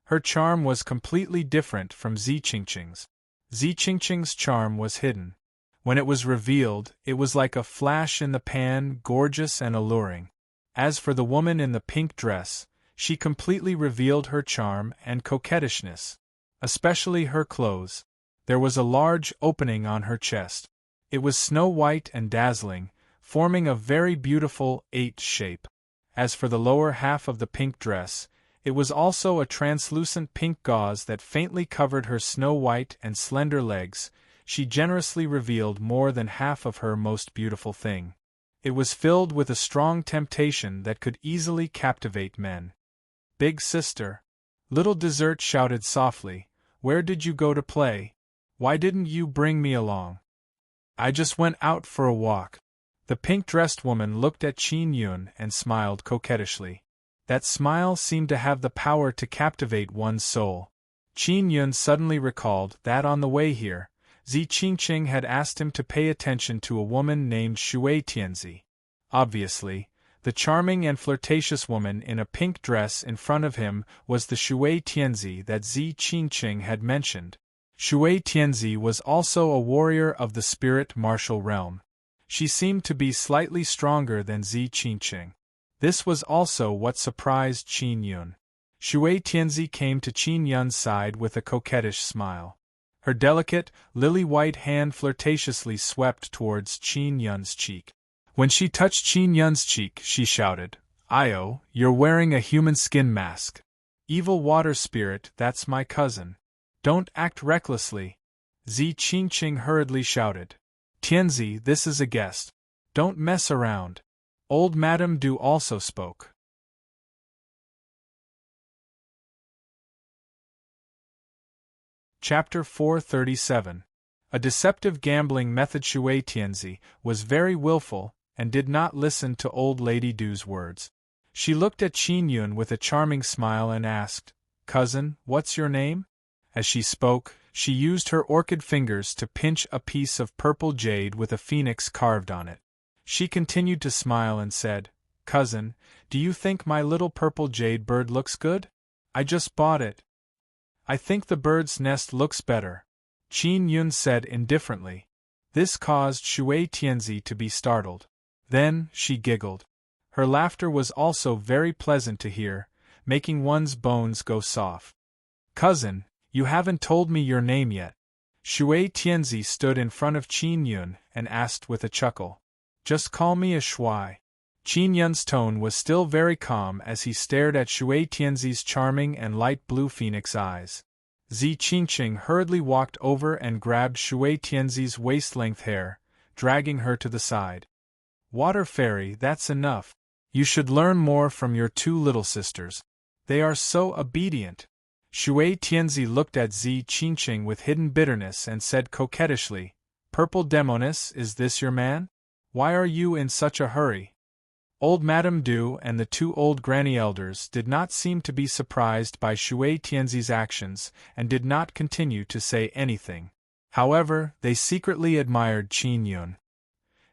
Her charm was completely different from Zi Qingqing's. Zi Qingqing's charm was hidden. When it was revealed, it was like a flash in the pan, gorgeous and alluring. As for the woman in the pink dress, she completely revealed her charm and coquettishness. Especially her clothes. There was a large opening on her chest. It was snow-white and dazzling, forming a very beautiful 8 shape. As for the lower half of the pink dress, it was also a translucent pink gauze that faintly covered her snow-white and slender legs. She generously revealed more than half of her most beautiful thing. It was filled with a strong temptation that could easily captivate men. Big sister. Little Dessert shouted softly, Where did you go to play? Why didn't you bring me along? I just went out for a walk. The pink-dressed woman looked at Qin Yun and smiled coquettishly. That smile seemed to have the power to captivate one's soul. Qin Yun suddenly recalled that on the way here, Zi Qingqing had asked him to pay attention to a woman named Shui Tianzi. Obviously, the charming and flirtatious woman in a pink dress in front of him was the Shui Tianzi that Zi Qingqing had mentioned. Shui Tianzi was also a warrior of the spirit martial realm. She seemed to be slightly stronger than Zi Qingqing. This was also what surprised Qin Yun. Shui Tianzi came to Qin Yun's side with a coquettish smile. Her delicate, lily-white hand flirtatiously swept towards Qin Yun's cheek. When she touched Qin Yun's cheek, she shouted, "Io, you're wearing a human skin mask. Evil water spirit, that's my cousin. Don't act recklessly." Zi Qingqing hurriedly shouted, "Tianzi, this is a guest. Don't mess around." Old Madame Du also spoke. Chapter 437. A deceptive gambling method. Shui Tianzi was very willful, and did not listen to old Lady Du's words. She looked at Qin Yun with a charming smile and asked, "Cousin, what's your name?" As she spoke, she used her orchid fingers to pinch a piece of purple jade with a phoenix carved on it. She continued to smile and said, "Cousin, do you think my little purple jade bird looks good? I just bought it." "I think the bird's nest looks better," Qin Yun said indifferently. This caused Shui Tianzi to be startled. Then, she giggled. Her laughter was also very pleasant to hear, making one's bones go soft. "Cousin, you haven't told me your name yet." Shui Tianzi stood in front of Qin Yun and asked with a chuckle. "Just call me a Shui." Qin Yun's tone was still very calm as he stared at Shui Tianzi's charming and light blue phoenix eyes. Zi Qingqing hurriedly walked over and grabbed Shui Tianzi's waist-length hair, dragging her to the side. "Water Fairy, that's enough. You should learn more from your two little sisters. They are so obedient." Shui Tianzi looked at Zi Qingqing with hidden bitterness and said coquettishly, "Purple Demoness, is this your man? Why are you in such a hurry?" Old Madame Du and the two old granny elders did not seem to be surprised by Shui Tianzi's actions and did not continue to say anything. However, they secretly admired Qin Yun.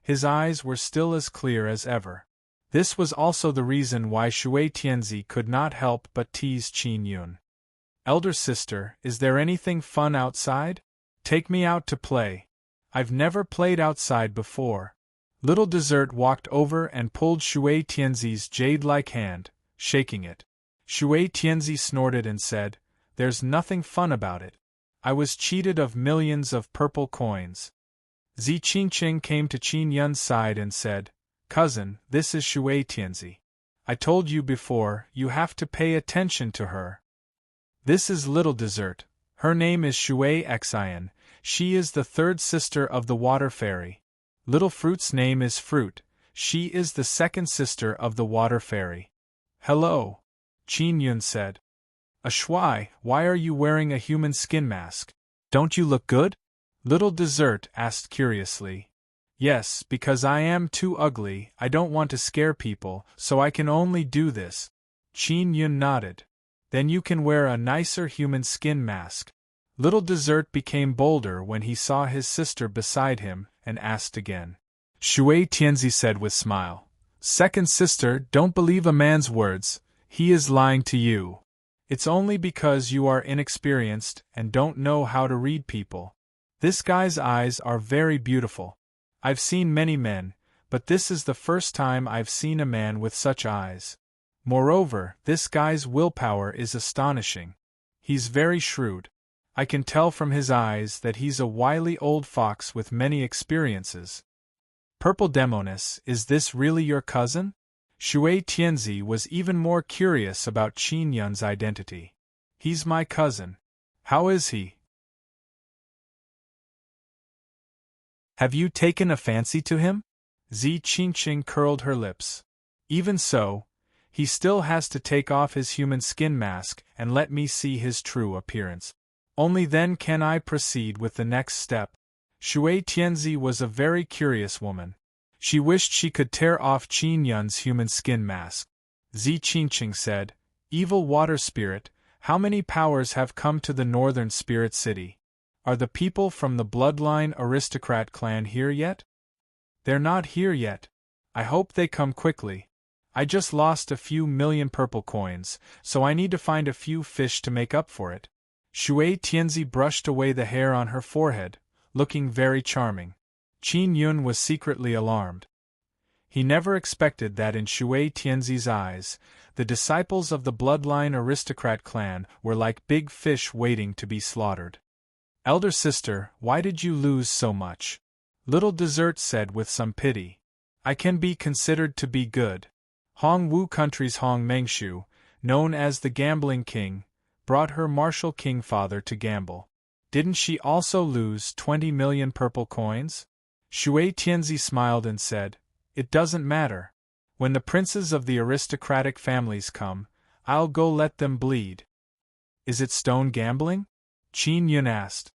His eyes were still as clear as ever. This was also the reason why Shui Tianzi could not help but tease Qin Yun. "Elder sister, is there anything fun outside? Take me out to play. I've never played outside before." Little Dessert walked over and pulled Shui Tianzi's jade-like hand, shaking it. Shui Tianzi snorted and said, "There's nothing fun about it. I was cheated of millions of purple coins." Zi Qingqing came to Qin Yun's side and said, "Cousin, this is Shui Tianzi. I told you before, you have to pay attention to her. This is Little Dessert. Her name is Shui Xian. She is the third sister of the Water Fairy. Little Fruit's name is Fruit. She is the second sister of the Water Fairy." "Hello," Qin Yun said. "A Shui, why are you wearing a human skin mask? Don't you look good?" Little Dessert asked curiously. "Yes, because I am too ugly, I don't want to scare people, so I can only do this." Qin Yun nodded. "Then you can wear a nicer human skin mask." Little Dessert became bolder when he saw his sister beside him, and asked again. Shui Tianzi said with smile, "Second sister, don't believe a man's words, he is lying to you. It's only because you are inexperienced and don't know how to read people. This guy's eyes are very beautiful. I've seen many men, but this is the first time I've seen a man with such eyes. Moreover, this guy's willpower is astonishing. He's very shrewd. I can tell from his eyes that he's a wily old fox with many experiences." "Purple Demoness, is this really your cousin?" Shui Tianzi was even more curious about Qin Yun's identity. "He's my cousin. How is he? Have you taken a fancy to him?" Zi Qingqing curled her lips. "Even so, he still has to take off his human skin mask and let me see his true appearance. Only then can I proceed with the next step." Shui Tianzi was a very curious woman. She wished she could tear off Qin Yun's human skin mask. Zi Qingqing said, "Evil water spirit, how many powers have come to the northern spirit city? Are the people from the bloodline aristocrat clan here yet?" "They're not here yet. I hope they come quickly. I just lost a few million purple coins, so I need to find a few fish to make up for it." Shui Tianzi brushed away the hair on her forehead, looking very charming. Qin Yun was secretly alarmed. He never expected that in Shui Tianzi's eyes, the disciples of the bloodline aristocrat clan were like big fish waiting to be slaughtered. "Elder sister, why did you lose so much?" Little Dessert said with some pity. "I can be considered to be good. Hong Wu country's Hong Mengshu, known as the Gambling King, brought her martial king father to gamble. Didn't she also lose 20 million purple coins?" Shui Tianzi smiled and said, "It doesn't matter. When the princes of the aristocratic families come, I'll go let them bleed." "Is it stone gambling?" Qin Yun asked.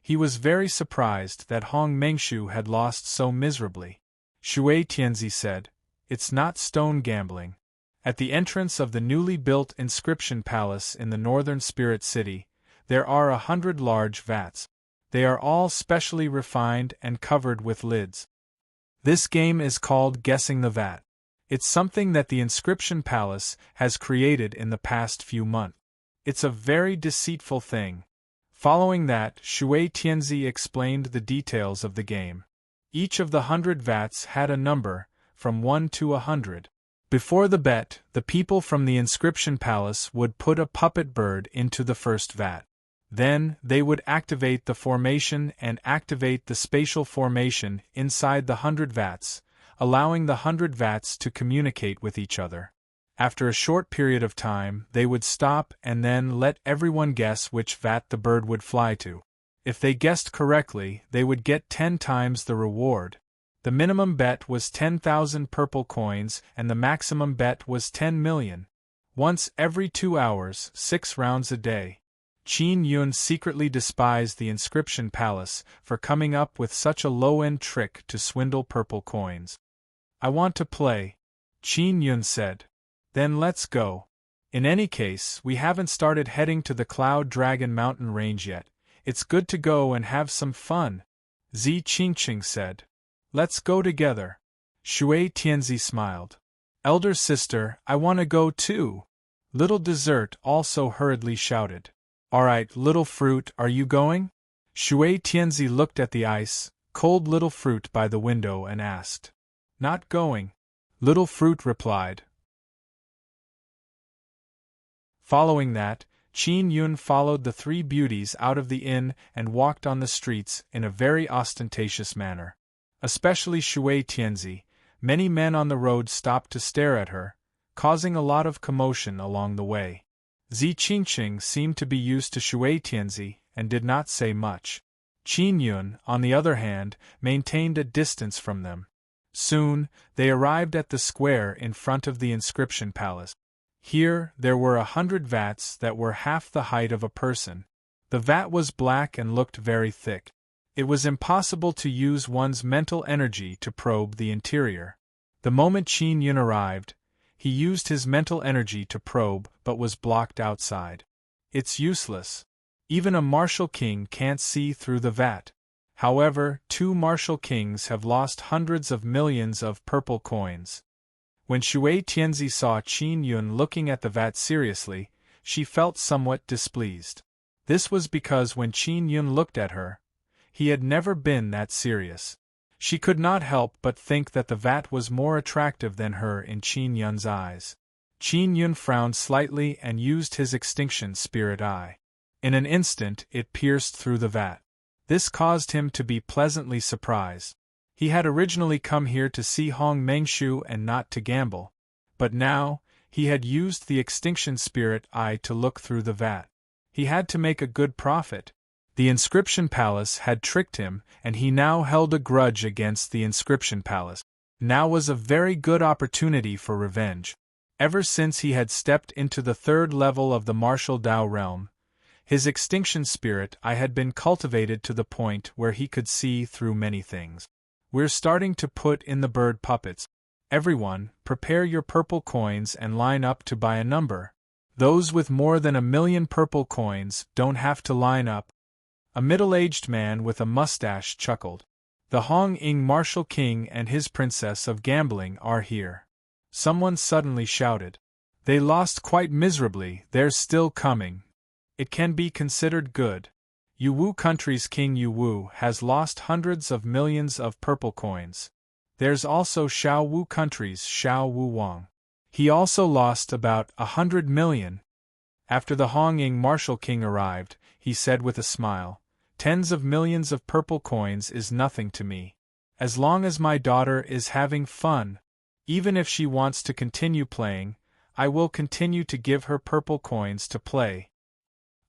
He was very surprised that Hong Mengshu had lost so miserably. Shui Tianzi said. It's not stone gambling. At the entrance of the newly built inscription palace in the northern spirit city, there are 100 large vats. They are all specially refined and covered with lids. This game is called Guessing the Vat. It's something that the inscription palace has created in the past few months. It's a very deceitful thing. Following that, Shui Tianzi explained the details of the game. Each of the 100 vats had a number, from 1 to 100. Before the bet, the people from the inscription palace would put a puppet bird into the first vat. Then, they would activate the formation and activate the spatial formation inside the 100 vats, allowing the 100 vats to communicate with each other. After a short period of time, they would stop and then let everyone guess which vat the bird would fly to. If they guessed correctly, they would get 10 times the reward. The minimum bet was 10,000 purple coins and the maximum bet was 10 million. Once every 2 hours, 6 rounds a day. Qin Yun secretly despised the inscription palace for coming up with such a low-end trick to swindle purple coins. I want to play, Qin Yun said. Then let's go. In any case, we haven't started heading to the Cloud Dragon mountain range yet. It's good to go and have some fun, Zi Qingqing said. Let's go together. Shui Tianzi smiled. Elder sister, I want to go too. Little Dessert also hurriedly shouted. Alright, Little Fruit, are you going? Shui Tianzi looked at the ice, cold Little Fruit by the window and asked. Not going. Little Fruit replied. Following that, Qin Yun followed the 3 beauties out of the inn and walked on the streets in a very ostentatious manner. Especially Shui Tianzi, many men on the road stopped to stare at her, causing a lot of commotion along the way. Zi Qingqing seemed to be used to Shui Tianzi and did not say much. Qin Yun, on the other hand, maintained a distance from them. Soon, they arrived at the square in front of the inscription palace. Here, there were 100 vats that were half the height of a person. The vat was black and looked very thick. It was impossible to use one's mental energy to probe the interior. The moment Qin Yun arrived, he used his mental energy to probe but was blocked outside. It's useless. Even a martial king can't see through the vat. However, 2 martial kings have lost hundreds of millions of purple coins. When Shui Tianzi saw Qin Yun looking at the vat seriously, she felt somewhat displeased. This was because when Qin Yun looked at her, he had never been that serious. She could not help but think that the vat was more attractive than her in Qin Yun's eyes. Qin Yun frowned slightly and used his extinction spirit eye. In an instant it pierced through the vat. This caused him to be pleasantly surprised. He had originally come here to see Hong Mengshu and not to gamble, but now, he had used the extinction spirit eye to look through the vat. He had to make a good profit. The inscription palace had tricked him, and he now held a grudge against the inscription palace. Now was a very good opportunity for revenge. Ever since he had stepped into the 3rd level of the martial Dao realm, his extinction spirit eye had been cultivated to the point where he could see through many things. We're starting to put in the bird puppets. Everyone, prepare your purple coins and line up to buy a number. Those with more than 1,000,000 purple coins don't have to line up. A middle-aged man with a mustache chuckled. The Hong Ing martial king and his princess of gambling are here. Someone suddenly shouted. They lost quite miserably, they're still coming. It can be considered good. Yuwu country's King Yuwu has lost hundreds of millions of purple coins. There's also Shao Wu country's Shao Wu Wang. He also lost about 100 million. After the Hong Ing martial king arrived, he said with a smile, "Tens of millions of purple coins is nothing to me. As long as my daughter is having fun, even if she wants to continue playing, I will continue to give her purple coins to play.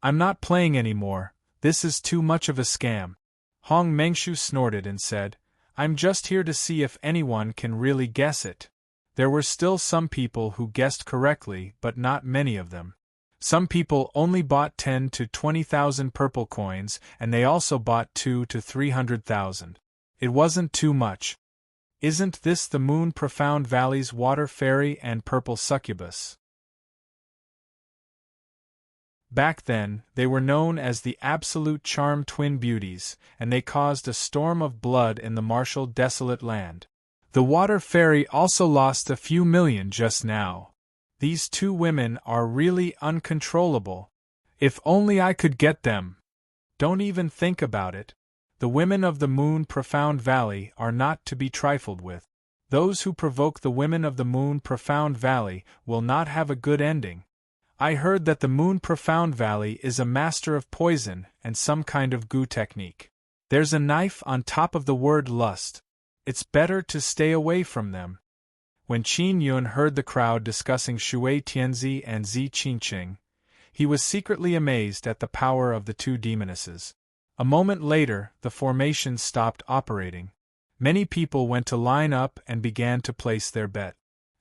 I'm not playing anymore, this is too much of a scam." Hong Mengshu snorted and said, "I'm just here to see if anyone can really guess it." There were still some people who guessed correctly, but not many of them. Some people only bought 10 to 20,000 purple coins, and they also bought 2 to 300,000. It wasn't too much. Isn't this the Moon Profound Valley's water fairy and purple succubus? Back then, they were known as the Absolute Charm Twin Beauties, and they caused a storm of blood in the martial desolate land. The water fairy also lost a few million just now. These two women are really uncontrollable. If only I could get them! Don't even think about it. The women of the Moon Profound Valley are not to be trifled with. Those who provoke the women of the Moon Profound Valley will not have a good ending. I heard that the Moon Profound Valley is a master of poison and some kind of goo technique. There's a knife on top of the word lust. It's better to stay away from them. When Qin Yun heard the crowd discussing Shui Tianzi and Zi Qingqing, he was secretly amazed at the power of the two demonesses. A moment later, the formation stopped operating. Many people went to line up and began to place their bet.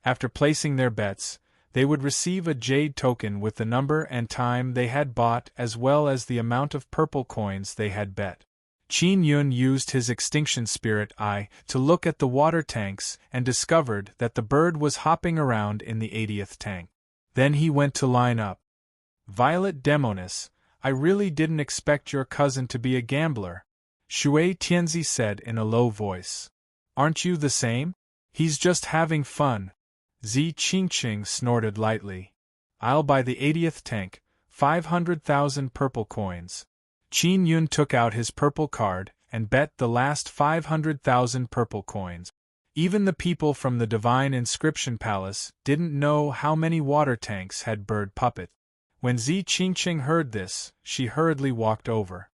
After placing their bets, they would receive a jade token with the number and time they had bought as well as the amount of purple coins they had bet. Qin Yun used his extinction spirit eye to look at the water tanks and discovered that the bird was hopping around in the 80th tank. Then he went to line up. Violet Demonis, I really didn't expect your cousin to be a gambler, Shui Tianzi said in a low voice. Aren't you the same? He's just having fun. Zi Qingqing snorted lightly. I'll buy the 80th tank, 500,000 purple coins. Qin Yun took out his purple card and bet the last 500,000 purple coins. Even the people from the Divine Inscription Palace didn't know how many water tanks had bird puppet. When Zi Qingqing heard this, she hurriedly walked over.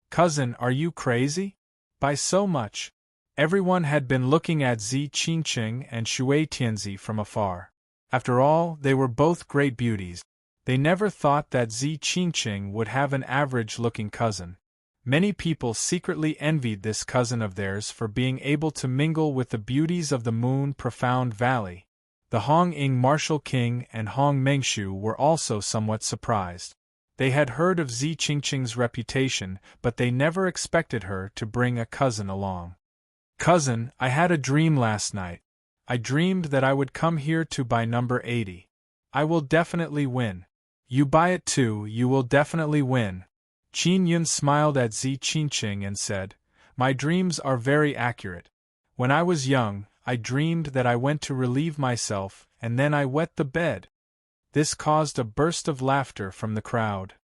Cousin, are you crazy? By so much. Everyone had been looking at Zi Qingqing and Shui Tianzi from afar. After all, they were both great beauties. They never thought that Zi Qingqing would have an average-looking cousin. Many people secretly envied this cousin of theirs for being able to mingle with the beauties of the Moon Profound Valley. The Hong Ying Martial King and Hong Mengshu were also somewhat surprised. They had heard of Zi Qingqing's reputation, but they never expected her to bring a cousin along. Cousin, I had a dream last night. I dreamed that I would come here to buy number 80. I will definitely win. You buy it too, you will definitely win. Qin Yun smiled at Zi Qingqing and said, My dreams are very accurate. When I was young, I dreamed that I went to relieve myself, and then I wet the bed. This caused a burst of laughter from the crowd.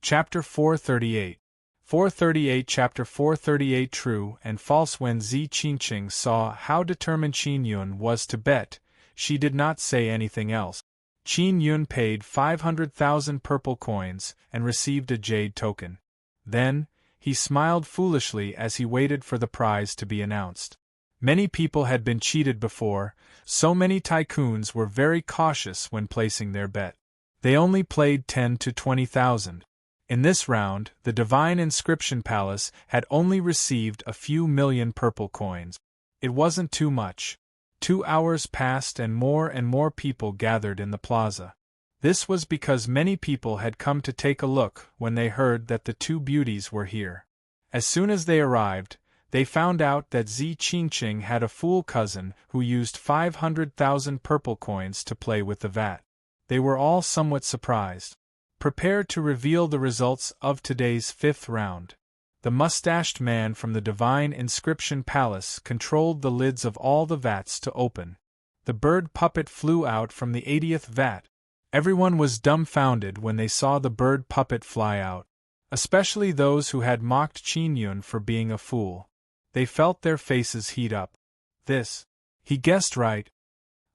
Chapter 438 438 Chapter 438 True and false. When Zi Qingqing saw how determined Qin Yun was to bet, she did not say anything else. Qin Yun paid 500,000 purple coins and received a jade token. Then, he smiled foolishly as he waited for the prize to be announced. Many people had been cheated before, so many tycoons were very cautious when placing their bet. They only played 10 to 20,000. In this round, the Divine Inscription Palace had only received a few million purple coins. It wasn't too much. 2 hours passed and more people gathered in the plaza. This was because many people had come to take a look when they heard that the two beauties were here. As soon as they arrived, they found out that Zi Qingqing had a fool cousin who used 500,000 purple coins to play with the vat. They were all somewhat surprised. Prepare to reveal the results of today's 5th round. The mustached man from the Divine Inscription Palace controlled the lids of all the vats to open. The bird puppet flew out from the 80th vat. Everyone was dumbfounded when they saw the bird puppet fly out, especially those who had mocked Qin Yun for being a fool. They felt their faces heat up. He guessed right.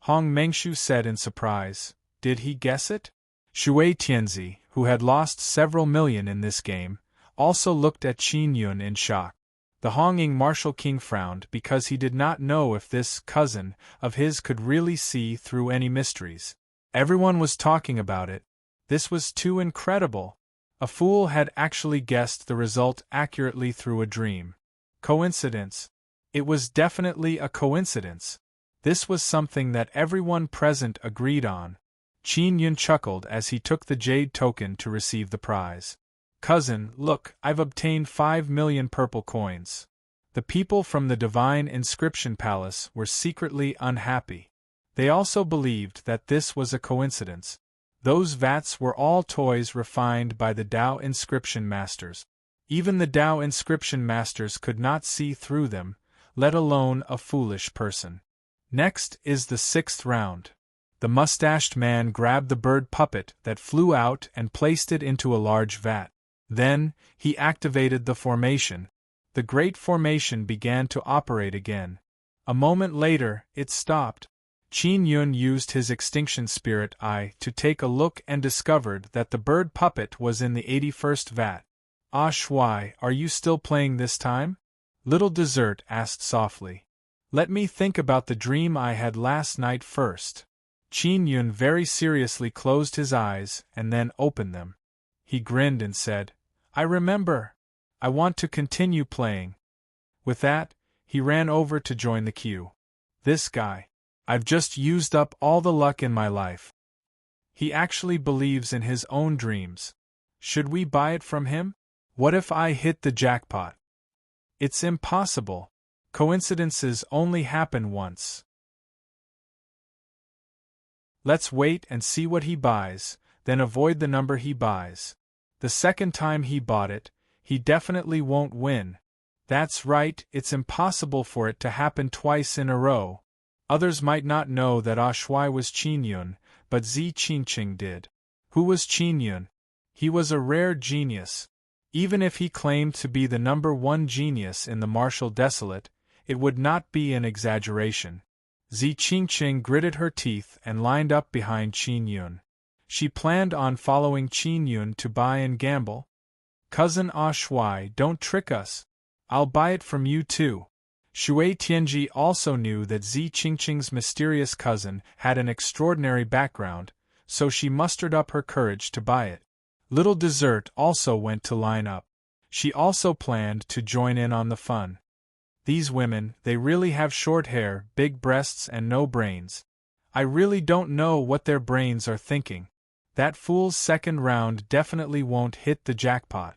Hong Mengshu said in surprise. Did he guess it? Shui Tianzi, who had lost several million in this game, also looked at Qin Yun in shock. The Hong Ying Martial King frowned because he did not know if this cousin of his could really see through any mysteries. Everyone was talking about it. This was too incredible. A fool had actually guessed the result accurately through a dream. Coincidence? It was definitely a coincidence. This was something that everyone present agreed on. Qin Yun chuckled as he took the jade token to receive the prize. Cousin, look, I've obtained 5 million purple coins. The people from the divine inscription palace were secretly unhappy. They also believed that this was a coincidence. Those vats were all toys refined by the Tao inscription masters. Even the Tao inscription masters could not see through them, let alone a foolish person. Next is the 6th round. The mustached man grabbed the bird puppet that flew out and placed it into a large vat. Then, he activated the formation. The great formation began to operate again. A moment later, it stopped. Qin Yun used his extinction spirit eye to take a look and discovered that the bird puppet was in the 81st vat. Ah Shuai, are you still playing this time? Little Dessert asked softly. Let me think about the dream I had last night first. Qin Yun very seriously closed his eyes and then opened them. He grinned and said, I remember. I want to continue playing. With that, he ran over to join the queue. This guy. I've just used up all the luck in my life. He actually believes in his own dreams. Should we buy it from him? What if I hit the jackpot? It's impossible. Coincidences only happen once. Let's wait and see what he buys, then avoid the number he buys. The second time he bought it, he definitely won't win. That's right, it's impossible for it to happen twice in a row. Others might not know that Ah Shuai was Qin Yun, but Zi Qingqing did. Who was Qin Yun? He was a rare genius. Even if he claimed to be the #1 genius in the Martial Desolate, it would not be an exaggeration. Zi Qingqing gritted her teeth and lined up behind Qin Yun. She planned on following Qin Yun to buy and gamble. Cousin Ah Shuai, don't trick us. I'll buy it from you too. Shui Tianji also knew that Zi Qingqing's mysterious cousin had an extraordinary background, so she mustered up her courage to buy it. Little Dessert also went to line up. She also planned to join in on the fun. These women, they really have short hair, big breasts and no brains. I really don't know what their brains are thinking. That fool's second round definitely won't hit the jackpot.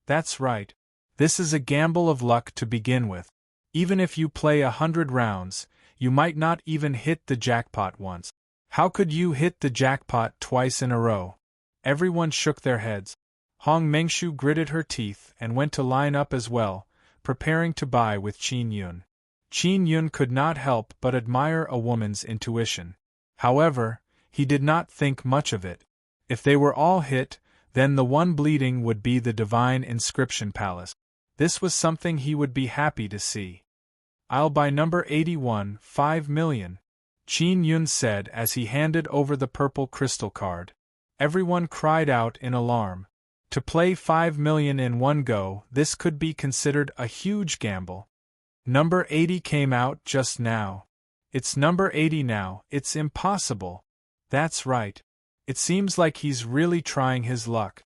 That's right. This is a gamble of luck to begin with. Even if you play 100 rounds, you might not even hit the jackpot once. How could you hit the jackpot twice in a row? Everyone shook their heads. Hong Mengshu gritted her teeth and went to line up as well, preparing to buy with Qin Yun. Qin Yun could not help but admire a woman's intuition. However, he did not think much of it. If they were all hit, then the one bleeding would be the divine inscription palace. This was something he would be happy to see. I'll buy number 81, 5 million, Qin Yun said as he handed over the purple crystal card. Everyone cried out in alarm. To play 5 million in one go, this could be considered a huge gamble. Number 80 came out just now. It's number 80 now, it's impossible. That's right. It seems like he's really trying his luck.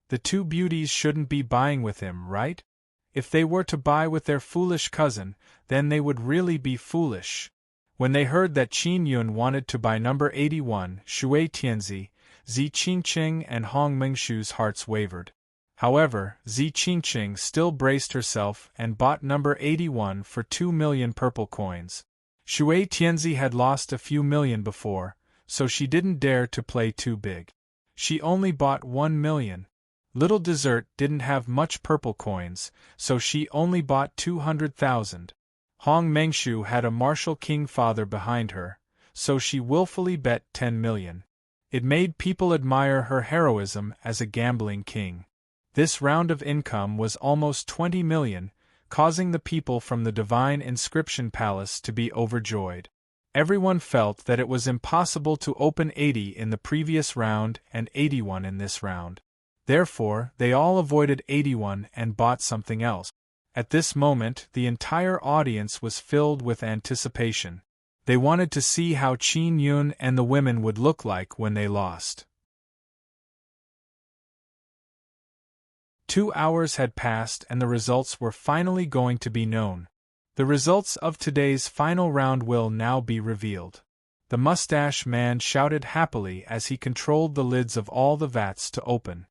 The two beauties shouldn't be buying with him, right? If they were to buy with their foolish cousin, then they would really be foolish. When they heard that Qin Yun wanted to buy number 81, Shui Tianzi, Zi Qingqing and Hong Mengshu's hearts wavered. However, Zi Qingqing still braced herself and bought number 81 for 2 million purple coins. Shui Tianzi had lost a few million before, so she didn't dare to play too big. She only bought 1 million. Little Dessert didn't have much purple coins, so she only bought 200,000. Hong Mengshu had a martial king father behind her, so she willfully bet 10 million. It made people admire her heroism as a gambling king. This round of income was almost 20 million, causing the people from the divine inscription palace to be overjoyed. Everyone felt that it was impossible to open 80 in the previous round and 81 in this round. Therefore, they all avoided 81 and bought something else. At this moment, the entire audience was filled with anticipation. They wanted to see how Qin Yun and the women would look like when they lost. 2 hours had passed and the results were finally going to be known. The results of today's final round will now be revealed. The mustache man shouted happily as he controlled the lids of all the vats to open.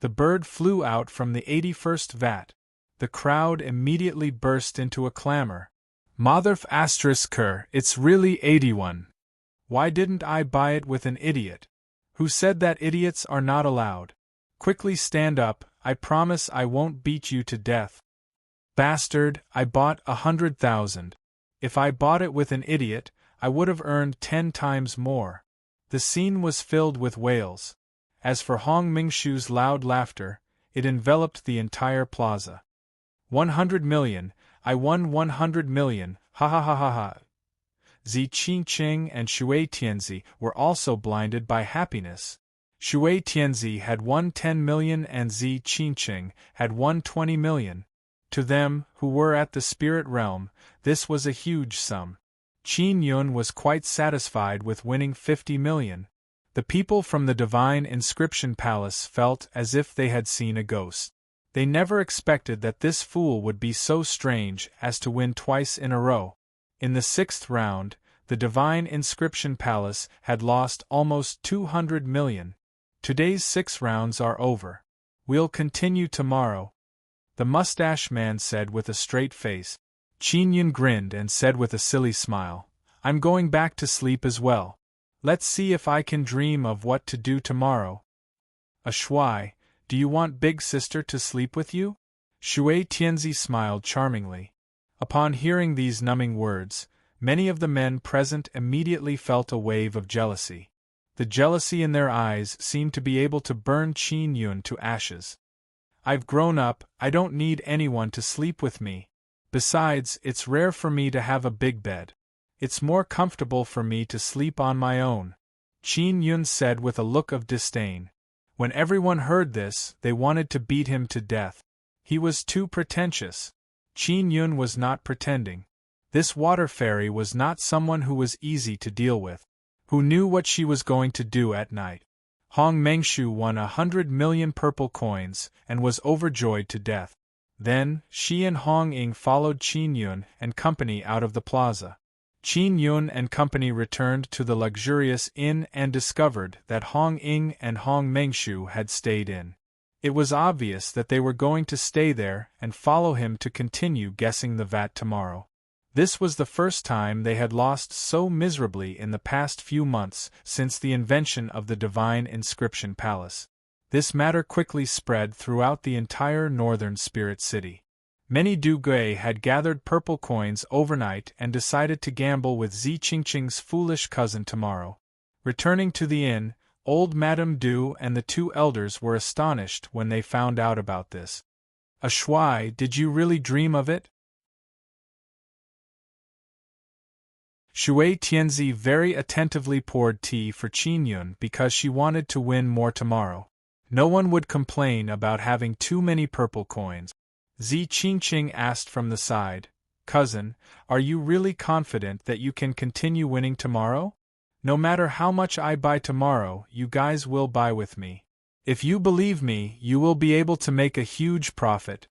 The bird flew out from the 81st vat. The crowd immediately burst into a clamor. Motherf *, it's really 81. Why didn't I buy it with an idiot? Who said that idiots are not allowed? Quickly stand up, I promise I won't beat you to death. Bastard, I bought 100,000. If I bought it with an idiot, I would have earned 10 times more. The scene was filled with wails. As for Hong Mingshu's loud laughter, it enveloped the entire plaza. 100 million, I won 100 million, ha ha ha ha ha. Zi Qingqing and Shui Tianzi were also blinded by happiness. Shui Tianzi had won 10 million and Zi Qingqing had won 20 million. To them, who were at the spirit realm, this was a huge sum. Qin Yun was quite satisfied with winning 50 million. The people from the Divine Inscription Palace felt as if they had seen a ghost. They never expected that this fool would be so strange as to win twice in a row. In the 6th round, the Divine Inscription Palace had lost almost 200 million. Today's 6 rounds are over. We'll continue tomorrow. The mustache man said with a straight face. Qin Yun grinned and said with a silly smile, I'm going back to sleep as well. Let's see if I can dream of what to do tomorrow. A Shui, do you want Big Sister to sleep with you? Shui Tianzi smiled charmingly. Upon hearing these numbing words, many of the men present immediately felt a wave of jealousy. The jealousy in their eyes seemed to be able to burn Qin Yun to ashes. I've grown up, I don't need anyone to sleep with me. Besides, it's rare for me to have a big bed. It's more comfortable for me to sleep on my own, Qin Yun said with a look of disdain. When everyone heard this, they wanted to beat him to death. He was too pretentious. Qin Yun was not pretending. This water fairy was not someone who was easy to deal with, who knew what she was going to do at night. Hong Mengshu won 100 million purple coins and was overjoyed to death. Then, she and Hong Ying followed Qin Yun and company out of the plaza. Qin Yun and company returned to the luxurious inn and discovered that Hong Ying and Hong Mengshu had stayed in. It was obvious that they were going to stay there and follow him to continue guessing the vat tomorrow. This was the first time they had lost so miserably in the past few months since the invention of the Divine Inscription Palace. This matter quickly spread throughout the entire northern spirit city. Many Du-Gui had gathered purple coins overnight and decided to gamble with Zi Qingqing's foolish cousin tomorrow. Returning to the inn, old Madame Du and the 2 elders were astonished when they found out about this. A Shui, did you really dream of it? Shui Tianzi very attentively poured tea for Qin Yun because she wanted to win more tomorrow. No one would complain about having too many purple coins. Zi Qingqing asked from the side, Cousin, are you really confident that you can continue winning tomorrow? No matter how much I buy tomorrow, you guys will buy with me. If you believe me, you will be able to make a huge profit.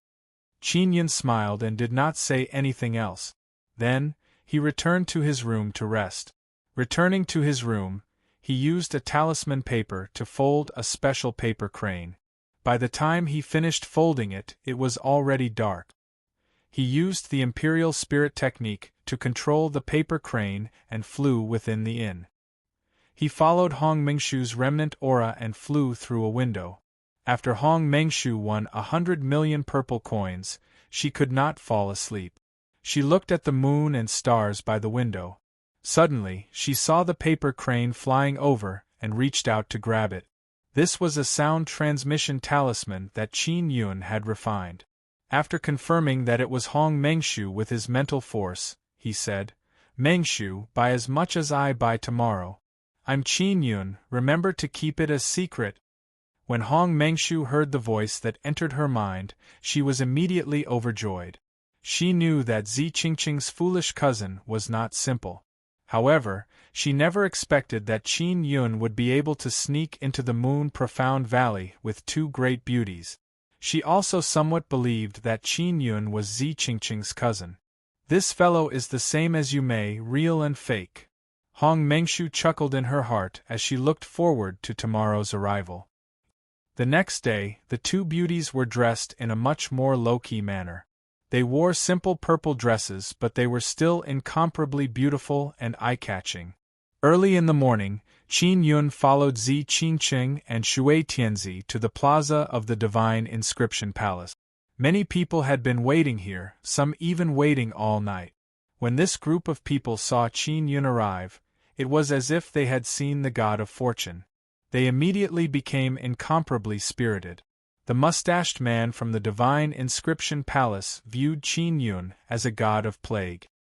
Qin Yun smiled and did not say anything else. Then, he returned to his room to rest. Returning to his room, he used a talisman paper to fold a special paper crane. By the time he finished folding it, it was already dark. He used the Imperial Spirit technique to control the paper crane and flew within the inn. He followed Hong Mengshu's remnant aura and flew through a window. After Hong Mengshu won 100 million purple coins, she could not fall asleep. She looked at the moon and stars by the window. Suddenly, she saw the paper crane flying over and reached out to grab it. This was a sound transmission talisman that Qin Yun had refined. After confirming that it was Hong Mengshu with his mental force, he said, Mengshu, buy as much as I buy tomorrow. I'm Qin Yun, remember to keep it a secret. When Hong Mengshu heard the voice that entered her mind, she was immediately overjoyed. She knew that Zi Qingqing's foolish cousin was not simple. However, she never expected that Qin Yun would be able to sneak into the Moon Profound Valley with 2 great beauties. She also somewhat believed that Qin Yun was Zi Qingqing's cousin. This fellow is the same as you may, real and fake. Hong Mengshu chuckled in her heart as she looked forward to tomorrow's arrival. The next day, the two beauties were dressed in a much more low-key manner. They wore simple purple dresses, but they were still incomparably beautiful and eye-catching. Early in the morning, Qin Yun followed Zi Qingqing and Shui Tianzi to the plaza of the Divine Inscription Palace. Many people had been waiting here, some even waiting all night. When this group of people saw Qin Yun arrive, it was as if they had seen the god of fortune. They immediately became incomparably spirited. The mustached man from the Divine Inscription Palace viewed Qin Yun as a god of plague.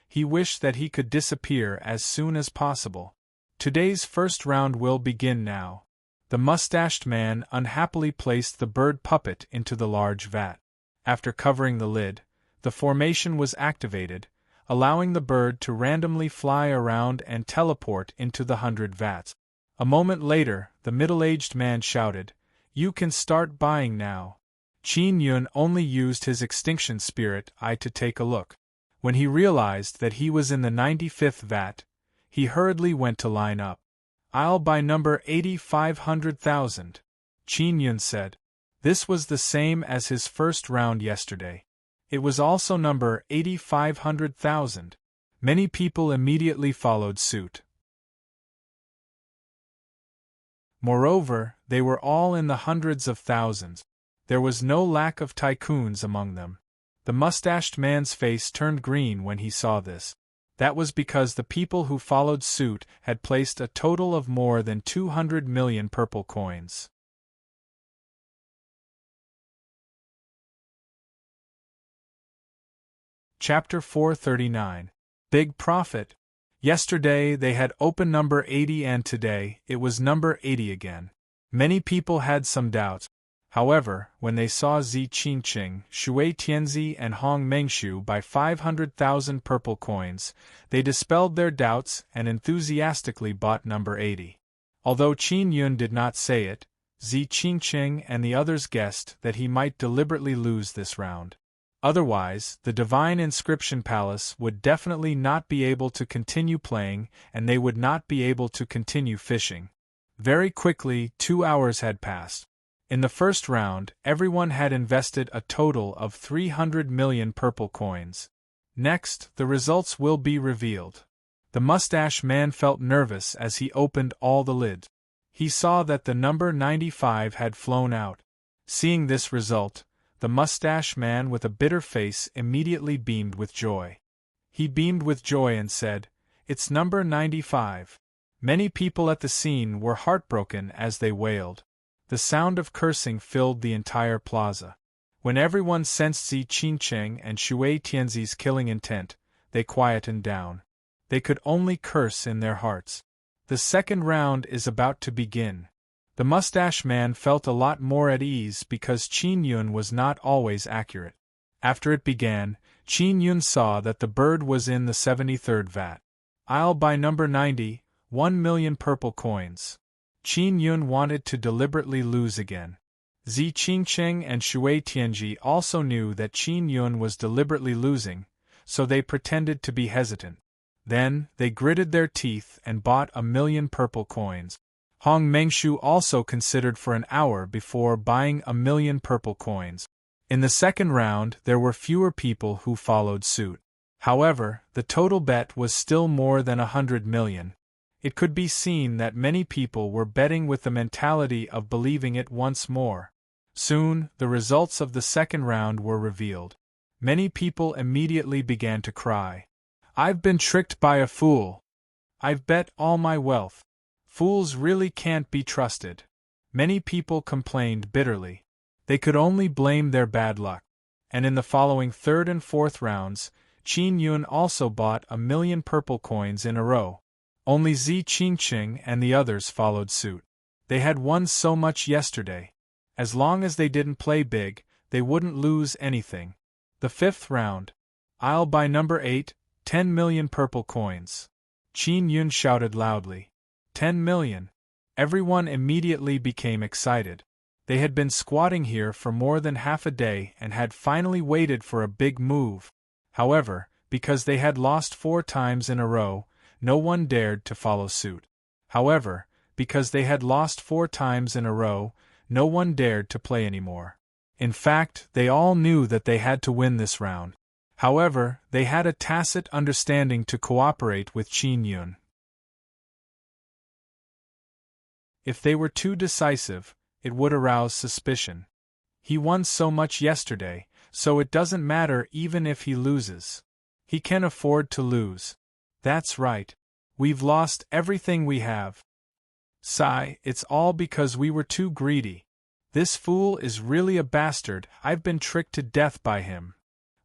He wished that he could disappear as soon as possible. Today's first round will begin now. The mustached man unhappily placed the bird puppet into the large vat. After covering the lid, the formation was activated, allowing the bird to randomly fly around and teleport into the 100 vats. A moment later, the middle-aged man shouted, "You can start buying now." Qin Yun only used his extinction spirit eye to take a look. When he realized that he was in the 95th vat, he hurriedly went to line up. "I'll buy number 8500,000, Qin Yun said. This was the same as his first round yesterday. It was also number 8500,000. Many people immediately followed suit. Moreover, they were all in the hundreds of thousands. There was no lack of tycoons among them. The mustached man's face turned green when he saw this. That was because the people who followed suit had placed a total of more than 200 million purple coins. Chapter 439. Big Profit. Yesterday they had opened number 80 and today it was number 80 again. Many people had some doubts. However, when they saw Zi Qingqing, Shui Tianzi and Hong Mengshu buy 500,000 purple coins, they dispelled their doubts and enthusiastically bought number 80. Although Qin Yun did not say it, Zi Qingqing and the others guessed that he might deliberately lose this round. Otherwise, the Divine Inscription Palace would definitely not be able to continue playing and they would not be able to continue fishing. Very quickly, 2 hours had passed. In the first round, everyone had invested a total of 300 million purple coins. Next, the results will be revealed. The mustache man felt nervous as he opened all the lids. He saw that the number 95 had flown out. Seeing this result, the mustache man with a bitter face immediately beamed with joy. He beamed with joy and said, "It's number 95. Many people at the scene were heartbroken as they wailed. The sound of cursing filled the entire plaza. When everyone sensed Zi Qingqing and Shui Tianzi's killing intent, they quietened down. They could only curse in their hearts. The second round is about to begin. The mustache man felt a lot more at ease because Qin Yun was not always accurate. After it began, Qin Yun saw that the bird was in the 73rd vat. "I'll buy number 90, 1 million purple coins." Qin Yun wanted to deliberately lose again. Zi Qingqing and Shui Tianji also knew that Qin Yun was deliberately losing, so they pretended to be hesitant. Then, they gritted their teeth and bought 1 million purple coins. Hong Mengshu also considered for an hour before buying 1 million purple coins. In the second round, there were fewer people who followed suit. However, the total bet was still more than 100 million. It could be seen that many people were betting with the mentality of believing it once more. Soon, the results of the second round were revealed. Many people immediately began to cry. "I've been tricked by a fool. I've bet all my wealth. Fools really can't be trusted." Many people complained bitterly. They could only blame their bad luck. And in the following third and fourth rounds, Qin Yun also bought 1 million purple coins in a row. Only Zi Qingqing and the others followed suit. They had won so much yesterday. As long as they didn't play big, they wouldn't lose anything. The fifth round. "I'll buy number 8, 10 million purple coins." Qin Yun shouted loudly. 10 million. Everyone immediately became excited. They had been squatting here for more than half a day and had finally waited for a big move. However, because they had lost 4 times in a row, no one dared to follow suit. However, because they had lost 4 times in a row, no one dared to play anymore. In fact, they all knew that they had to win this round. However, they had a tacit understanding to cooperate with Qin Yun. If they were too decisive, it would arouse suspicion. He won so much yesterday, so it doesn't matter even if he loses. He can afford to lose. That's right. We've lost everything we have. Sigh, it's all because we were too greedy. This fool is really a bastard. I've been tricked to death by him.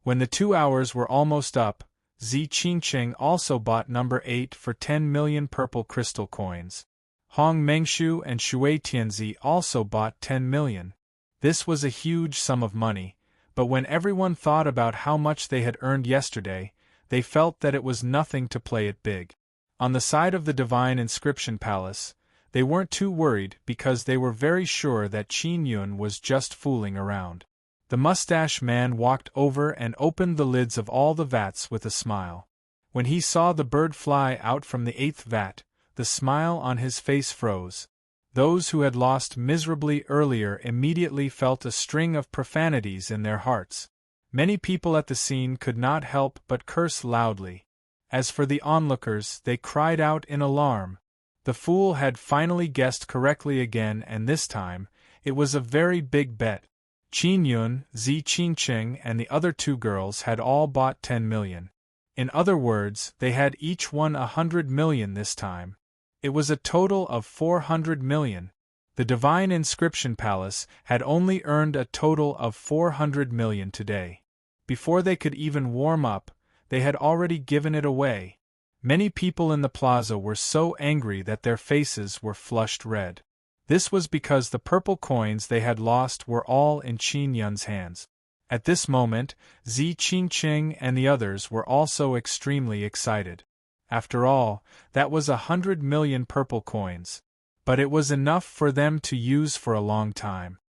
When the 2 hours were almost up, Zi Qingqing also bought number 8 for 10 million purple crystal coins. Hong Mengshu and Shui Tianzi also bought 10 million. This was a huge sum of money, but when everyone thought about how much they had earned yesterday, they felt that it was nothing to play it big. On the side of the Divine Inscription Palace, they weren't too worried because they were very sure that Qin Yun was just fooling around. The mustache man walked over and opened the lids of all the vats with a smile. When he saw the bird fly out from the 8th vat, the smile on his face froze. Those who had lost miserably earlier immediately felt a string of profanities in their hearts. Many people at the scene could not help but curse loudly. As for the onlookers, they cried out in alarm. The fool had finally guessed correctly again, and this time, it was a very big bet. Qin Yun, Zi Qingqing and the other 2 girls had all bought 10 million. In other words, they had each won 100 million this time. It was a total of 400 million. The Divine Inscription Palace had only earned a total of 400 million today. Before they could even warm up, they had already given it away. Many people in the plaza were so angry that their faces were flushed red. This was because the purple coins they had lost were all in Qin Yun's hands. At this moment, Zi Qingqing and the others were also extremely excited. After all, that was 100 million purple coins. But it was enough for them to use for a long time.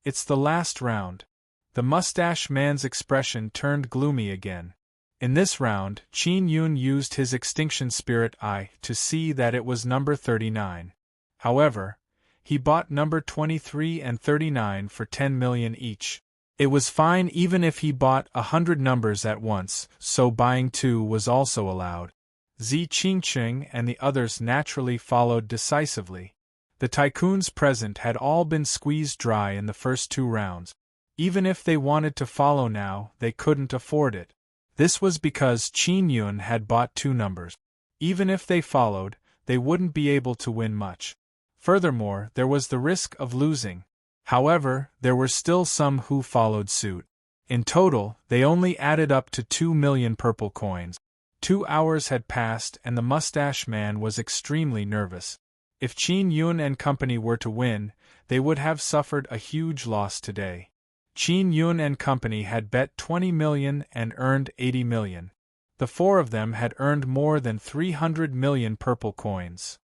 It's the last round. The mustache man's expression turned gloomy again. In this round, Qin Yun used his extinction spirit eye to see that it was number 39. However, he bought number 23 and 39 for 10 million each. It was fine even if he bought 100 numbers at once, so buying 2 was also allowed. Zi Qingqing and the others naturally followed decisively. The tycoons present had all been squeezed dry in the first 2 rounds. Even if they wanted to follow now, they couldn't afford it. This was because Qin Yun had bought 2 numbers. Even if they followed, they wouldn't be able to win much. Furthermore, there was the risk of losing. However, there were still some who followed suit. In total, they only added up to 2 million purple coins. 2 hours had passed and the mustache man was extremely nervous. If Qin Yun and company were to win, they would have suffered a huge loss today. Qin Yun and company had bet 20 million and earned 80 million. The 4 of them had earned more than 300 million purple coins.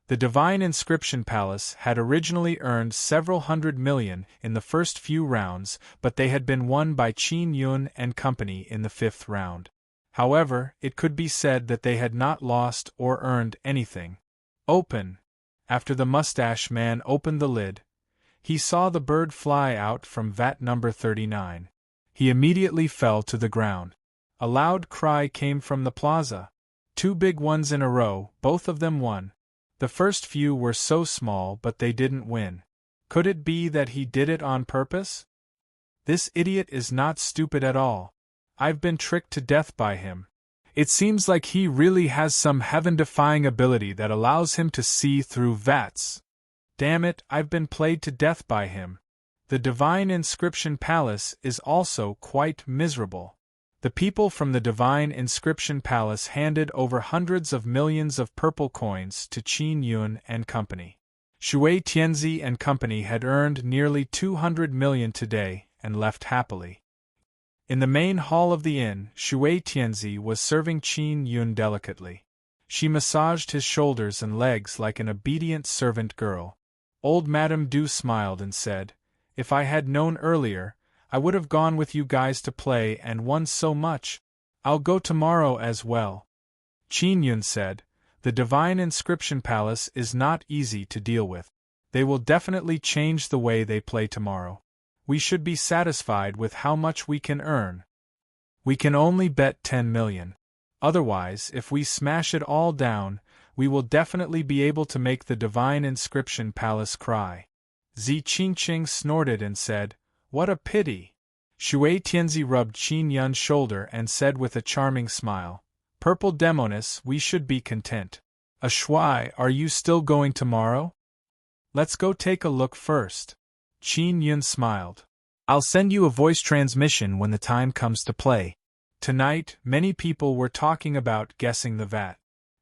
The Divine Inscription Palace had originally earned several hundred million in the first few rounds, but they had been won by Qin Yun and company in the 5th round. However, it could be said that they had not lost or earned anything. Open! After the mustache man opened the lid, he saw the bird fly out from vat number 39. He immediately fell to the ground. A loud cry came from the plaza. 2 big ones in a row, both of them won. The first few were so small but they didn't win. Could it be that he did it on purpose? This idiot is not stupid at all. I've been tricked to death by him. It seems like he really has some heaven-defying ability that allows him to see through vats. Damn it, I've been played to death by him. The Divine Inscription Palace is also quite miserable. The people from the Divine Inscription Palace handed over hundreds of millions of purple coins to Qin Yun and company. Shui Tianzi and company had earned nearly 200 million today and left happily. In the main hall of the inn, Shui Tianzi was serving Qin Yun delicately. She massaged his shoulders and legs like an obedient servant girl. Old Madame Du smiled and said, "If I had known earlier, I would have gone with you guys to play and won so much. I'll go tomorrow as well." Qin Yun said, The Divine Inscription Palace is not easy to deal with. They will definitely change the way they play tomorrow. We should be satisfied with how much we can earn. We can only bet 10 million. Otherwise, if we smash it all down, we will definitely be able to make the Divine Inscription Palace cry. Zi Qingqing snorted and said, "What a pity." Shui Tianzi rubbed Qin Yun's shoulder and said with a charming smile, "Purple Demonis, we should be content. Shui, are you still going tomorrow? Let's go take a look first." Qin Yun smiled. "I'll send you a voice transmission when the time comes to play." Tonight, many people were talking about guessing the vat.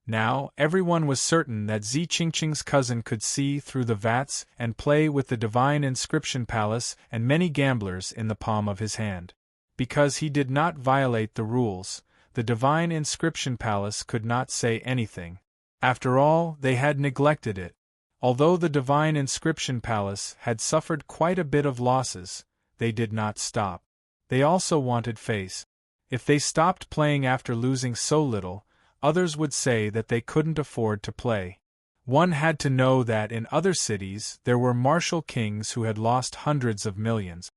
Now, everyone was certain that Zi Qingqing's cousin could see through the vats and play with the Divine Inscription Palace and many gamblers in the palm of his hand. Because he did not violate the rules, the Divine Inscription Palace could not say anything. After all, they had neglected it. Although the Divine Inscription Palace had suffered quite a bit of losses, they did not stop. They also wanted face. If they stopped playing after losing so little, others would say that they couldn't afford to play. One had to know that in other cities there were martial kings who had lost hundreds of millions.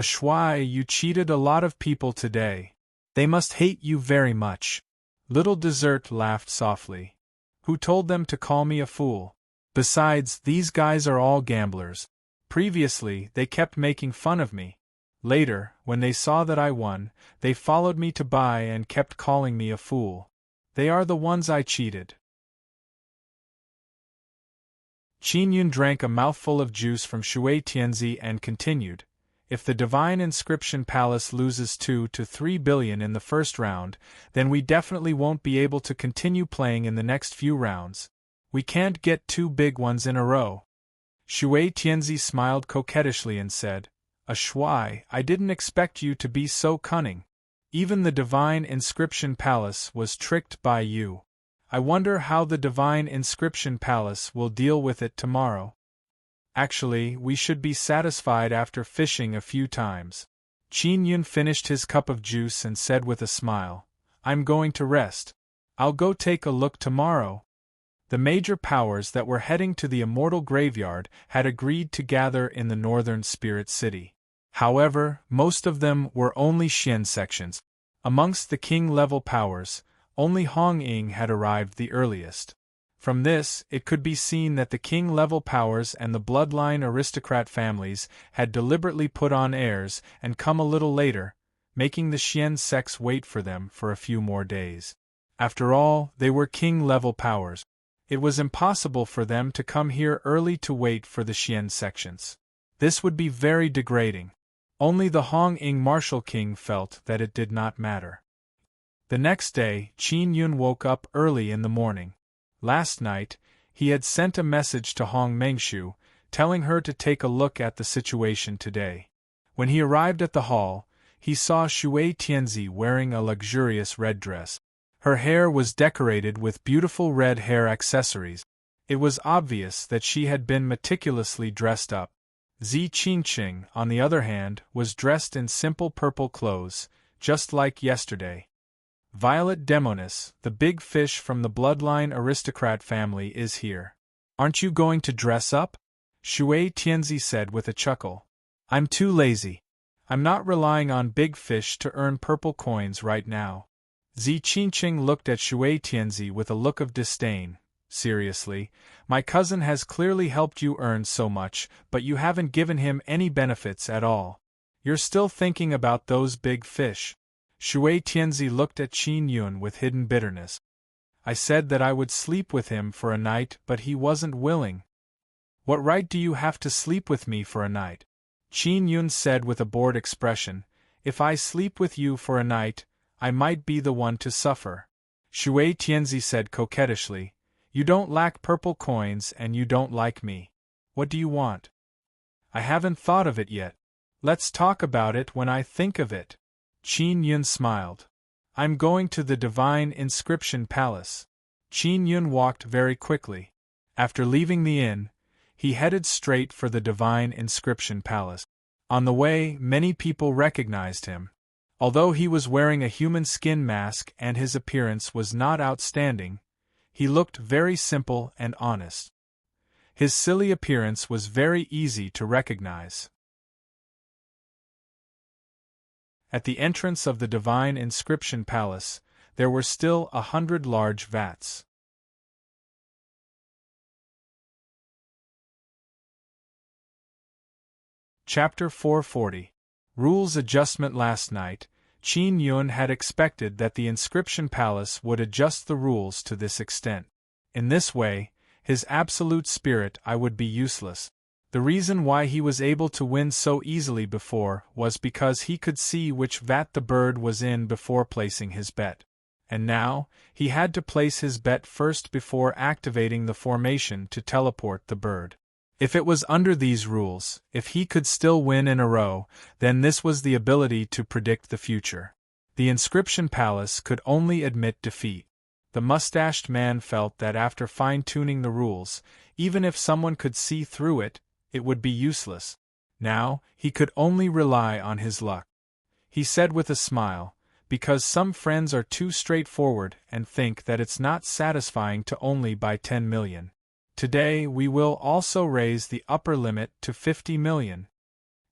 Shui, you cheated a lot of people today. They must hate you very much. Little Dessert laughed softly. Who told them to call me a fool? Besides, these guys are all gamblers. Previously, they kept making fun of me. Later, when they saw that I won, they followed me to buy and kept calling me a fool. They are the ones I cheated. Qin Yun drank a mouthful of juice from Shui Tianzi and continued, "If the Divine Inscription Palace loses 2 to 3 billion in the first round, then we definitely won't be able to continue playing in the next few rounds. We can't get 2 big ones in a row." Shui Tianzi smiled coquettishly and said, "Shui, I didn't expect you to be so cunning. Even the Divine Inscription Palace was tricked by you. I wonder how the Divine Inscription Palace will deal with it tomorrow. Actually, we should be satisfied after fishing a few times." Qin Yun finished his cup of juice and said with a smile, "I'm going to rest. I'll go take a look tomorrow." The major powers that were heading to the Immortal Graveyard had agreed to gather in the northern Spirit City. However, most of them were only Xian sections. Amongst the king-level powers, only Hong Ying had arrived the earliest. From this, it could be seen that the king-level powers and the bloodline aristocrat families had deliberately put on airs and come a little later, making the Xian sects wait for them for a few more days. After all, they were king-level powers. It was impossible for them to come here early to wait for the Xian sections. This would be very degrading. Only the Hong Ying Martial King felt that it did not matter. The next day, Qin Yun woke up early in the morning. Last night, he had sent a message to Hong Mengshu, telling her to take a look at the situation today. When he arrived at the hall, he saw Shui Tianzi wearing a luxurious red dress. Her hair was decorated with beautiful red hair accessories. It was obvious that she had been meticulously dressed up. Zi Qingqing, on the other hand, was dressed in simple purple clothes, just like yesterday. Violet Demonis, the big fish from the bloodline aristocrat family, is here. "Aren't you going to dress up?" Shui Tianzi said with a chuckle. "I'm too lazy. I'm not relying on big fish to earn purple coins right now." Zi Qingqing looked at Shui Tianzi with a look of disdain. "Seriously, my cousin has clearly helped you earn so much, but you haven't given him any benefits at all. You're still thinking about those big fish." Shui Tianzi looked at Qin Yun with hidden bitterness. "I said that I would sleep with him for a night, but he wasn't willing." "What right do you have to sleep with me for a night?" Qin Yun said with a bored expression. "If I sleep with you for a night, I might be the one to suffer." Shui Tianzi said coquettishly, "You don't lack purple coins and you don't like me. What do you want?" "I haven't thought of it yet. Let's talk about it when I think of it." Qin Yun smiled. "I'm going to the Divine Inscription Palace." Qin Yun walked very quickly. After leaving the inn, he headed straight for the Divine Inscription Palace. On the way, many people recognized him. Although he was wearing a human skin mask and his appearance was not outstanding, He looked very simple and honest. His silly appearance was very easy to recognize. At the entrance of the divine inscription palace, there were still 100 large vats. Chapter 440. Rules Adjustment. Last night, Qin Yun had expected that the inscription palace would adjust the rules to this extent. In this way, his absolute spirit I would be useless. The reason why he was able to win so easily before was because he could see which vat the bird was in before placing his bet. And now, he had to place his bet first before activating the formation to teleport the bird. If it was under these rules, if he could still win in a row, then this was the ability to predict the future. The inscription palace could only admit defeat. The mustached man felt that after fine-tuning the rules, even if someone could see through it, it would be useless. Now, he could only rely on his luck. He said with a smile, because some friends are too straightforward and think that it's not satisfying to only buy 10 million. Today we will also raise the upper limit to 50 million.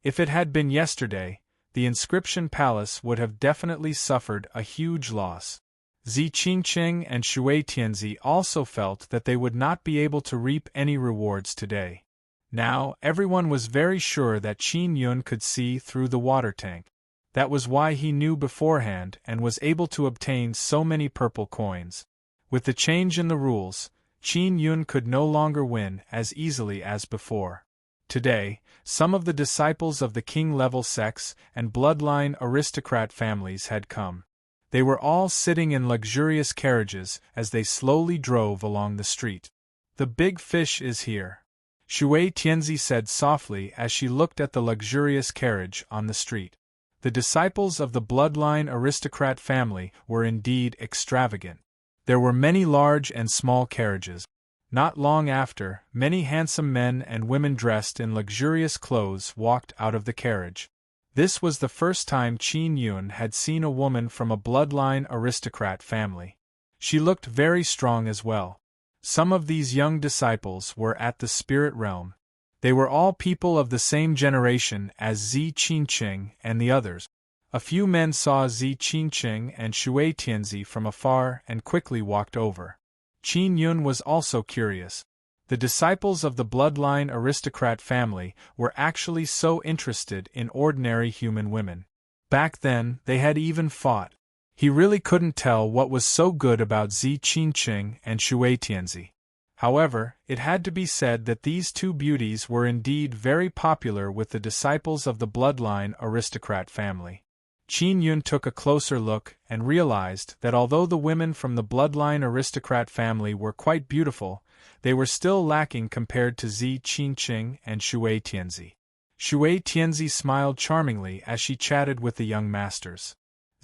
If it had been yesterday, the inscription palace would have definitely suffered a huge loss. Zi Qingqing and Shui Tianzi also felt that they would not be able to reap any rewards today. Now, everyone was very sure that Qin Yun could see through the water tank. That was why he knew beforehand and was able to obtain so many purple coins. With the change in the rules, Qin Yun could no longer win as easily as before. Today, some of the disciples of the king-level sects and bloodline aristocrat families had come. They were all sitting in luxurious carriages as they slowly drove along the street. "The big fish is here," Shui Tianzi said softly as she looked at the luxurious carriage on the street. The disciples of the bloodline aristocrat family were indeed extravagant. There were many large and small carriages. Not long after, many handsome men and women dressed in luxurious clothes walked out of the carriage. This was the first time Qin Yun had seen a woman from a bloodline aristocrat family. She looked very strong as well. Some of these young disciples were at the spirit realm. They were all people of the same generation as Zi Qingqing and the others. A few men saw Zi Qingqing and Shui Tianzi from afar and quickly walked over. Qin Yun was also curious. The disciples of the bloodline aristocrat family were actually so interested in ordinary human women. Back then, they had even fought. He really couldn't tell what was so good about Zi Qingqing and Shui Tianzi. However, it had to be said that these two beauties were indeed very popular with the disciples of the bloodline aristocrat family. Qin Yun took a closer look and realized that although the women from the bloodline aristocrat family were quite beautiful, they were still lacking compared to Zi Qingqing and Shui Tianzi. Shui Tianzi smiled charmingly as she chatted with the young masters.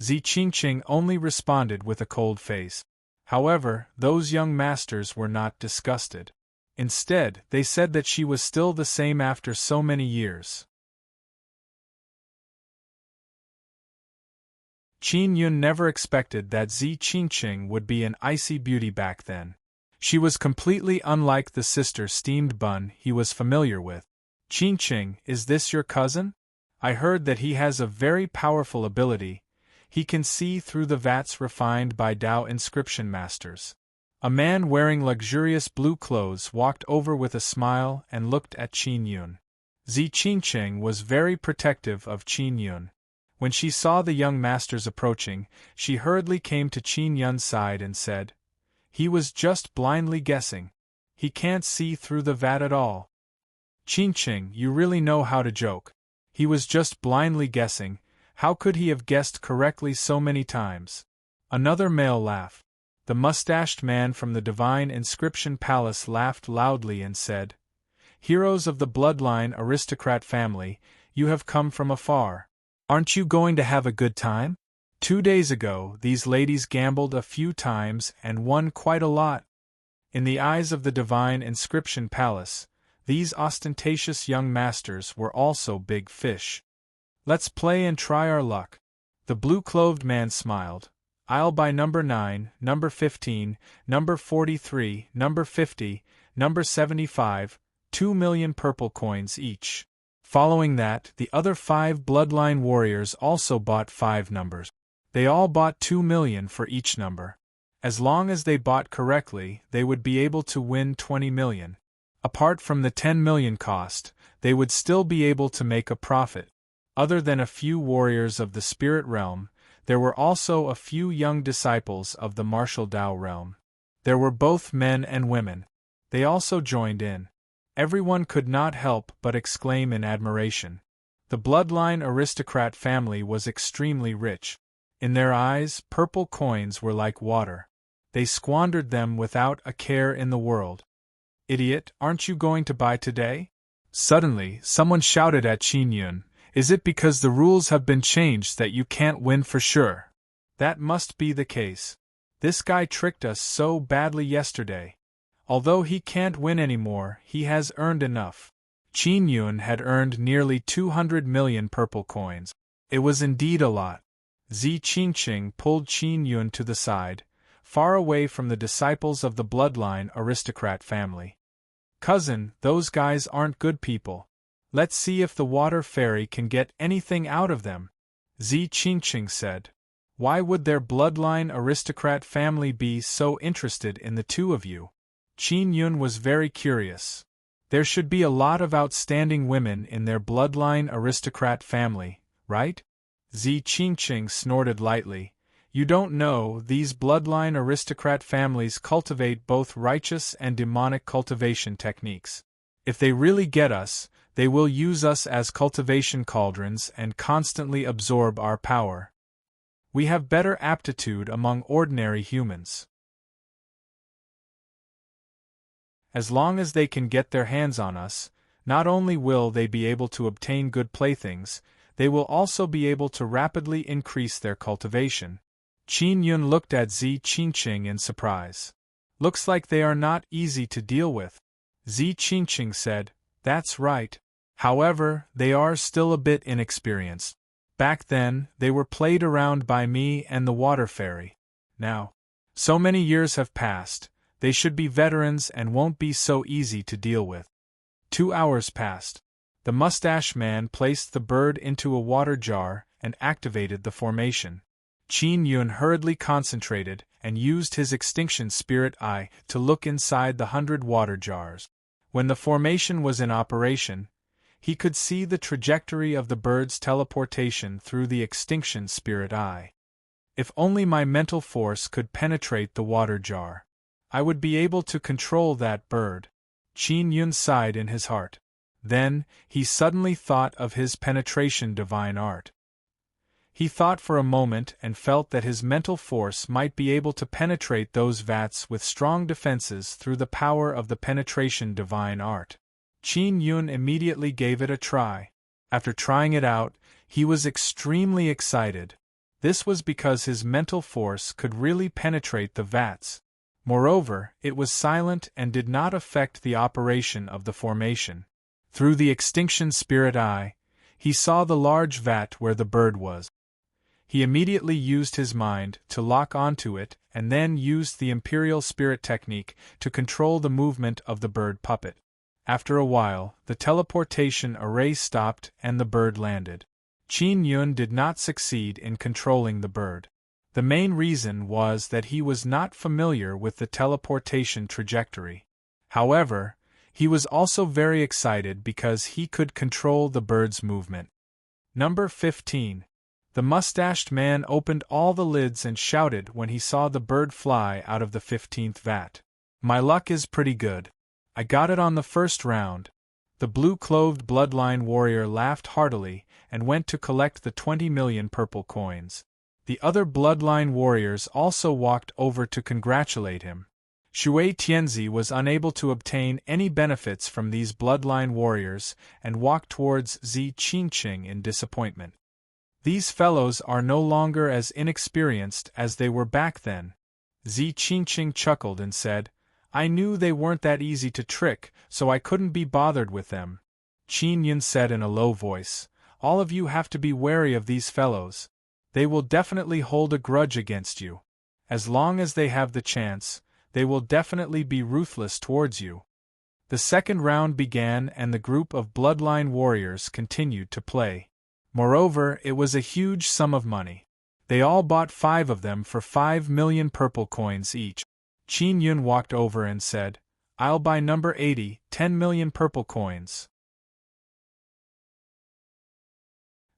Zi Qingqing only responded with a cold face. However, those young masters were not disgusted. Instead, they said that she was still the same after so many years. Qin Yun never expected that Zi Qingqing would be an icy beauty back then. She was completely unlike the sister steamed bun he was familiar with. "Qingqing, is this your cousin? I heard that he has a very powerful ability. He can see through the vats refined by Dao inscription masters." A man wearing luxurious blue clothes walked over with a smile and looked at Qin Yun. Zi Qingqing was very protective of Qin Yun. When she saw the young masters approaching, she hurriedly came to Qin Yun's side and said, "He was just blindly guessing. He can't see through the vat at all." "Qingqing, you really know how to joke. He was just blindly guessing. How could he have guessed correctly so many times?" Another male laughed. The mustached man from the divine inscription palace laughed loudly and said, "Heroes of the bloodline aristocrat family, you have come from afar. Aren't you going to have a good time? 2 days ago, these ladies gambled a few times and won quite a lot." In the eyes of the divine inscription palace, these ostentatious young masters were also big fish. "Let's play and try our luck." The blue-clothed man smiled. I'll buy number 9, number 15, number 43, number 50, number 75, 2,000,000 purple coins each. Following that, the other 5 bloodline warriors also bought 5 numbers. They all bought 2,000,000 for each number. As long as they bought correctly, they would be able to win 20,000,000. Apart from the 10,000,000 cost, they would still be able to make a profit. Other than a few warriors of the spirit realm, there were also a few young disciples of the martial Tao realm. There were both men and women. They also joined in. Everyone could not help but exclaim in admiration. The bloodline aristocrat family was extremely rich. In their eyes, purple coins were like water. They squandered them without a care in the world. "Idiot, aren't you going to buy today?" Suddenly, someone shouted at Qin Yun, "Is it because the rules have been changed that you can't win for sure?" That must be the case. This guy tricked us so badly yesterday. Although he can't win anymore, he has earned enough. Qin Yun had earned nearly 200,000,000 purple coins. It was indeed a lot. Zi Qingqing pulled Qin Yun to the side, far away from the disciples of the bloodline aristocrat family. "Cousin, those guys aren't good people. Let's see if the water fairy can get anything out of them," Zi Qingqing said. "Why would their bloodline aristocrat family be so interested in the two of you?" Qin Yun was very curious. There should be a lot of outstanding women in their bloodline aristocrat family, right? Zi Qingqing snorted lightly. "You don't know, these bloodline aristocrat families cultivate both righteous and demonic cultivation techniques. If they really get us, they will use us as cultivation cauldrons and constantly absorb our power. We have better aptitude among ordinary humans. As long as they can get their hands on us, not only will they be able to obtain good playthings, they will also be able to rapidly increase their cultivation." Qin Yun looked at Zi Qingqing in surprise. "Looks like they are not easy to deal with." Zi Qingqing said, "That's right. However, they are still a bit inexperienced. Back then, they were played around by me and the water fairy. Now, so many years have passed, they should be veterans and won't be so easy to deal with." 2 hours passed. The mustache man placed the bird into a water jar and activated the formation. Qin Yun hurriedly concentrated and used his extinction spirit eye to look inside the 100 water jars. When the formation was in operation, he could see the trajectory of the bird's teleportation through the extinction spirit eye. If only my mental force could penetrate the water jar, I would be able to control that bird. Qin Yun sighed in his heart. Then, he suddenly thought of his penetration divine art. He thought for a moment and felt that his mental force might be able to penetrate those vats with strong defenses through the power of the penetration divine art. Qin Yun immediately gave it a try. After trying it out, he was extremely excited. This was because his mental force could really penetrate the vats. Moreover, it was silent and did not affect the operation of the formation. Through the extinction spirit eye, he saw the large vat where the bird was. He immediately used his mind to lock onto it and then used the imperial spirit technique to control the movement of the bird puppet. After a while, the teleportation array stopped and the bird landed. Qin Yun did not succeed in controlling the bird. The main reason was that he was not familiar with the teleportation trajectory. However, he was also very excited because he could control the bird's movement. Number 15. The mustached man opened all the lids and shouted when he saw the bird fly out of the 15th vat. "My luck is pretty good. I got it on the first round." The blue-clothed bloodline warrior laughed heartily and went to collect the 20,000,000 purple coins. The other bloodline warriors also walked over to congratulate him. Shui Tianzi was unable to obtain any benefits from these bloodline warriors and walked towards Zi Qingqing in disappointment. "These fellows are no longer as inexperienced as they were back then." Zi Qingqing chuckled and said, "I knew they weren't that easy to trick, so I couldn't be bothered with them." Qin Yun said in a low voice, "All of you have to be wary of these fellows. They will definitely hold a grudge against you. As long as they have the chance, they will definitely be ruthless towards you. The second round began and the group of bloodline warriors continued to play. Moreover, it was a huge sum of money. They all bought 5 of them for 5 million purple coins each. Qin Yun walked over and said, "I'll buy number 80, 10 million purple coins."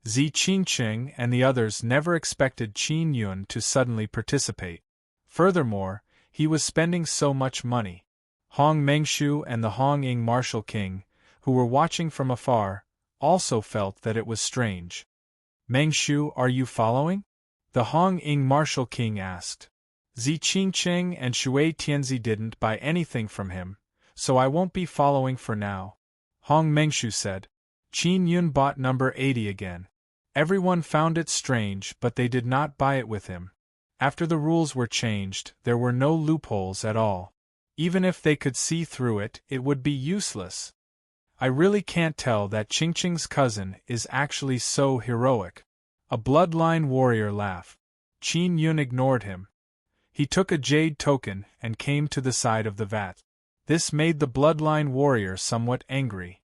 Zi Qingqing and the others never expected Qin Yun to suddenly participate. Furthermore, he was spending so much money. Hong Mengshu and the Hong Ying martial king, who were watching from afar, also felt that it was strange. "Mengshu, are you following?" the Hong Ying martial king asked. "Zi Qingqing and Shui Tianzi didn't buy anything from him, so I won't be following for now," Hong Mengshu said. Qin Yun bought number 80 again. Everyone found it strange, but they did not buy it with him. After the rules were changed, there were no loopholes at all. Even if they could see through it, it would be useless. "I really can't tell that Qingqing's cousin is actually so heroic." A bloodline warrior laughed. Qin Yun ignored him. He took a jade token and came to the side of the vat. This made the bloodline warrior somewhat angry.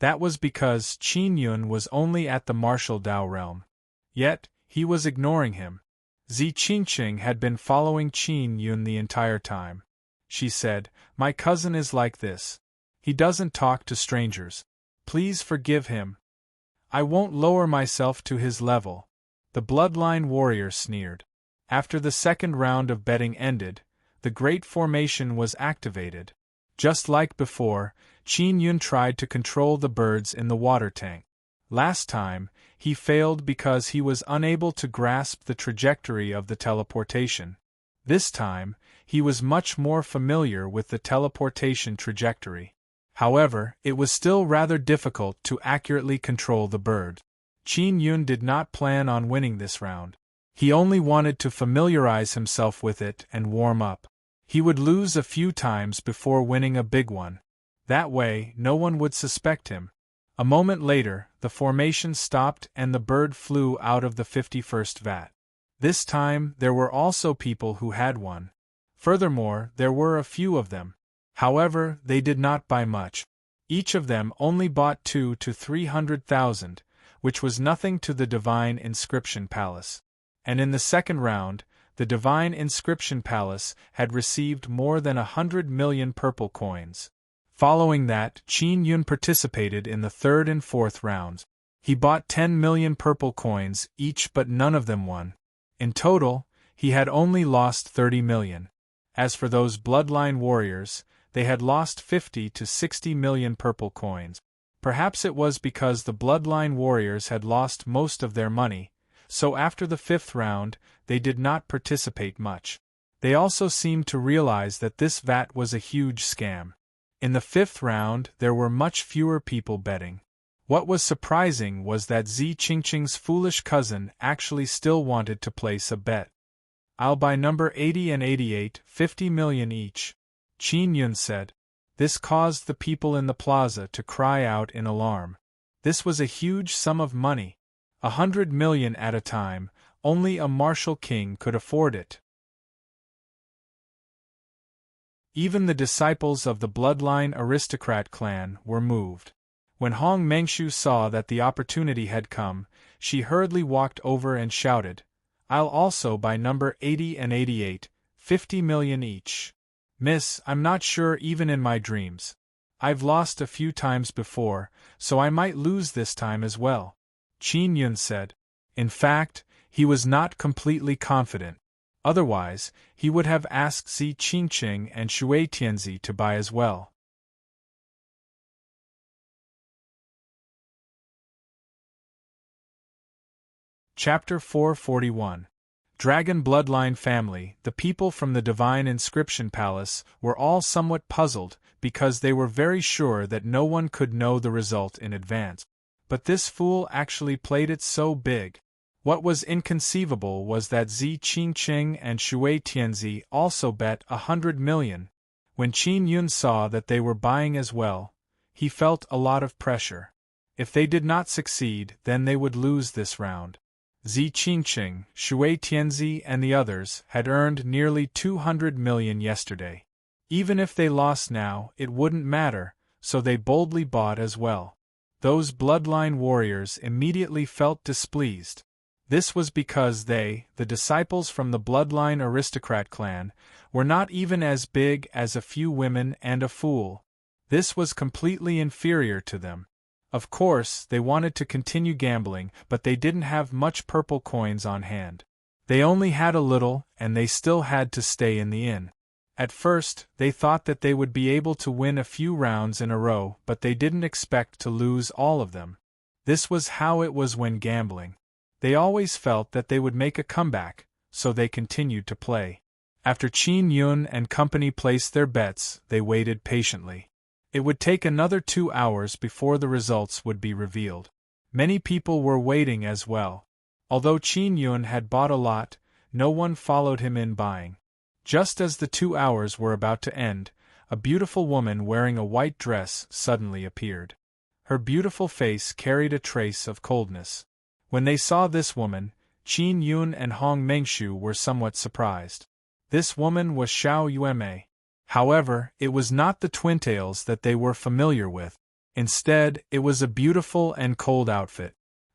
That was because Qin Yun was only at the martial Dao realm. Yet, he was ignoring him. Zi Qingqing had been following Qin Yun the entire time. She said, "My cousin is like this. He doesn't talk to strangers. Please forgive him." "I won't lower myself to his level," the bloodline warrior sneered. After the second round of betting ended, the Great Formation was activated. Just like before, Qin Yun tried to control the birds in the water tank. Last time, he failed because he was unable to grasp the trajectory of the teleportation. This time, he was much more familiar with the teleportation trajectory. However, it was still rather difficult to accurately control the bird. Qin Yun did not plan on winning this round. He only wanted to familiarize himself with it and warm up. He would lose a few times before winning a big one. That way, no one would suspect him. A moment later, the formation stopped and the bird flew out of the 51st vat. This time, there were also people who had one. Furthermore, there were a few of them. However, they did not buy much. Each of them only bought 2 to 300,000, which was nothing to the Divine Inscription Palace. And in the second round, the Divine Inscription Palace had received more than 100 million purple coins. Following that, Qin Yun participated in the third and fourth rounds. He bought 10 million purple coins each, but none of them won. In total, he had only lost 30 million. As for those bloodline warriors, they had lost 50 to 60 million purple coins. Perhaps it was because the bloodline warriors had lost most of their money, so after the fifth round, they did not participate much. They also seemed to realize that this vat was a huge scam. In the fifth round, there were much fewer people betting. What was surprising was that Zi Qingqing's foolish cousin actually still wanted to place a bet. "I'll buy number 80 and 88, 50 million each," Qin Yun said. This caused the people in the plaza to cry out in alarm. This was a huge sum of money. 100 million at a time, only a martial king could afford it. Even the disciples of the bloodline aristocrat clan were moved. When Hong Mengshu saw that the opportunity had come, she hurriedly walked over and shouted, "I'll also buy number 80 and 88, 50 million each. Miss, I'm not sure even in my dreams. I've lost a few times before, so I might lose this time as well," Qin Yun said. In fact, he was not completely confident. Otherwise, he would have asked Zi Qingqing and Shui Tianzi to buy as well. Chapter 441. Dragon Bloodline Family. The people from the Divine Inscription Palace were all somewhat puzzled because they were very sure that no one could know the result in advance. But this fool actually played it so big. What was inconceivable was that Zi Qingqing and Shui Tianzi also bet 100 million. When Qin Yun saw that they were buying as well, he felt a lot of pressure. If they did not succeed, then they would lose this round. Zi Qingqing, Shui Tianzi and the others had earned nearly 200 million yesterday. Even if they lost now, it wouldn't matter, so they boldly bought as well. Those bloodline warriors immediately felt displeased. This was because they, the disciples from the bloodline aristocrat clan, were not even as big as a few women and a fool. This was completely inferior to them. Of course, they wanted to continue gambling, but they didn't have much purple coins on hand. They only had a little, and they still had to stay in the inn. At first, they thought that they would be able to win a few rounds in a row, but they didn't expect to lose all of them. This was how it was when gambling. They always felt that they would make a comeback, so they continued to play. After Qin Yun and company placed their bets, they waited patiently. It would take another 2 hours before the results would be revealed. Many people were waiting as well. Although Qin Yun had bought a lot, no one followed him in buying. Just as the 2 hours were about to end, a beautiful woman wearing a white dress suddenly appeared. Her beautiful face carried a trace of coldness. When they saw this woman, Qin Yun and Hong Mengshu were somewhat surprised. This woman was Xiao Yuemei. However, it was not the twintails that they were familiar with. Instead, it was a beautiful and cold outfit.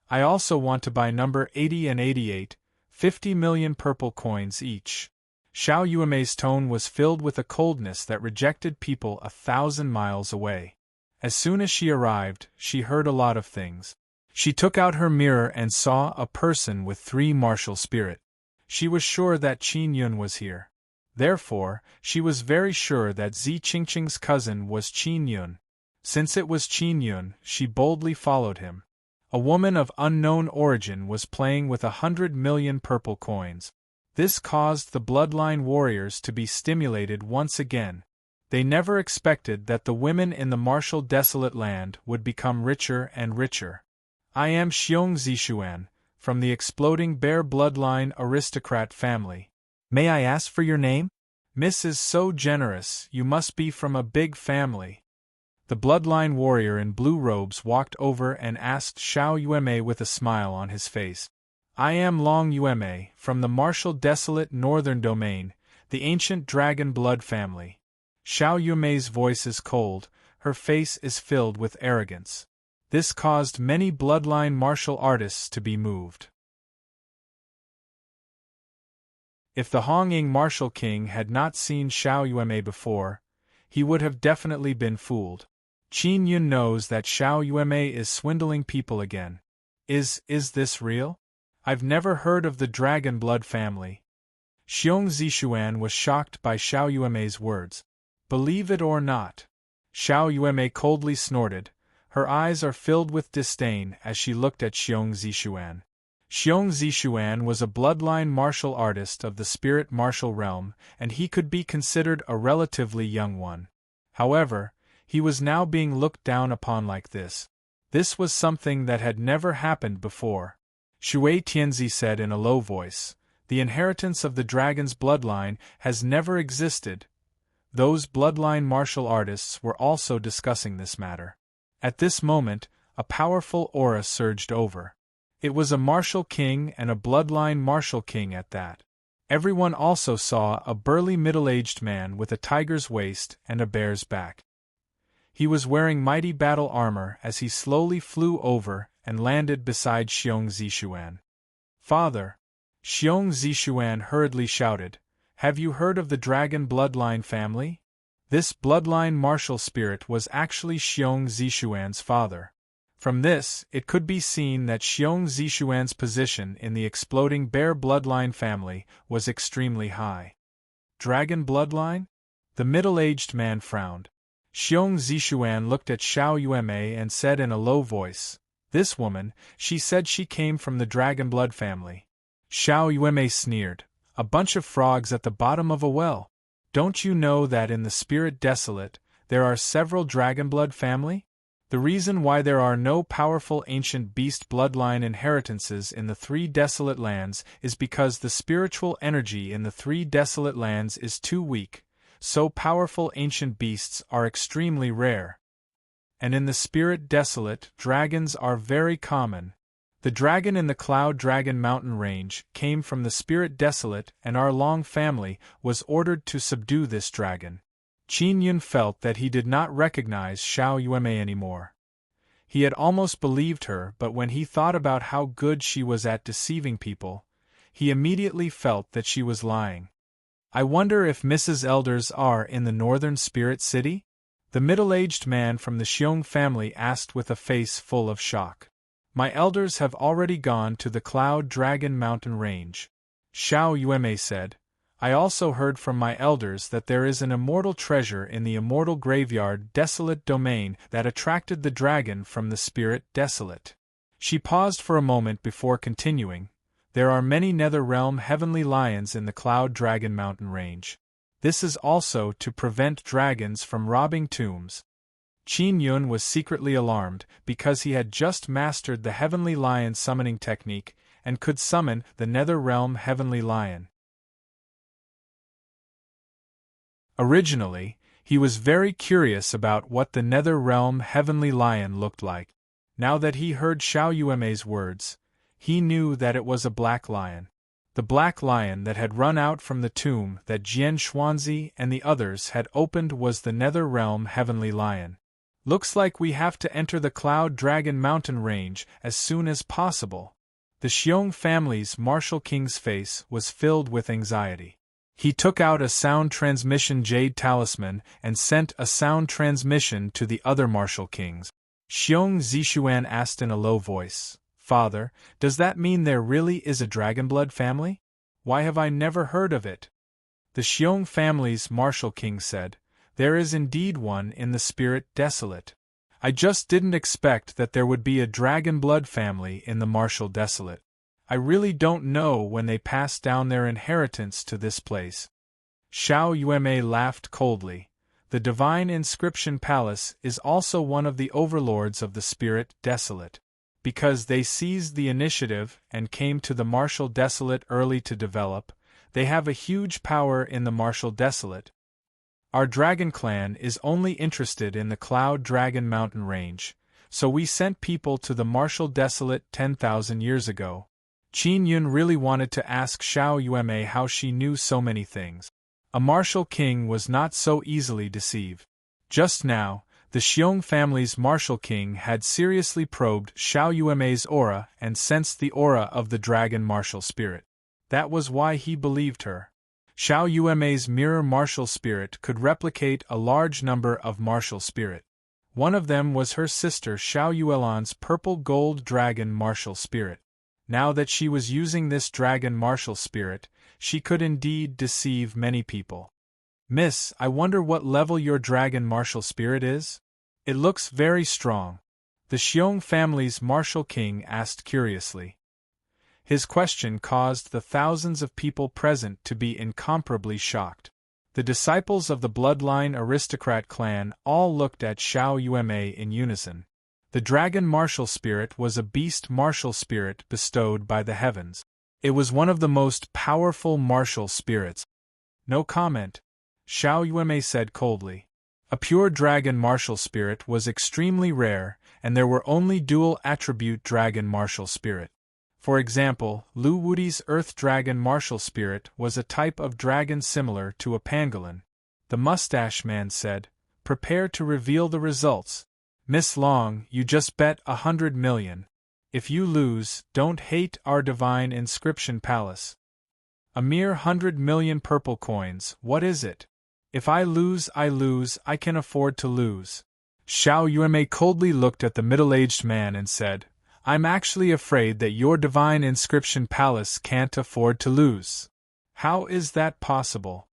I also want to buy number 80 and 88, 50 million purple coins each. Xiao Yuemei's tone was filled with a coldness that rejected people 1,000 miles away. As soon as she arrived, she heard a lot of things. She took out her mirror and saw a person with 3 martial spirit. She was sure that Qin Yun was here. Therefore, she was very sure that Zi Qingqing's cousin was Qin Yun. Since it was Qin Yun, she boldly followed him. A woman of unknown origin was playing with 100 million purple coins. This caused the bloodline warriors to be stimulated once again. They never expected that the women in the martial desolate land would become richer and richer. I am Xiong Zishuan, from the exploding bear bloodline aristocrat family. May I ask for your name? Miss is so generous, you must be from a big family. The bloodline warrior in blue robes walked over and asked Xiao Yuemei with a smile on his face. I am Long Yuemei, from the martial desolate northern domain, the ancient dragon blood family. Xiao Yuemei's voice is cold, her face is filled with arrogance. This caused many bloodline martial artists to be moved. If the Honging martial king had not seen Xiao Yuemei before, he would have definitely been fooled. Qin Yun knows that Xiao Yuemei is swindling people again. Is this real? I've never heard of the dragon blood family. Xiong Zishuan was shocked by Xiao Yuemei's words. Believe it or not. Xiao Yuemei coldly snorted. Her eyes are filled with disdain as she looked at Xiong Zishuan. Xiong Zishuan was a bloodline martial artist of the spirit martial realm, and he could be considered a relatively young one. However, he was now being looked down upon like this. This was something that had never happened before. Shui Tianzi said in a low voice, "The inheritance of the dragon's bloodline has never existed." Those bloodline martial artists were also discussing this matter. At this moment, a powerful aura surged over. It was a martial king and a bloodline martial king at that. Everyone also saw a burly middle-aged man with a tiger's waist and a bear's back. He was wearing mighty battle armor as he slowly flew over and landed beside Xiong Zishuan. "Father!" Xiong Zishuan hurriedly shouted, "Have you heard of the dragon bloodline family?" This bloodline martial spirit was actually Xiong Zishuan's father. From this, it could be seen that Xiong Zishuan's position in the exploding bear bloodline family was extremely high. Dragon bloodline? The middle-aged man frowned. Xiong Zishuan looked at Xiao Yuemei and said in a low voice, "This woman, she said she came from the dragon blood family." Xiao Yuemei sneered, "A bunch of frogs at the bottom of a well. Don't you know that in the spirit desolate, there are several dragon blood family? The reason why there are no powerful ancient beast bloodline inheritances in the 3 desolate lands is because the spiritual energy in the 3 desolate lands is too weak, so powerful ancient beasts are extremely rare. And in the spirit desolate, dragons are very common. The dragon in the Cloud Dragon mountain range came from the spirit desolate, and our Long family was ordered to subdue this dragon. Qin Yun felt that he did not recognize Xiao Yuemei anymore. He had almost believed her, but when he thought about how good she was at deceiving people, he immediately felt that she was lying. I wonder if Mrs. Elders are in the northern spirit city? The middle-aged man from the Xiong family asked with a face full of shock. My elders have already gone to the Cloud Dragon mountain range. Xiao Yuemei said. I also heard from my elders that there is an immortal treasure in the immortal graveyard desolate domain that attracted the dragon from the spirit desolate. She paused for a moment before continuing. There are many nether realm heavenly lions in the Cloud Dragon mountain range. This is also to prevent dragons from robbing tombs. Qin Yun was secretly alarmed because he had just mastered the heavenly lion summoning technique and could summon the nether realm heavenly lion. Originally, he was very curious about what the nether realm heavenly lion looked like. Now that he heard Xiao Yuemei's words, he knew that it was a black lion. The black lion that had run out from the tomb that Jian Xuanzi and the others had opened was the nether realm heavenly lion. Looks like we have to enter the Cloud Dragon mountain range as soon as possible. The Xiong family's martial king's face was filled with anxiety. He took out a sound transmission jade talisman and sent a sound transmission to the other martial kings. Xiong Zixuan asked in a low voice, Father, does that mean there really is a dragonblood family? Why have I never heard of it? The Xiong family's martial king said, There is indeed one in the spirit desolate. I just didn't expect that there would be a dragonblood family in the martial desolate. I really don't know when they passed down their inheritance to this place. Xiao Yuemei laughed coldly. The Divine Inscription Palace is also one of the overlords of the Spirit Desolate. Because they seized the initiative and came to the Martial Desolate early to develop, they have a huge power in the Martial Desolate. Our dragon clan is only interested in the Cloud Dragon mountain range, so we sent people to the Martial Desolate 10,000 years ago. Qin Yun really wanted to ask Xiao Yuemei how she knew so many things. A martial king was not so easily deceived. Just now, the Xiong family's martial king had seriously probed Xiao Yuemei's aura and sensed the aura of the dragon martial spirit. That was why he believed her. Xiao Yuemei's mirror martial spirit could replicate a large number of martial spirit. One of them was her sister Xiao Yuelan's purple gold dragon martial spirit. Now that she was using this dragon martial spirit, she could indeed deceive many people. Miss, I wonder what level your dragon martial spirit is? It looks very strong. The Xiong family's martial king asked curiously. His question caused the thousands of people present to be incomparably shocked. The disciples of the bloodline aristocrat clan all looked at Xiao Yuemei in unison. The dragon martial spirit was a beast martial spirit bestowed by the heavens. It was one of the most powerful martial spirits. No comment, Xiao Yuemei said coldly. A pure dragon martial spirit was extremely rare, and there were only dual attribute dragon martial spirit. For example, Lu Wudi's earth dragon martial spirit was a type of dragon similar to a pangolin. The mustache man said, Prepare to reveal the results. Miss Long, you just bet 100 million. If you lose, don't hate our Divine Inscription Palace. A mere 100 million purple coins, what is it? If I lose, I can afford to lose. Xiao Yuemei coldly looked at the middle-aged man and said, I'm actually afraid that your Divine Inscription Palace can't afford to lose. How is that possible?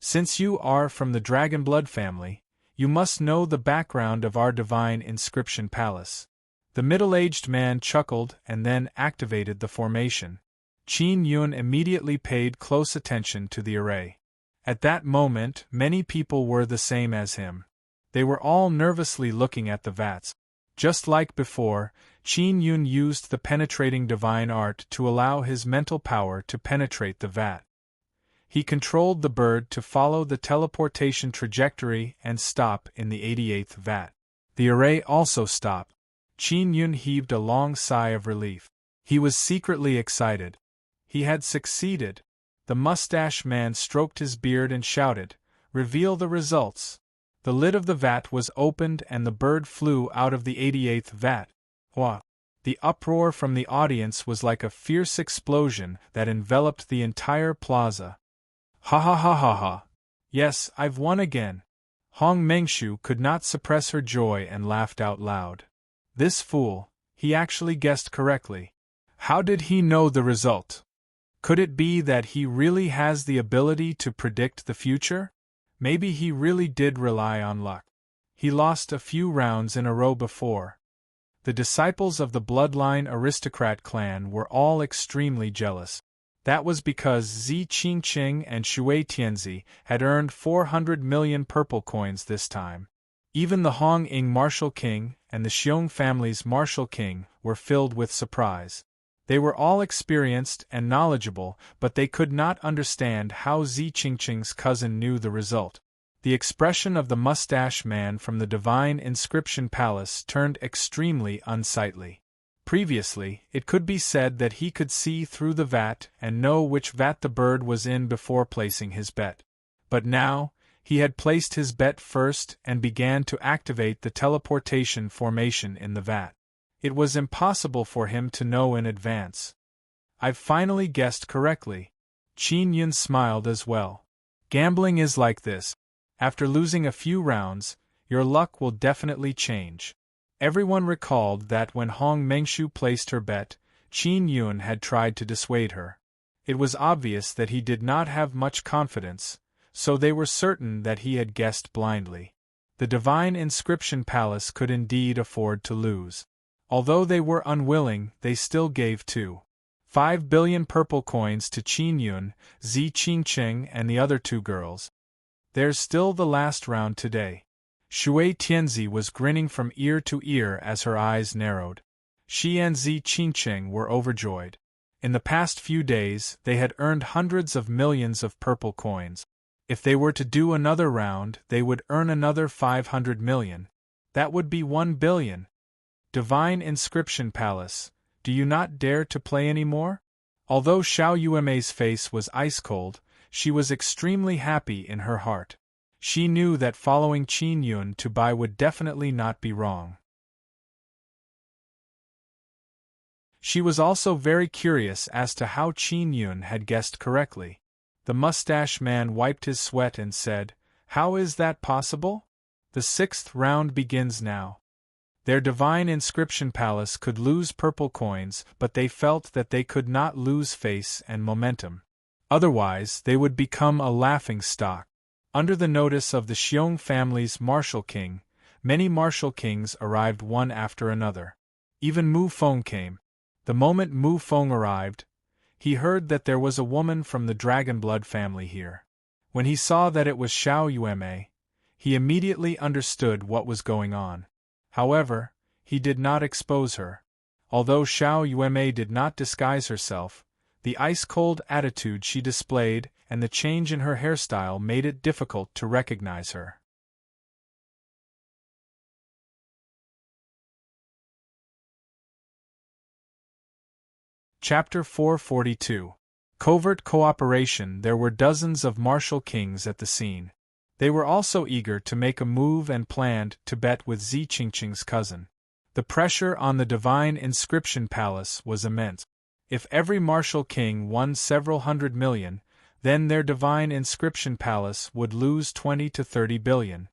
Since you are from the Dragonblood family, you must know the background of our Divine Inscription Palace. The middle-aged man chuckled and then activated the formation. Qin Yun immediately paid close attention to the array. At that moment, many people were the same as him. They were all nervously looking at the vats. Just like before, Qin Yun used the penetrating divine art to allow his mental power to penetrate the vat. He controlled the bird to follow the teleportation trajectory and stop in the 88th vat. The array also stopped. Qin Yun heaved a long sigh of relief. He was secretly excited. He had succeeded. The mustache man stroked his beard and shouted, "Reveal the results." The lid of the vat was opened and the bird flew out of the 88th vat. Wah! The uproar from the audience was like a fierce explosion that enveloped the entire plaza. Ha ha ha ha ha! Yes, I've won again! Hong Mengshu could not suppress her joy and laughed out loud. This fool, he actually guessed correctly. How did he know the result? Could it be that he really has the ability to predict the future? Maybe he really did rely on luck. He lost a few rounds in a row before. The disciples of the bloodline aristocrat clan were all extremely jealous. That was because Zi Qingqing and Shui Tianzi had earned 400 million purple coins this time. Even the Hong Ing martial king and the Xiong family's martial king were filled with surprise. They were all experienced and knowledgeable, but they could not understand how Zi Qingqing's cousin knew the result. The expression of the mustache man from the Divine Inscription Palace turned extremely unsightly. Previously, it could be said that he could see through the vat and know which vat the bird was in before placing his bet. But now, he had placed his bet first and began to activate the teleportation formation in the vat. It was impossible for him to know in advance. I've finally guessed correctly. Qin Yun smiled as well. Gambling is like this. After losing a few rounds, your luck will definitely change. Everyone recalled that when Hong Mengshu placed her bet, Qin Yun had tried to dissuade her. It was obvious that he did not have much confidence, so they were certain that he had guessed blindly. The Divine Inscription Palace could indeed afford to lose. Although they were unwilling, they still gave 2.5 billion purple coins to Qin Yun, Zi Qingqing and the other two girls. There's still the last round today. Shui Tianzi was grinning from ear to ear as her eyes narrowed. She and Zi Qingqing were overjoyed. In the past few days, they had earned hundreds of millions of purple coins. If they were to do another round, they would earn another 500 million. That would be 1 billion. Divine Inscription Palace, do you not dare to play any more? Although Xiao Yuemei's face was ice-cold, she was extremely happy in her heart. She knew that following Qin Yun to buy would definitely not be wrong. She was also very curious as to how Qin Yun had guessed correctly. The mustache man wiped his sweat and said, "How is that possible? The 6th round begins now." Their Divine Inscription Palace could lose purple coins, but they felt that they could not lose face and momentum. Otherwise, they would become a laughing stock. Under the notice of the Xiong family's martial king, many martial kings arrived one after another. Even Mu Feng came. The moment Mu Feng arrived, he heard that there was a woman from the Dragonblood family here. When he saw that it was Xiao Yuemei, he immediately understood what was going on. However, he did not expose her. Although Xiao Yuemei did not disguise herself, the ice-cold attitude she displayed and the change in her hairstyle made it difficult to recognize her. Chapter 442. Covert Cooperation. There were dozens of martial kings at the scene. They were also eager to make a move and planned to bet with Zi Qingqing's cousin. The pressure on the Divine Inscription Palace was immense. If every martial king won several hundred million, then their Divine Inscription Palace would lose 20 to 30 billion.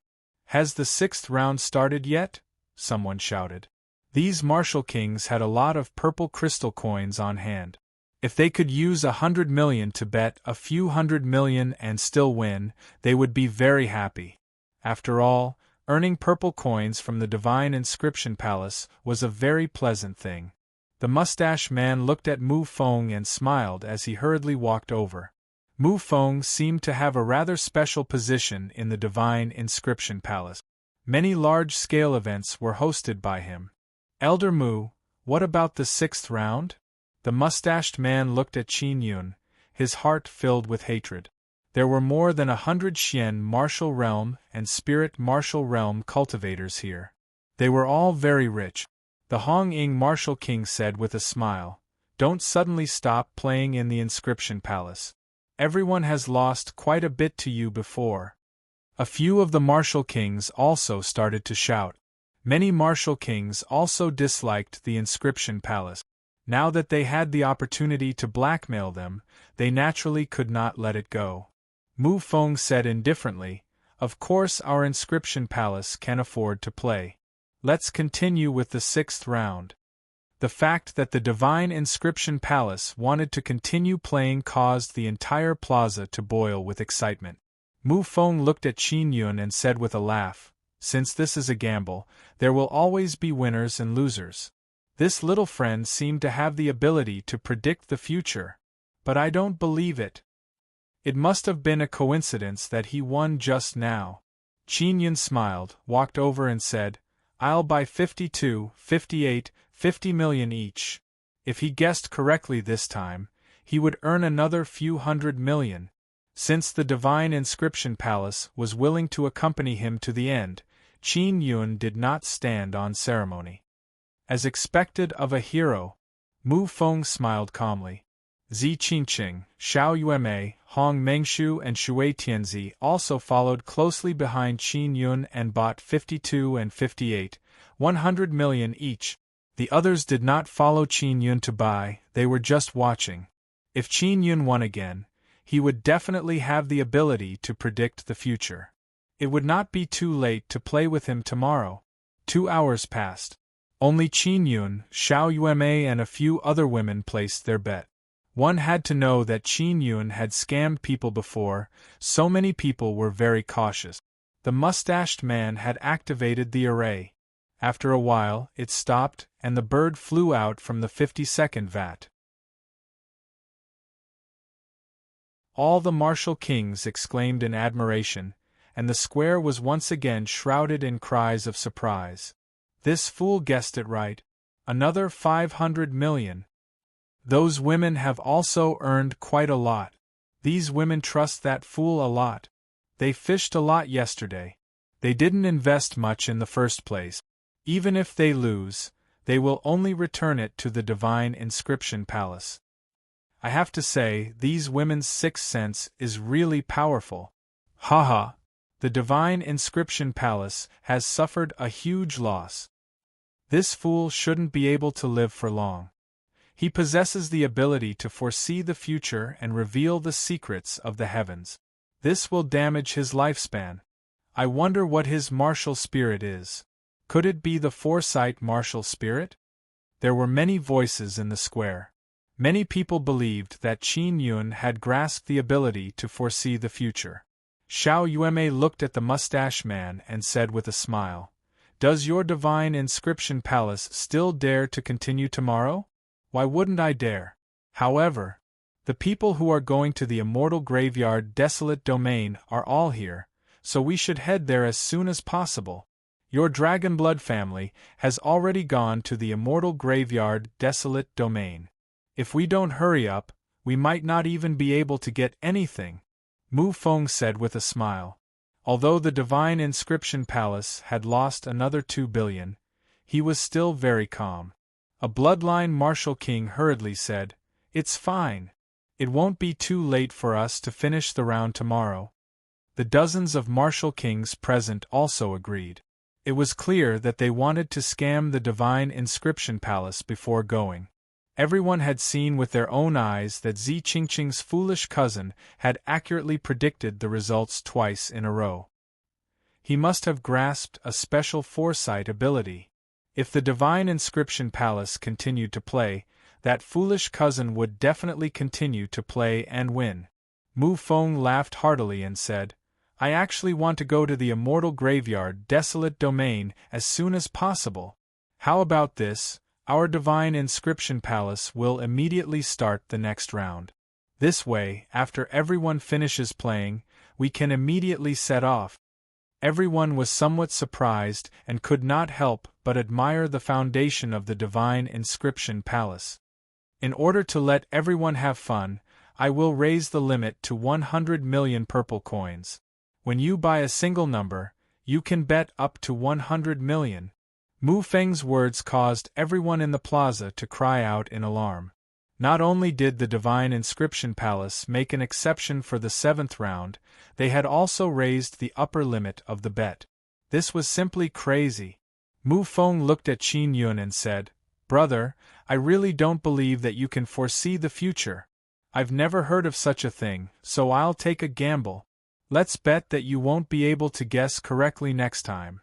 "Has the 6th round started yet?" someone shouted. These martial kings had a lot of purple crystal coins on hand. If they could use 100 million to bet a few 100 million and still win, they would be very happy. After all, earning purple coins from the Divine Inscription Palace was a very pleasant thing. The mustache man looked at Mu Feng and smiled as he hurriedly walked over. Mu Feng seemed to have a rather special position in the Divine Inscription Palace. Many large-scale events were hosted by him. "Elder Mu, what about the 6th round?" The mustached man looked at Qin Yun, his heart filled with hatred. There were more than 100 Xian martial realm and spirit martial realm cultivators here. They were all very rich. The Hong Ing Martial King said with a smile. Don't suddenly stop playing in the inscription palace. Everyone has lost quite a bit to you before. A few of the martial kings also started to shout. Many martial kings also disliked the inscription palace. Now that they had the opportunity to blackmail them, they naturally could not let it go. Mu Feng said indifferently, "Of course our inscription palace can afford to play. Let's continue with the 6th round." The fact that the divine inscription palace wanted to continue playing caused the entire plaza to boil with excitement. Mu Feng looked at Qin Yun and said with a laugh, "Since this is a gamble, there will always be winners and losers. This little friend seemed to have the ability to predict the future. But I don't believe it. It must have been a coincidence that he won just now." Qin Yun smiled, walked over and said, "I'll buy 52, 58, 50 million each. If he guessed correctly this time, he would earn another few hundred million." Since the divine inscription palace was willing to accompany him to the end, Qin Yun did not stand on ceremony. As expected of a hero, Mu Feng smiled calmly. Zi Qingqing, Xiao Yueme, Hong Mengshu and Shui Tianzi also followed closely behind Qin Yun and bought 52 and 58, 100 million each. The others did not follow Qin Yun to buy, they were just watching. If Qin Yun won again, he would definitely have the ability to predict the future. It would not be too late to play with him tomorrow. 2 hours passed. Only Qin Yun, Xiao Yueme and a few other women placed their bet. One had to know that Qin Yun had scammed people before, so many people were very cautious. The mustached man had activated the array. After a while, it stopped, and the bird flew out from the 52nd vat. All the martial kings exclaimed in admiration, and the square was once again shrouded in cries of surprise. This fool guessed it right. Another 500 million. Those women have also earned quite a lot. These women trust that fool a lot. They fished a lot yesterday. They didn't invest much in the first place. Even if they lose, they will only return it to the divine inscription palace. I have to say, these women's sixth sense is really powerful. Haha. The divine inscription palace has suffered a huge loss. This fool shouldn't be able to live for long. He possesses the ability to foresee the future and reveal the secrets of the heavens. This will damage his lifespan. I wonder what his martial spirit is. Could it be the foresight martial spirit? There were many voices in the square. Many people believed that Qin Yun had grasped the ability to foresee the future. Xiao Yueme looked at the mustache man and said with a smile, "Does your divine inscription palace still dare to continue tomorrow? Why wouldn't I dare? However, the people who are going to the immortal graveyard desolate domain are all here, so we should head there as soon as possible. Your Dragonblood family has already gone to the immortal graveyard desolate domain. If we don't hurry up, we might not even be able to get anything," Mu Feng said with a smile. Although the divine inscription palace had lost another 2 billion, he was still very calm. A bloodline martial king hurriedly said, "It's fine. It won't be too late for us to finish the round tomorrow." The dozens of martial kings present also agreed. It was clear that they wanted to scam the divine inscription palace before going. Everyone had seen with their own eyes that Zi Qingqing's foolish cousin had accurately predicted the results twice in a row. He must have grasped a special foresight ability. If the divine inscription palace continued to play, that foolish cousin would definitely continue to play and win. Mu Feng laughed heartily and said, "I actually want to go to the immortal graveyard desolate domain as soon as possible. How about this? Our divine inscription palace will immediately start the next round. This way, after everyone finishes playing, we can immediately set off." Everyone was somewhat surprised and could not help but admire the foundation of the divine inscription palace. "In order to let everyone have fun, I will raise the limit to 100 million purple coins. When you buy a single number, you can bet up to 100 million. Mu Feng's words caused everyone in the plaza to cry out in alarm. Not only did the Divine Inscription Palace make an exception for the 7th round, they had also raised the upper limit of the bet. This was simply crazy. Mu Feng looked at Qin Yun and said, "Brother, I really don't believe that you can foresee the future. I've never heard of such a thing, so I'll take a gamble. Let's bet that you won't be able to guess correctly next time."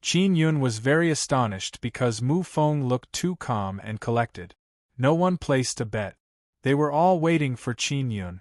Qin Yun was very astonished because Mu Feng looked too calm and collected. No one placed a bet. They were all waiting for Qin Yun.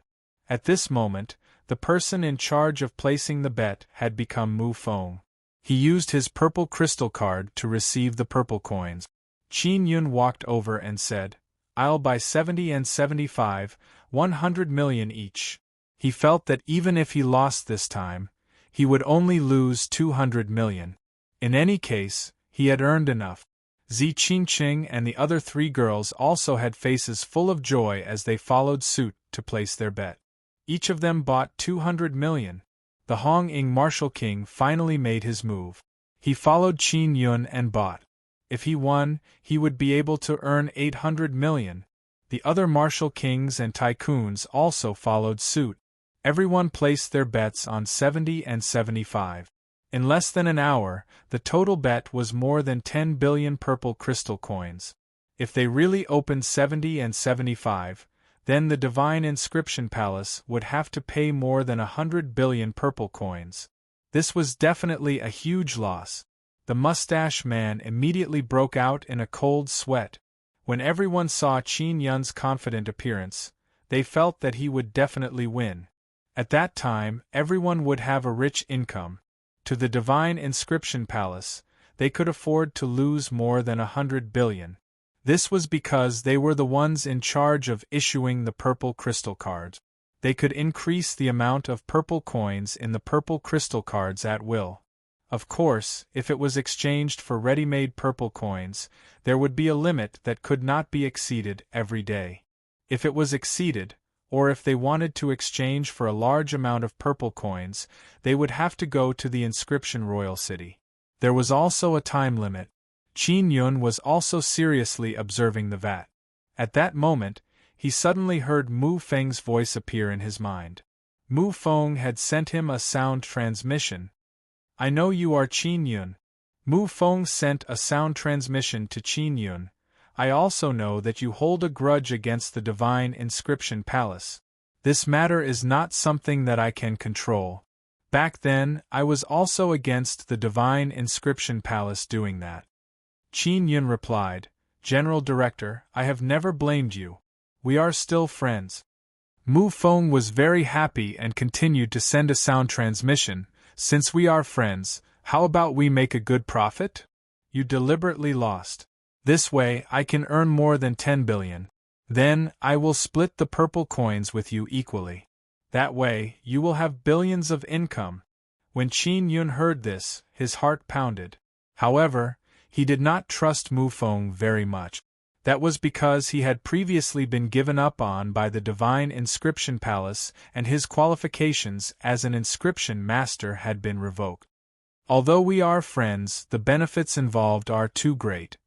At this moment, the person in charge of placing the bet had become Mu Feng. He used his purple crystal card to receive the purple coins. Qin Yun walked over and said, "I'll buy 70 and 75, 100 million each." He felt that even if he lost this time, he would only lose 200 million. In any case, he had earned enough. Zi Qingqing and the other 3 girls also had faces full of joy as they followed suit to place their bet. Each of them bought 200 million. The Hong Ying Martial King finally made his move. He followed Qin Yun and bought. If he won, he would be able to earn 800 million. The other Martial Kings and Tycoons also followed suit. Everyone placed their bets on 70 and 75. In less than an hour, the total bet was more than 10 billion purple crystal coins. If they really opened 70 and 75, then the Divine Inscription Palace would have to pay more than 100 billion purple coins. This was definitely a huge loss. The mustache man immediately broke out in a cold sweat. When everyone saw Qin Yun's confident appearance, they felt that he would definitely win. At that time, everyone would have a rich income. To the Divine Inscription Palace, they could afford to lose more than 100 billion. This was because they were the ones in charge of issuing the purple crystal cards. They could increase the amount of purple coins in the purple crystal cards at will. Of course, if it was exchanged for ready-made purple coins, there would be a limit that could not be exceeded every day. If it was exceeded, or if they wanted to exchange for a large amount of purple coins, they would have to go to the Inscription Royal City. There was also a time limit. Qin Yun was also seriously observing the vat. At that moment, he suddenly heard Mu Feng's voice appear in his mind. Mu Feng had sent him a sound transmission. "I know you are Qin Yun." Mu Feng sent a sound transmission to Qin Yun. "I also know that you hold a grudge against the Divine Inscription Palace. This matter is not something that I can control. Back then, I was also against the Divine Inscription Palace doing that." Qin Yun replied, "General Director, I have never blamed you. We are still friends." Mu Feng was very happy and continued to send a sound transmission. "Since we are friends, how about we make a good profit? You deliberately lost. This way I can earn more than 10 billion. Then, I will split the purple coins with you equally. That way, you will have billions of income." When Qin Yun heard this, his heart pounded. However, he did not trust Mu Feng very much. That was because he had previously been given up on by the Divine Inscription Palace and his qualifications as an inscription master had been revoked. Although we are friends, the benefits involved are too great.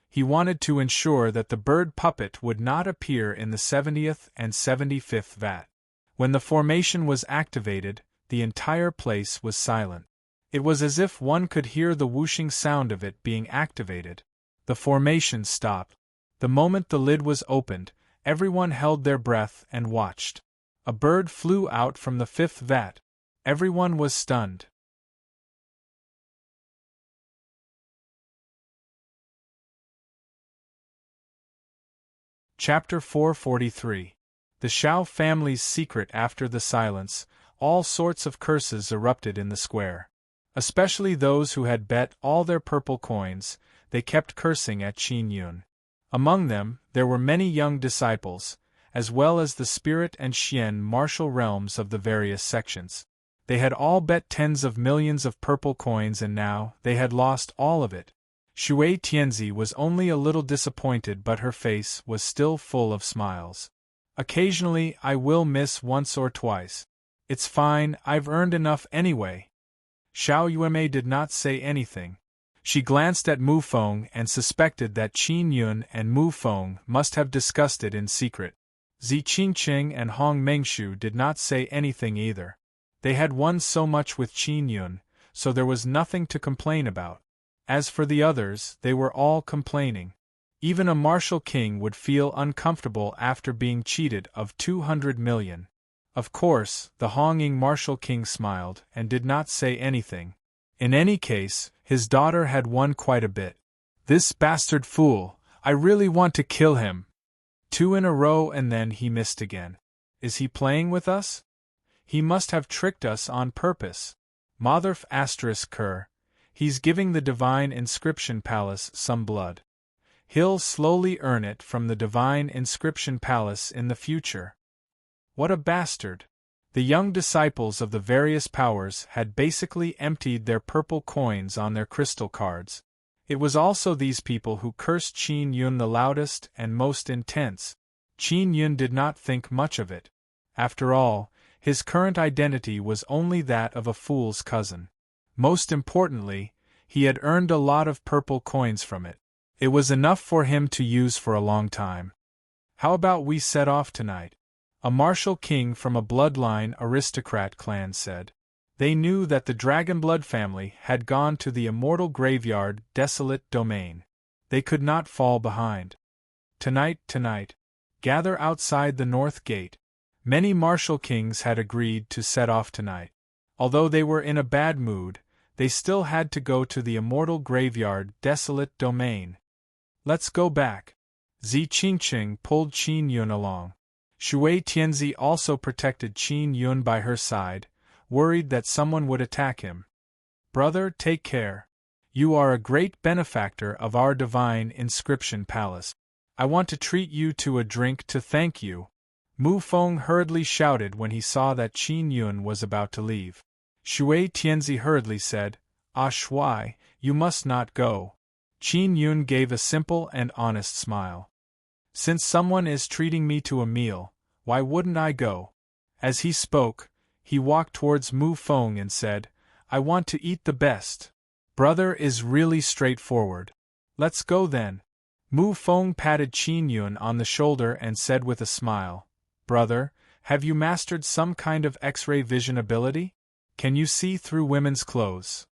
He wanted to ensure that the bird puppet would not appear in the 70th and 75th vat. When the formation was activated, the entire place was silent. It was as if one could hear the whooshing sound of it being activated. The formation stopped. The moment the lid was opened, everyone held their breath and watched. A bird flew out from the 5th vat. Everyone was stunned. Chapter 443. The Shao family's secret. After the silence, all sorts of curses erupted in the square. Especially those who had bet all their purple coins, they kept cursing at Qin Yun. Among them, there were many young disciples, as well as the spirit and Xian martial realms of the various sections. They had all bet tens of millions of purple coins and now they had lost all of it. Shui Tianzi was only a little disappointed, but her face was still full of smiles. Occasionally I will miss once or twice. It's fine, I've earned enough anyway. Xiao Yuemei did not say anything. She glanced at Mu Feng and suspected that Qin Yun and Mu Feng must have discussed it in secret. Zi Qingqing and Hong Mengshu did not say anything either. They had won so much with Qin Yun, so there was nothing to complain about. As for the others, they were all complaining. Even a martial king would feel uncomfortable after being cheated of 200 million. Of course, the Honging martial king smiled and did not say anything. In any case, his daughter had won quite a bit. This bastard fool, I really want to kill him. 2 in a row and then he missed again. Is he playing with us? He must have tricked us on purpose. Motherf ***, he's giving the Divine Inscription Palace some blood. He'll slowly earn it from the Divine Inscription Palace in the future. What a bastard! The young disciples of the various powers had basically emptied their purple coins on their crystal cards. It was also these people who cursed Qin Yun the loudest and most intense. Qin Yun did not think much of it. After all, his current identity was only that of a fool's cousin. Most importantly, he had earned a lot of purple coins from it. It was enough for him to use for a long time. How about we set off tonight? A martial king from a bloodline aristocrat clan said. They knew that the Dragonblood family had gone to the immortal graveyard desolate domain. They could not fall behind. Tonight, gather outside the north gate. Many martial kings had agreed to set off tonight. Although they were in a bad mood, they still had to go to the immortal graveyard desolate domain. Let's go back. Zi Qingqing pulled Qin Yun along. Shui Tianzi also protected Qin Yun by her side, worried that someone would attack him. Brother, take care. You are a great benefactor of our Divine Inscription Palace. I want to treat you to a drink to thank you. Mu Feng hurriedly shouted when he saw that Qin Yun was about to leave. Shui Tianzi hurriedly said, Ah Shui, you must not go. Qin Yun gave a simple and honest smile. Since someone is treating me to a meal, why wouldn't I go? As he spoke, he walked towards Mu Feng and said, I want to eat the best. Brother is really straightforward. Let's go then. Mu Feng patted Qin Yun on the shoulder and said with a smile, Brother, have you mastered some kind of X-ray vision ability? Can you see through women's clothes?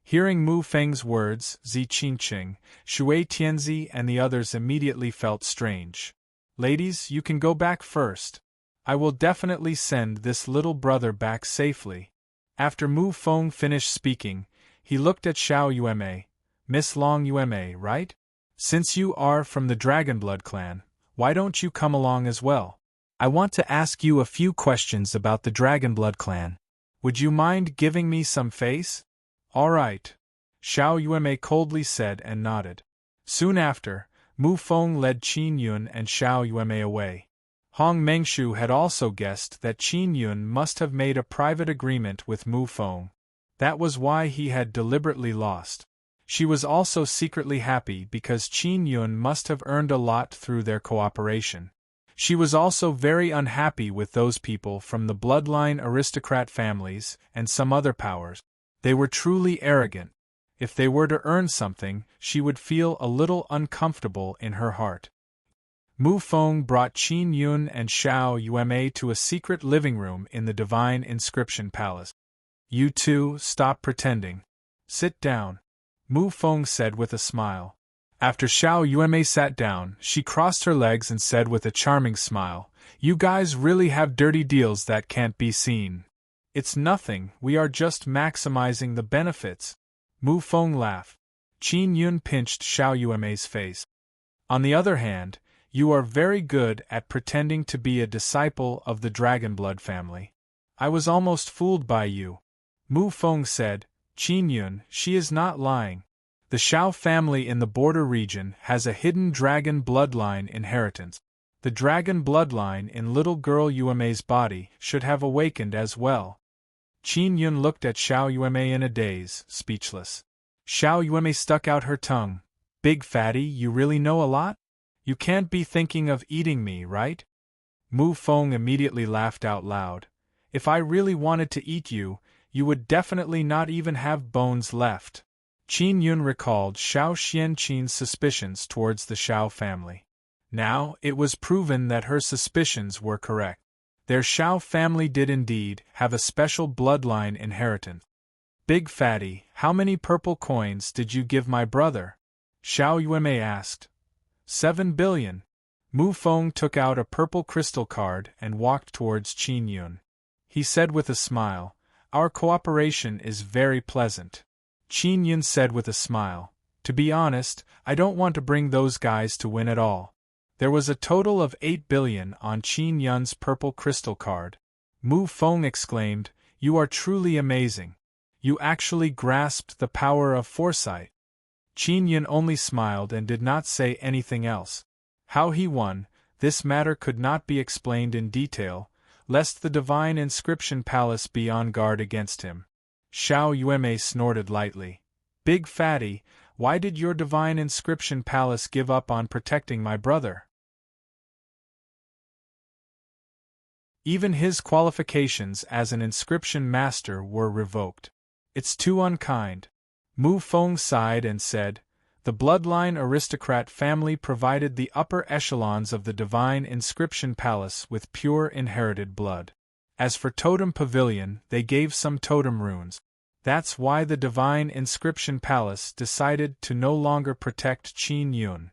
Hearing Mu Feng's words, Zi Qingqing, Shui Tianzi and the others immediately felt strange. Ladies, you can go back first. I will definitely send this little brother back safely. After Mu Feng finished speaking, he looked at Xiao Yuemei. Miss Long Yuemei, right? Since you are from the Dragonblood clan, why don't you come along as well? I want to ask you a few questions about the Dragonblood clan. Would you mind giving me some face? All right. Xiao Yuemei coldly said and nodded. Soon after, Mu Feng led Qin Yun and Xiao Yuemei away. Hong Mengshu had also guessed that Qin Yun must have made a private agreement with Mu Feng. That was why he had deliberately lost. She was also secretly happy because Qin Yun must have earned a lot through their cooperation. She was also very unhappy with those people from the bloodline aristocrat families and some other powers. They were truly arrogant. If they were to earn something, she would feel a little uncomfortable in her heart. Mu Feng brought Qin Yun and Xiao Yuemei to a secret living room in the Divine Inscription Palace. You two, stop pretending. Sit down, Mu Feng said with a smile. After Xiao Yuemei sat down, she crossed her legs and said with a charming smile, You guys really have dirty deals that can't be seen. It's nothing, we are just maximizing the benefits. Mu Feng laughed. Qin Yun pinched Xiao Yuemei's face. On the other hand, you are very good at pretending to be a disciple of the Dragonblood family. I was almost fooled by you. Mu Feng said, Qin Yun, she is not lying. The Xiao family in the border region has a hidden dragon bloodline inheritance. The dragon bloodline in little girl Yuemei's body should have awakened as well. Qin Yun looked at Xiao Yuemei in a daze, speechless. Xiao Yuemei stuck out her tongue. Big fatty, you really know a lot? You can't be thinking of eating me, right? Mu Feng immediately laughed out loud. If I really wanted to eat you, you would definitely not even have bones left. Qin Yun recalled Xiao Xianqin's suspicions towards the Xiao family. Now, it was proven that her suspicions were correct. Their Xiao family did indeed have a special bloodline inheritance. Big Fatty, how many purple coins did you give my brother? Xiao Yuemei asked. 7 billion. Mu Feng took out a purple crystal card and walked towards Qin Yun. He said with a smile, Our cooperation is very pleasant. Qin Yun said with a smile, To be honest, I don't want to bring those guys to win at all. There was a total of 8 billion on Qin Yun's purple crystal card. Mu Feng exclaimed, You are truly amazing. You actually grasped the power of foresight. Qin Yun only smiled and did not say anything else. How he won, this matter could not be explained in detail, lest the divine inscription palace be on guard against him. Xiao Yuemei snorted lightly. Big Fatty, why did your divine inscription palace give up on protecting my brother? Even his qualifications as an inscription master were revoked. It's too unkind. Mu Feng sighed and said, The bloodline aristocrat family provided the upper echelons of the divine inscription palace with pure inherited blood. As for Totem Pavilion, they gave some totem runes. That's why the divine inscription palace decided to no longer protect Qin Yun.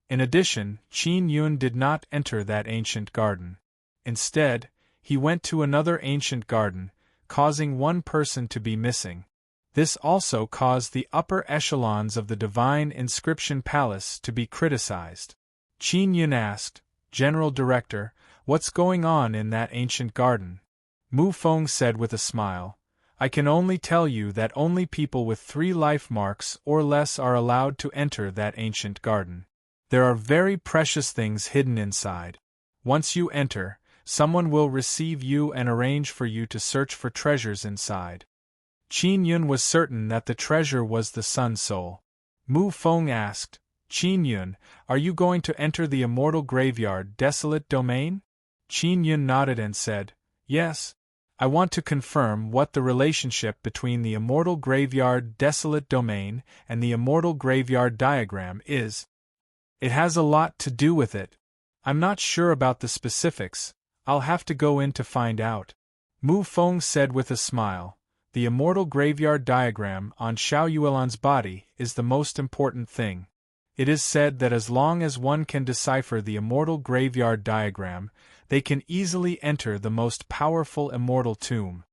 In addition, Qin Yun did not enter that ancient garden. Instead, he went to another ancient garden, causing one person to be missing. This also caused the upper echelons of the divine inscription palace to be criticized. Qin Yun asked, General Director, what's going on in that ancient garden? Mu Feng said with a smile, I can only tell you that only people with 3 life marks or less are allowed to enter that ancient garden. There are very precious things hidden inside. Once you enter, someone will receive you and arrange for you to search for treasures inside. Qin Yun was certain that the treasure was the Sun Soul. Mu Feng asked, Qin Yun, are you going to enter the immortal graveyard desolate domain? Qin Yun nodded and said, Yes. I want to confirm what the relationship between the immortal graveyard desolate domain and the immortal graveyard diagram is. It has a lot to do with it. I'm not sure about the specifics. I'll have to go in to find out. Mu Feng said with a smile, The immortal graveyard diagram on Xiao Yuelan's body is the most important thing. It is said that as long as one can decipher the immortal graveyard diagram, they can easily enter the most powerful immortal tomb.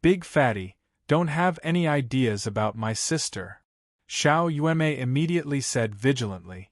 Big Fatty, don't have any ideas about my sister. Xiao Yuemei immediately said vigilantly.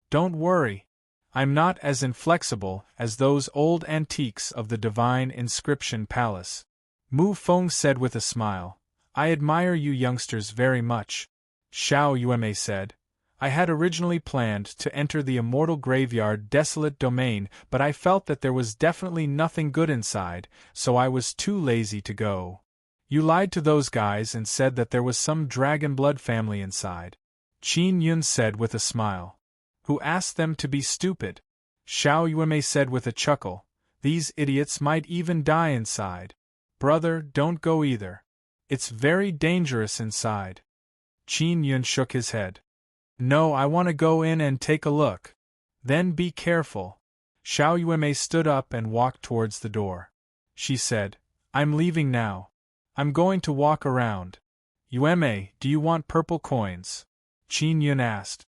Don't worry. I'm not as inflexible as those old antiques of the divine inscription palace. Mu Feng said with a smile, I admire you youngsters very much. Xiao Yuemei said, I had originally planned to enter the immortal graveyard desolate domain, but I felt that there was definitely nothing good inside, so I was too lazy to go. You lied to those guys and said that there was some dragon blood family inside. Qin Yun said with a smile. Who asked them to be stupid? Xiao Yuemei said with a chuckle, These idiots might even die inside. Brother, don't go either. It's very dangerous inside. Qin Yun shook his head. No, I want to go in and take a look. Then be careful. Xiao Yuemei stood up and walked towards the door. She said, I'm leaving now. I'm going to walk around. Yuemei, do you want purple coins? Qin Yun asked.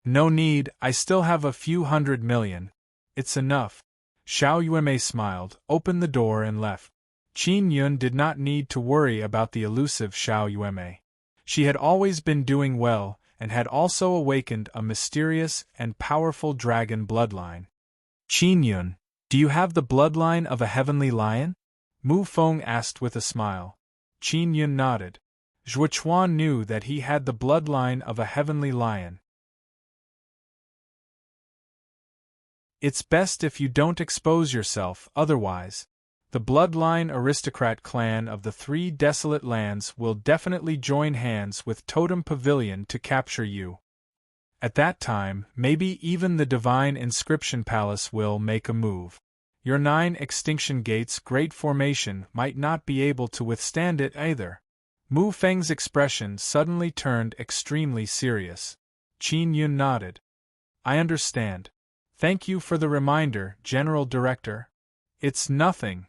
No need, I still have a few 100 million. It's enough. Xiao Yuemei smiled, opened the door and left. Qin Yun did not need to worry about the elusive Xiao Yuemei. She had always been doing well, and had also awakened a mysterious and powerful dragon bloodline. Qin Yun, do you have the bloodline of a heavenly lion? Mu Feng asked with a smile. Qin Yun nodded. Zhuochuan knew that he had the bloodline of a heavenly lion. It's best if you don't expose yourself, otherwise. The bloodline aristocrat clan of the 3 desolate lands will definitely join hands with Totem Pavilion to capture you. At that time, maybe even the divine inscription palace will make a move. Your 9 extinction gates great formation might not be able to withstand it either. Mu Feng's expression suddenly turned extremely serious. Qin Yun nodded. I understand. Thank you for the reminder, General Director. It's nothing.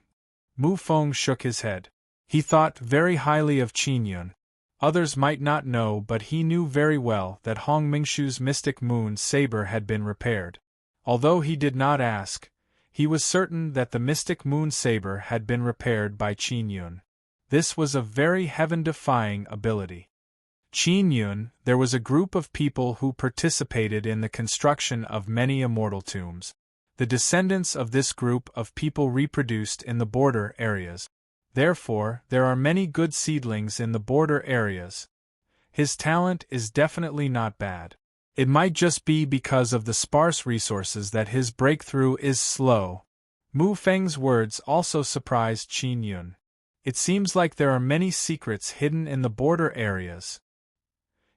Mu Feng shook his head. He thought very highly of Qin Yun. Others might not know, but he knew very well that Hong Mingshu's mystic moon saber had been repaired. Although he did not ask, he was certain that the mystic moon saber had been repaired by Qin Yun. This was a very heaven-defying ability. Qin Yun, there was a group of people who participated in the construction of many immortal tombs. The descendants of this group of people reproduced in the border areas. Therefore, there are many good seedlings in the border areas. His talent is definitely not bad. It might just be because of the sparse resources that his breakthrough is slow. Mu Feng's words also surprised Qin Yun. It seems like there are many secrets hidden in the border areas.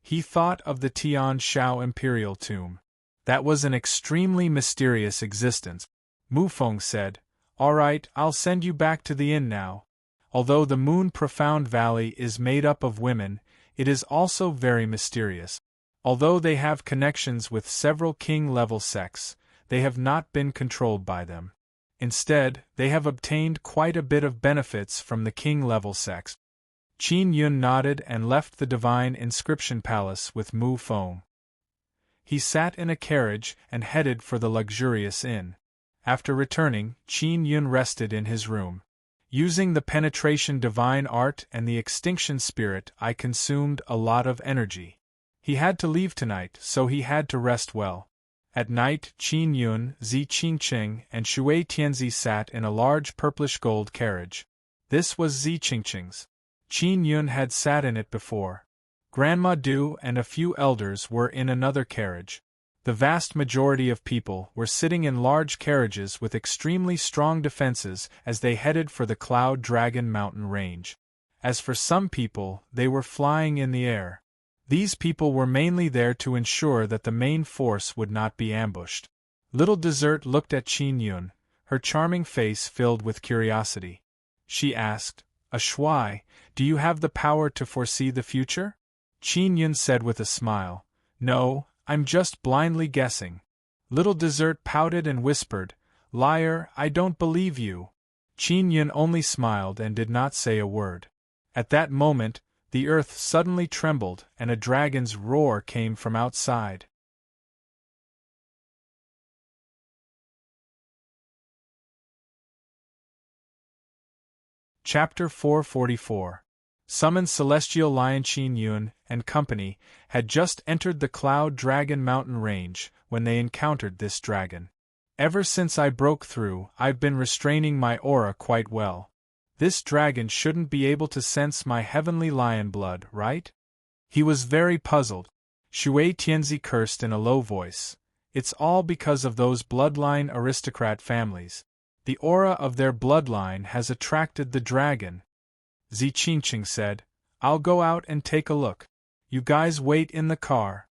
He thought of the Tian Shao Imperial Tomb. That was an extremely mysterious existence. Mu Feng said, "All right, I'll send you back to the inn now." Although the Moon Profound Valley is made up of women, it is also very mysterious. Although they have connections with several king-level sects, they have not been controlled by them. Instead, they have obtained quite a bit of benefits from the king-level sects. Qin Yun nodded and left the Divine Inscription Palace with Mu Feng. He sat in a carriage and headed for the luxurious inn. After returning, Qin Yun rested in his room. Using the penetration divine art and the extinction spirit, I consumed a lot of energy. He had to leave tonight, so he had to rest well. At night, Qin Yun, Zi Qingqing, and Shui Tianzi sat in a large purplish-gold carriage. This was Zi Qingqing's. Qin Yun had sat in it before. Grandma Du and a few elders were in another carriage. The vast majority of people were sitting in large carriages with extremely strong defenses as they headed for the Cloud Dragon mountain range. As for some people, they were flying in the air. These people were mainly there to ensure that the main force would not be ambushed. Little Dessert looked at Qin Yun, her charming face filled with curiosity. She asked, "Shui, do you have the power to foresee the future?" Qin Yun said with a smile, "No, I'm just blindly guessing." Little Dessert pouted and whispered, "Liar, I don't believe you." Qin Yun only smiled and did not say a word. At that moment, the earth suddenly trembled and a dragon's roar came from outside. Chapter 444. Summoned Celestial Lion. Qin Yun and company had just entered the Cloud Dragon mountain range when they encountered this dragon. Ever since I broke through, I've been restraining my aura quite well. This dragon shouldn't be able to sense my heavenly lion blood, right? He was very puzzled. Shui Tianzi cursed in a low voice. It's all because of those bloodline aristocrat families. The aura of their bloodline has attracted the dragon. Zi Qingqing said, "I'll go out and take a look. You guys wait in the car."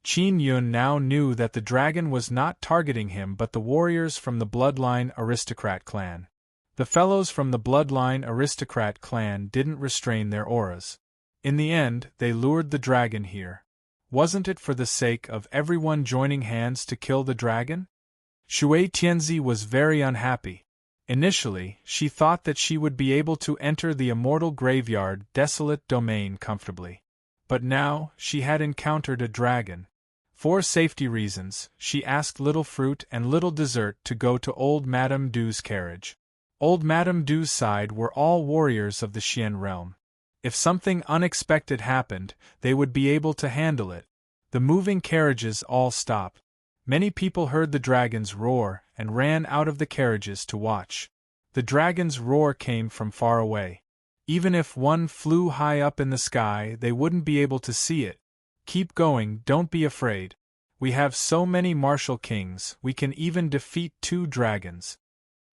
Qin Yun now knew that the dragon was not targeting him but the warriors from the bloodline aristocrat clan. The fellows from the bloodline aristocrat clan didn't restrain their auras. In the end, they lured the dragon here. Wasn't it for the sake of everyone joining hands to kill the dragon? Shui Tianzi was very unhappy. Initially, she thought that she would be able to enter the immortal graveyard desolate domain comfortably. But now, she had encountered a dragon. For safety reasons, she asked Little Fruit and Little Dessert to go to old Madame Du's carriage. Old Madame Du's side were all warriors of the Xian realm. If something unexpected happened, they would be able to handle it. The moving carriages all stopped. Many people heard the dragon's roar and ran out of the carriages to watch. The dragon's roar came from far away. Even if one flew high up in the sky, they wouldn't be able to see it. "Keep going, don't be afraid. We have so many martial kings, we can even defeat 2 dragons."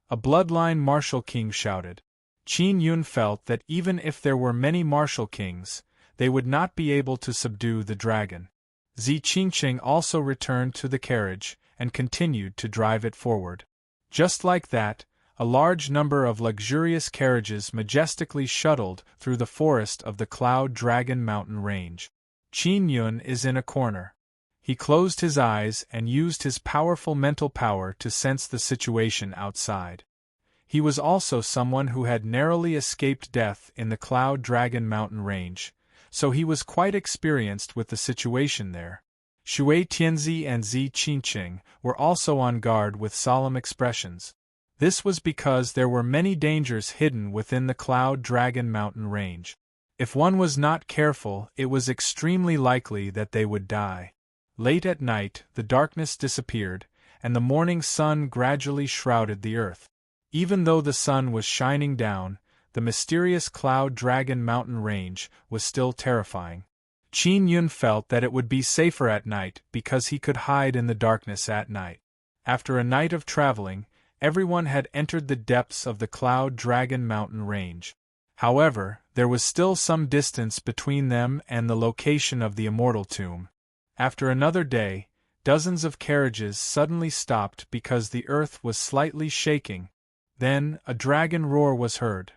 A bloodline martial king shouted. Qin Yun felt that even if there were many martial kings, they would not be able to subdue the dragon. Zi Qingqing also returned to the carriage, and continued to drive it forward. Just like that, a large number of luxurious carriages majestically shuttled through the forest of the Cloud Dragon mountain range. Qin Yun is in a corner. He closed his eyes and used his powerful mental power to sense the situation outside. He was also someone who had narrowly escaped death in the Cloud Dragon mountain range, so he was quite experienced with the situation there. Shui Tianzi and Zi Qingqing were also on guard with solemn expressions. This was because there were many dangers hidden within the Cloud Dragon mountain range. If one was not careful, it was extremely likely that they would die. Late at night, the darkness disappeared, and the morning sun gradually shrouded the earth. Even though the sun was shining down, the mysterious Cloud Dragon mountain range was still terrifying. Qin Yun felt that it would be safer at night because he could hide in the darkness at night. After a night of traveling, everyone had entered the depths of the Cloud Dragon mountain range. However, there was still some distance between them and the location of the immortal tomb. After another day, dozens of carriages suddenly stopped because the earth was slightly shaking. Then, a dragon roar was heard.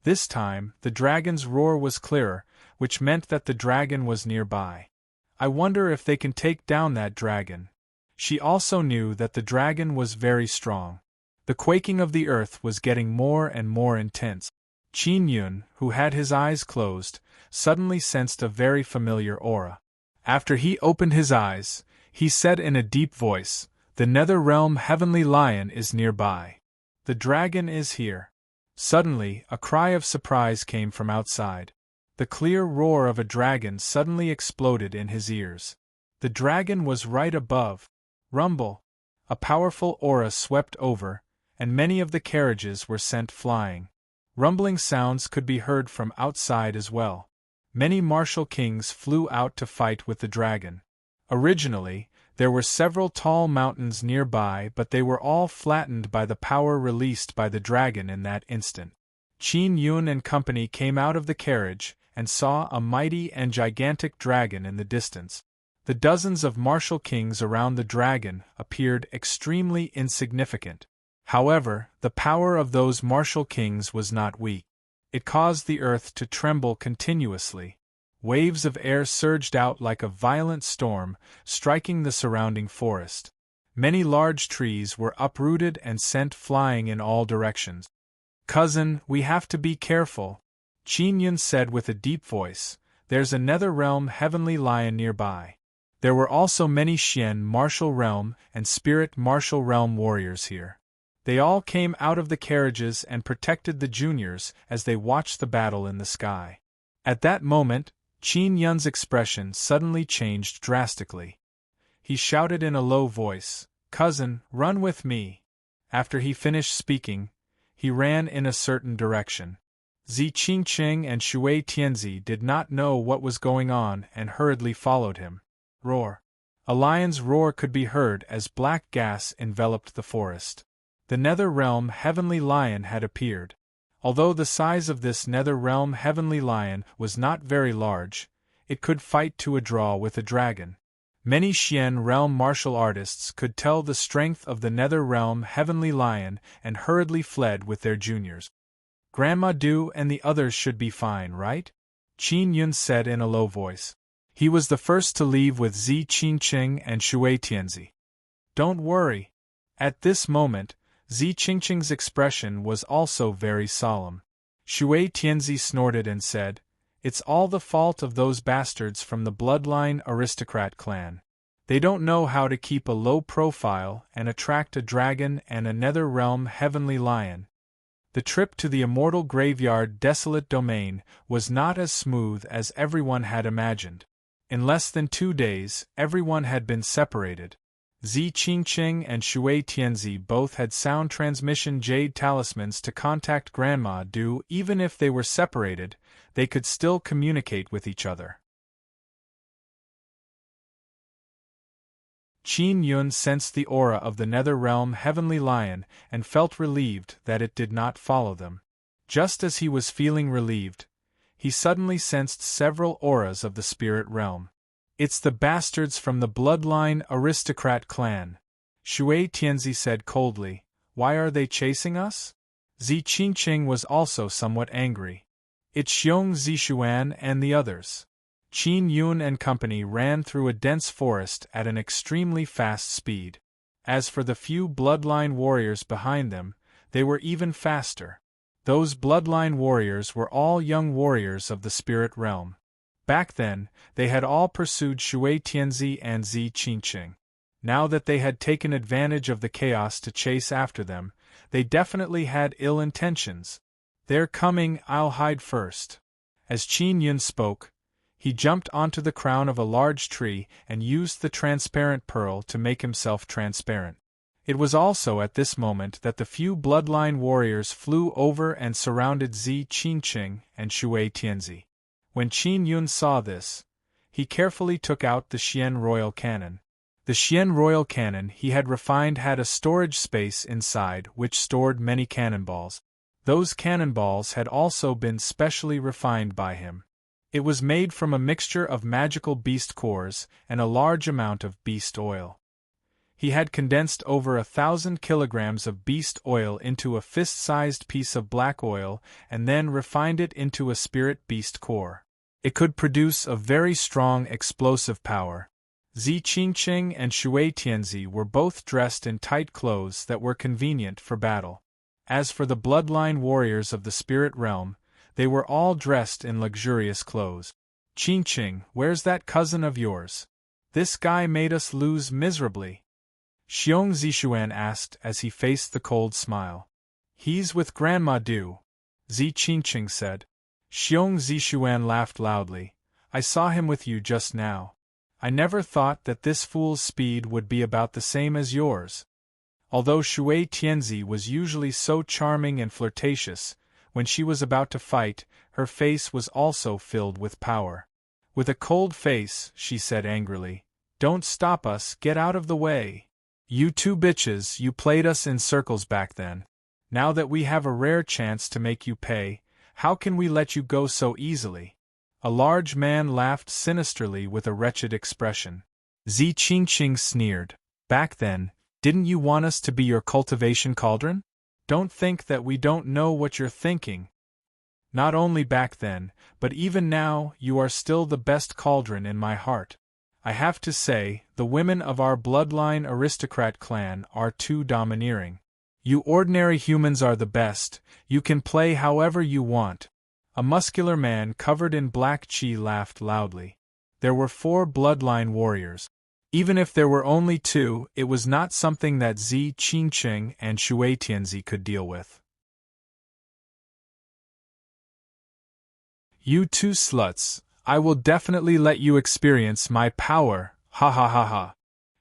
This time, the dragon's roar was clearer, which meant that the dragon was nearby. I wonder if they can take down that dragon. She also knew that the dragon was very strong. The quaking of the earth was getting more and more intense. Qin Yun, who had his eyes closed, suddenly sensed a very familiar aura. After he opened his eyes, he said in a deep voice, "The Nether Realm Heavenly Lion is nearby. The dragon is here." Suddenly, a cry of surprise came from outside. The clear roar of a dragon suddenly exploded in his ears. The dragon was right above. Rumble! A powerful aura swept over, and many of the carriages were sent flying. Rumbling sounds could be heard from outside as well. Many martial kings flew out to fight with the dragon. Originally, there were several tall mountains nearby, but they were all flattened by the power released by the dragon in that instant. Qin Yun and company came out of the carriage and saw a mighty and gigantic dragon in the distance. The dozens of martial kings around the dragon appeared extremely insignificant. However, the power of those martial kings was not weak. It caused the earth to tremble continuously. Waves of air surged out like a violent storm, striking the surrounding forest. Many large trees were uprooted and sent flying in all directions. "Cousin, we have to be careful," Qin Yun said with a deep voice. "There's a Nether Realm Heavenly Lion nearby." There were also many Xian Martial Realm and Spirit Martial Realm warriors here. They all came out of the carriages and protected the juniors as they watched the battle in the sky. At that moment, Qin Yun's expression suddenly changed drastically. He shouted in a low voice, "Cousin, run with me." After he finished speaking, he ran in a certain direction. Zi Qingqing and Shui Tianzi did not know what was going on and hurriedly followed him. Roar! A lion's roar could be heard as black gas enveloped the forest. The Nether Realm Heavenly Lion had appeared. Although the size of this Nether Realm Heavenly Lion was not very large, it could fight to a draw with a dragon. Many Xian Realm martial artists could tell the strength of the Nether Realm Heavenly Lion and hurriedly fled with their juniors. "Grandma Du and the others should be fine, right?" Qin Yun said in a low voice. He was the first to leave with Zi Qingqing and Shui Tianzi. "Don't worry." At this moment, Zi Qingqing's expression was also very solemn. Shui Tianzi snorted and said, "It's all the fault of those bastards from the bloodline aristocrat clan. They don't know how to keep a low profile and attract a dragon and a Nether Realm Heavenly Lion." The trip to the immortal graveyard Desolate Domain was not as smooth as everyone had imagined. In less than 2 days, everyone had been separated. Zi Qingqing and Shui Tianzi both had sound transmission jade talismans to contact Grandma Du. Even if they were separated, they could still communicate with each other. Qin Yun sensed the aura of the Nether Realm Heavenly Lion and felt relieved that it did not follow them. Just as he was feeling relieved, he suddenly sensed several auras of the spirit realm. "It's the bastards from the bloodline aristocrat clan," Shui Tianzi said coldly. "Why are they chasing us?" Zi Qingqing was also somewhat angry. "It's Xiong Zishuan and the others." Qin Yun and company ran through a dense forest at an extremely fast speed. As for the few bloodline warriors behind them, they were even faster. Those bloodline warriors were all young warriors of the spirit realm. Back then, they had all pursued Shui Tianzi and Zi Qingqing. Now that they had taken advantage of the chaos to chase after them, they definitely had ill intentions. "They're coming, I'll hide first." As Qin Yun spoke, he jumped onto the crown of a large tree and used the transparent pearl to make himself transparent. It was also at this moment that the few bloodline warriors flew over and surrounded Zi Qingqing and Shui Tianzi. When Qin Yun saw this, he carefully took out the Xian Royal Cannon. The Xian Royal Cannon he had refined had a storage space inside which stored many cannonballs. Those cannonballs had also been specially refined by him. It was made from a mixture of magical beast cores and a large amount of beast oil. He had condensed over 1,000 kilograms of beast oil into a fist-sized piece of black oil and then refined it into a spirit beast core. It could produce a very strong explosive power. Zi Qingqing and Shui Tianzi were both dressed in tight clothes that were convenient for battle. As for the bloodline warriors of the spirit realm, they were all dressed in luxurious clothes. "Qingqing, where's that cousin of yours? This guy made us lose miserably," Xiong Zishuan asked as he faced the cold smile. "He's with Grandma Du," Zi Qingqing said. Xiong Zishuan laughed loudly. "I saw him with you just now. I never thought that this fool's speed would be about the same as yours." Although Shui Tianzi was usually so charming and flirtatious, when she was about to fight, her face was also filled with power. With a cold face, she said angrily, "Don't stop us, get out of the way. You two bitches, you played us in circles back then. Now that we have a rare chance to make you pay, how can we let you go so easily?" A large man laughed sinisterly with a wretched expression. Zi Qingqing sneered. "Back then, didn't you want us to be your cultivation cauldron? Don't think that we don't know what you're thinking. Not only back then, but even now, you are still the best cauldron in my heart. I have to say, the women of our bloodline aristocrat clan are too domineering. You ordinary humans are the best, you can play however you want." A muscular man covered in black qi laughed loudly. There were 4 bloodline warriors. Even if there were only 2, it was not something that Zi Qingqing and Shui Tianzi could deal with. "You two sluts, I will definitely let you experience my power, ha ha ha ha."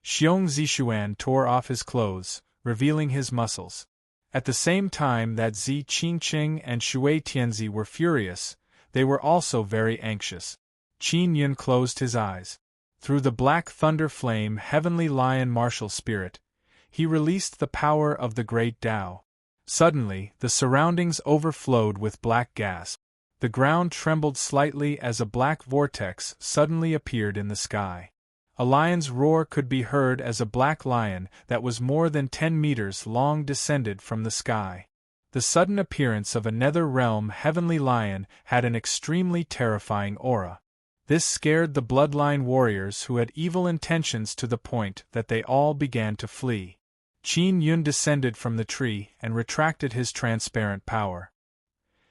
Xiong Zishuan tore off his clothes, revealing his muscles. At the same time that Zi Qingqing and Shui Tianzi were furious, they were also very anxious. Qin Yun closed his eyes. Through the black thunder flame heavenly lion martial spirit, he released the power of the great Tao. Suddenly, the surroundings overflowed with black gas. The ground trembled slightly as a black vortex suddenly appeared in the sky. A lion's roar could be heard as a black lion that was more than 10 meters long descended from the sky. The sudden appearance of a nether realm heavenly lion had an extremely terrifying aura. This scared the bloodline warriors who had evil intentions to the point that they all began to flee. Qin Yun descended from the tree and retracted his transparent power.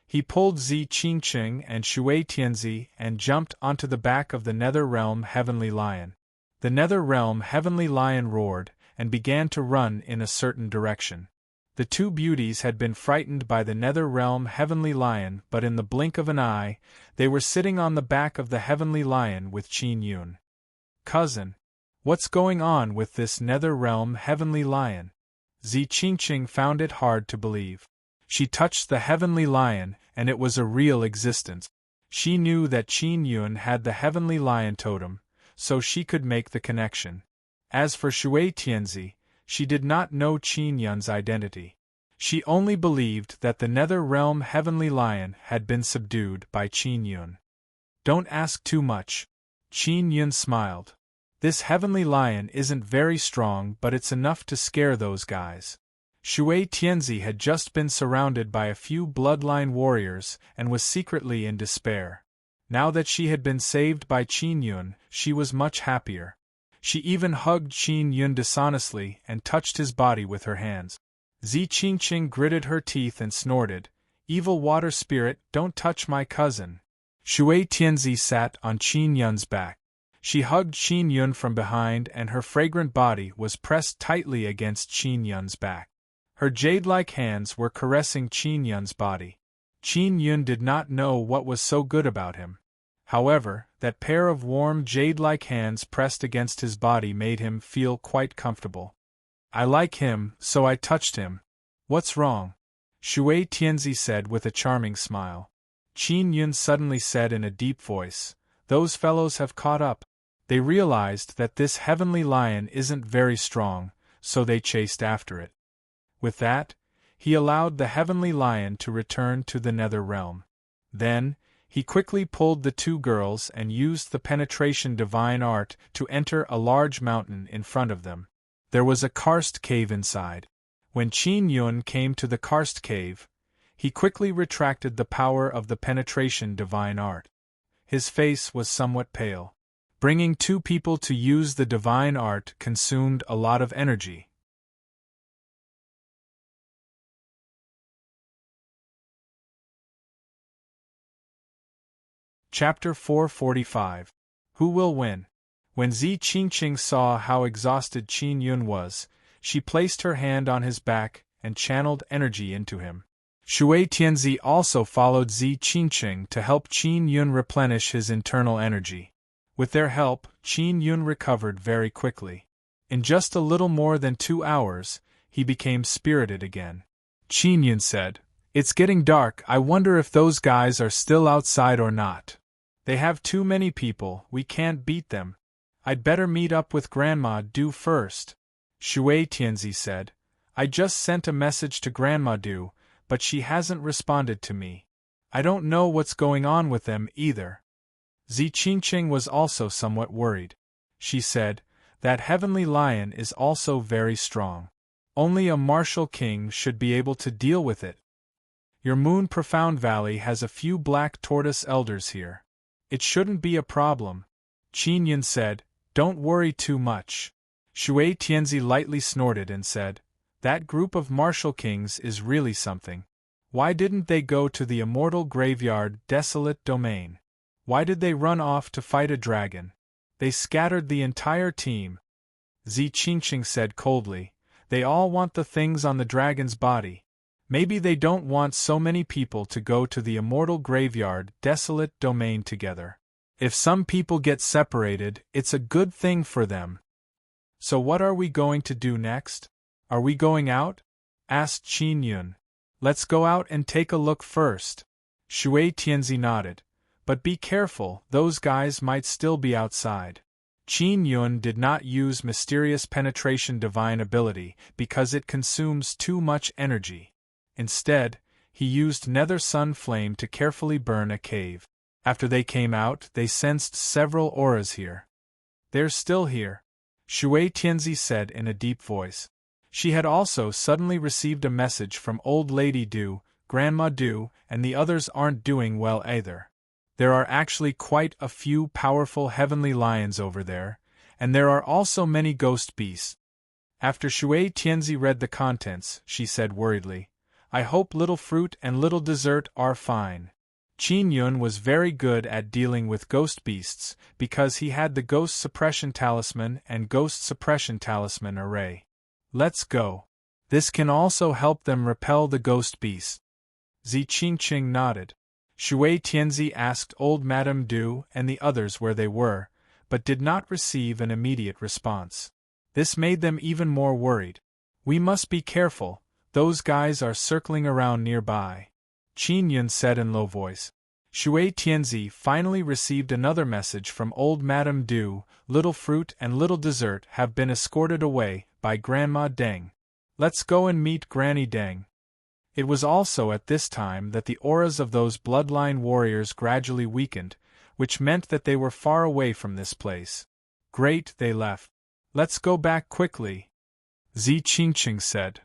He pulled Zi Qingqing and Shui Tianzi and jumped onto the back of the nether realm heavenly lion. The nether realm heavenly lion roared and began to run in a certain direction. The 2 beauties had been frightened by the nether realm heavenly lion, but in the blink of an eye, they were sitting on the back of the heavenly lion with Qin Yun. "Cousin, what's going on with this nether realm heavenly lion?" Zi Qingqing found it hard to believe. She touched the heavenly lion, and it was a real existence. She knew that Qin Yun had the heavenly lion totem, so she could make the connection. As for Shui Tianzi, she did not know Qin Yun's identity. She only believed that the nether realm heavenly lion had been subdued by Qin Yun. Don't ask too much. Qin Yun smiled. This heavenly lion isn't very strong, but it's enough to scare those guys. Shui Tianzi had just been surrounded by a few bloodline warriors and was secretly in despair. Now that she had been saved by Qin Yun, she was much happier. She even hugged Qin Yun dishonestly and touched his body with her hands. Zi Qingqing gritted her teeth and snorted, "Evil water spirit, don't touch my cousin." Shui Tianzi sat on Qin Yun's back. She hugged Qin Yun from behind and her fragrant body was pressed tightly against Qin Yun's back. Her jade-like hands were caressing Qin Yun's body. Qin Yun did not know what was so good about him. However, that pair of warm jade-like hands pressed against his body made him feel quite comfortable. "I like him, so I touched him. What's wrong?" Shui Tianzi said with a charming smile. Qin Yun suddenly said in a deep voice, "Those fellows have caught up." They realized that this heavenly lion isn't very strong, so they chased after it. With that, he allowed the heavenly lion to return to the nether realm. Then, he quickly pulled the two girls and used the penetration divine art to enter a large mountain in front of them. There was a karst cave inside. When Qin Yun came to the karst cave, he quickly retracted the power of the penetration divine art. His face was somewhat pale. Bringing two people to use the divine art consumed a lot of energy. Chapter 445. Who Will Win? When Zi Qingqing saw how exhausted Qin Yun was, she placed her hand on his back and channeled energy into him. Shui Tianzi also followed Zi Qingqing to help Qin Yun replenish his internal energy. With their help, Qin Yun recovered very quickly. In just a little more than 2 hours, he became spirited again. Qin Yun said, "It's getting dark, I wonder if those guys are still outside or not. They have too many people, we can't beat them. I'd better meet up with Grandma Du first." Shui Tianzi said, "I just sent a message to Grandma Du, but she hasn't responded to me. I don't know what's going on with them either." Zi Qingqing was also somewhat worried. She said, "That heavenly lion is also very strong. Only a martial king should be able to deal with it. Your Moon Profound Valley has a few black tortoise elders here. It shouldn't be a problem." Qin Yun said, "Don't worry too much." Shui Tianzi lightly snorted and said, "That group of martial kings is really something. Why didn't they go to the immortal graveyard desolate domain? Why did they run off to fight a dragon? They scattered the entire team." Zi Qingqing said coldly, "They all want the things on the dragon's body. Maybe they don't want so many people to go to the immortal graveyard desolate domain together. If some people get separated, it's a good thing for them." "So what are we going to do next? Are we going out?" asked Qin Yun. "Let's go out and take a look first." Shui Tianzi nodded. "But be careful, those guys might still be outside." Qin Yun did not use mysterious penetration divine ability because it consumes too much energy. Instead, he used nether sun flame to carefully burn a cave. After they came out, they sensed several auras here. "They're still here," Shui Tianzi said in a deep voice. She had also suddenly received a message from Old Lady Du, Grandma Du, and the others aren't doing well either. There are actually quite a few powerful heavenly lions over there, and there are also many ghost beasts. After Shui Tianzi read the contents, she said worriedly, "I hope Little Fruit and Little Dessert are fine." Qin Yun was very good at dealing with ghost beasts because he had the Ghost Suppression Talisman and Ghost Suppression Talisman array. "Let's go. This can also help them repel the ghost beasts." Zi Qingqing nodded. Shui Tianzi asked old Madame Du and the others where they were, but did not receive an immediate response. This made them even more worried. "We must be careful, those guys are circling around nearby," Qin Yun said in low voice. Shui Tianzi finally received another message from old Madame Du, Little Fruit and Little Dessert have been escorted away by Grandma Deng. "Let's go and meet Granny Deng." It was also at this time that the auras of those bloodline warriors gradually weakened, which meant that they were far away from this place. Great, they left. Let's go back quickly, Zi Qingqing said.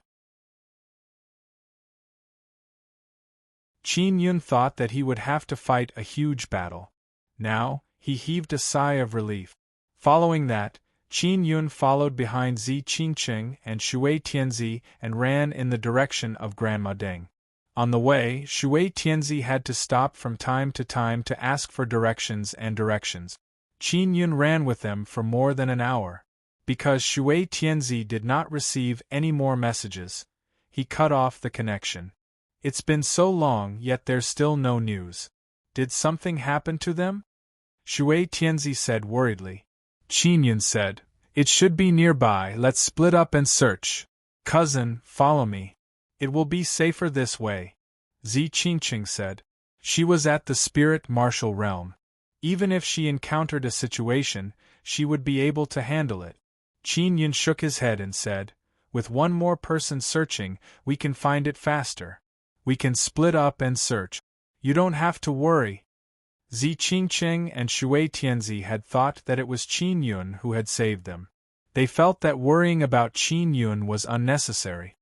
Qin Yun thought that he would have to fight a huge battle. Now, he heaved a sigh of relief. Following that, Qin Yun followed behind Zi Qingqing and Shui Tianzi and ran in the direction of Grandma Deng. On the way, Shui Tianzi had to stop from time to ask for directions. Qin Yun ran with them for more than an hour. Because Shui Tianzi did not receive any more messages, he cut off the connection. It's been so long, yet there's still no news. Did something happen to them? Shui Tianzi said worriedly. Qin Yun said, "It should be nearby, let's split up and search. Cousin, follow me. It will be safer this way," Zi Qingqing said. She was at the spirit martial realm. Even if she encountered a situation, she would be able to handle it. Qin Yun shook his head and said, "With one more person searching, we can find it faster. We can split up and search. You don't have to worry." Zi Qingqing and Shui Tianzi had thought that it was Qin Yun who had saved them. They felt that worrying about Qin Yun was unnecessary.